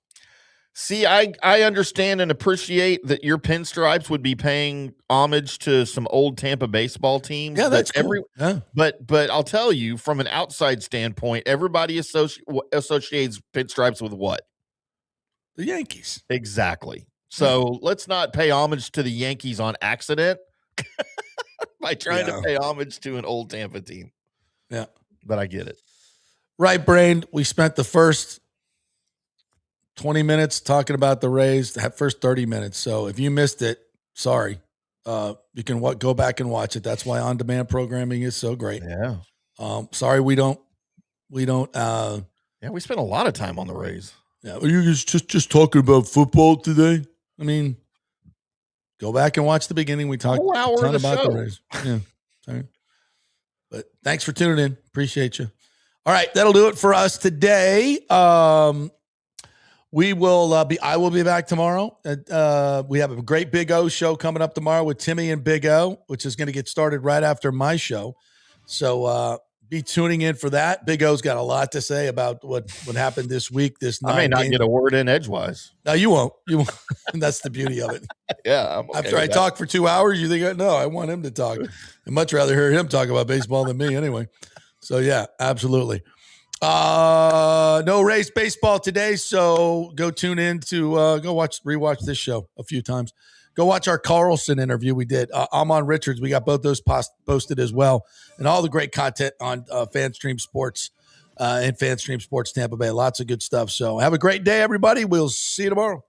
See, I understand and appreciate that your pinstripes would be paying homage to some old Tampa baseball teams. Yeah, that's cool. But I'll tell you, from an outside standpoint, everybody associates pinstripes with what? The Yankees. Exactly. So let's not pay homage to the Yankees on accident by trying to pay homage to an old Tampa team. Yeah. But I get it. Right, Brain. We spent the first 20 minutes talking about the Rays, the first 30 minutes. So if you missed it, sorry. You can go back and watch it. That's why on-demand programming is so great. Yeah. Sorry, we don't. We spent a lot of time on the Rays. Yeah. Are you just talking about football today? I mean, go back and watch the beginning. We talked a ton about the Rays. Yeah. Sorry. But thanks for tuning in. Appreciate you. All right, that'll do it for us today. We will I will be back tomorrow. We have a great Big O show coming up tomorrow with Timmy and Big O, which is going to get started right after my show. So be tuning in for that. Big O's got a lot to say about what happened this week. I may not get a word in edgewise. No, you won't. You won't. And that's the beauty of it. Yeah. After I talk for 2 hours, you think, no, I want him to talk. I'd much rather hear him talk about baseball than me anyway. So, yeah, absolutely. No Rays baseball today, so go tune in to rewatch this show a few times. Go watch our Carlson interview we did. Amon Richards, we got both those posted as well, and all the great content on FanStream Sports and FanStream Sports Tampa Bay. Lots of good stuff. So have a great day, everybody. We'll see you tomorrow.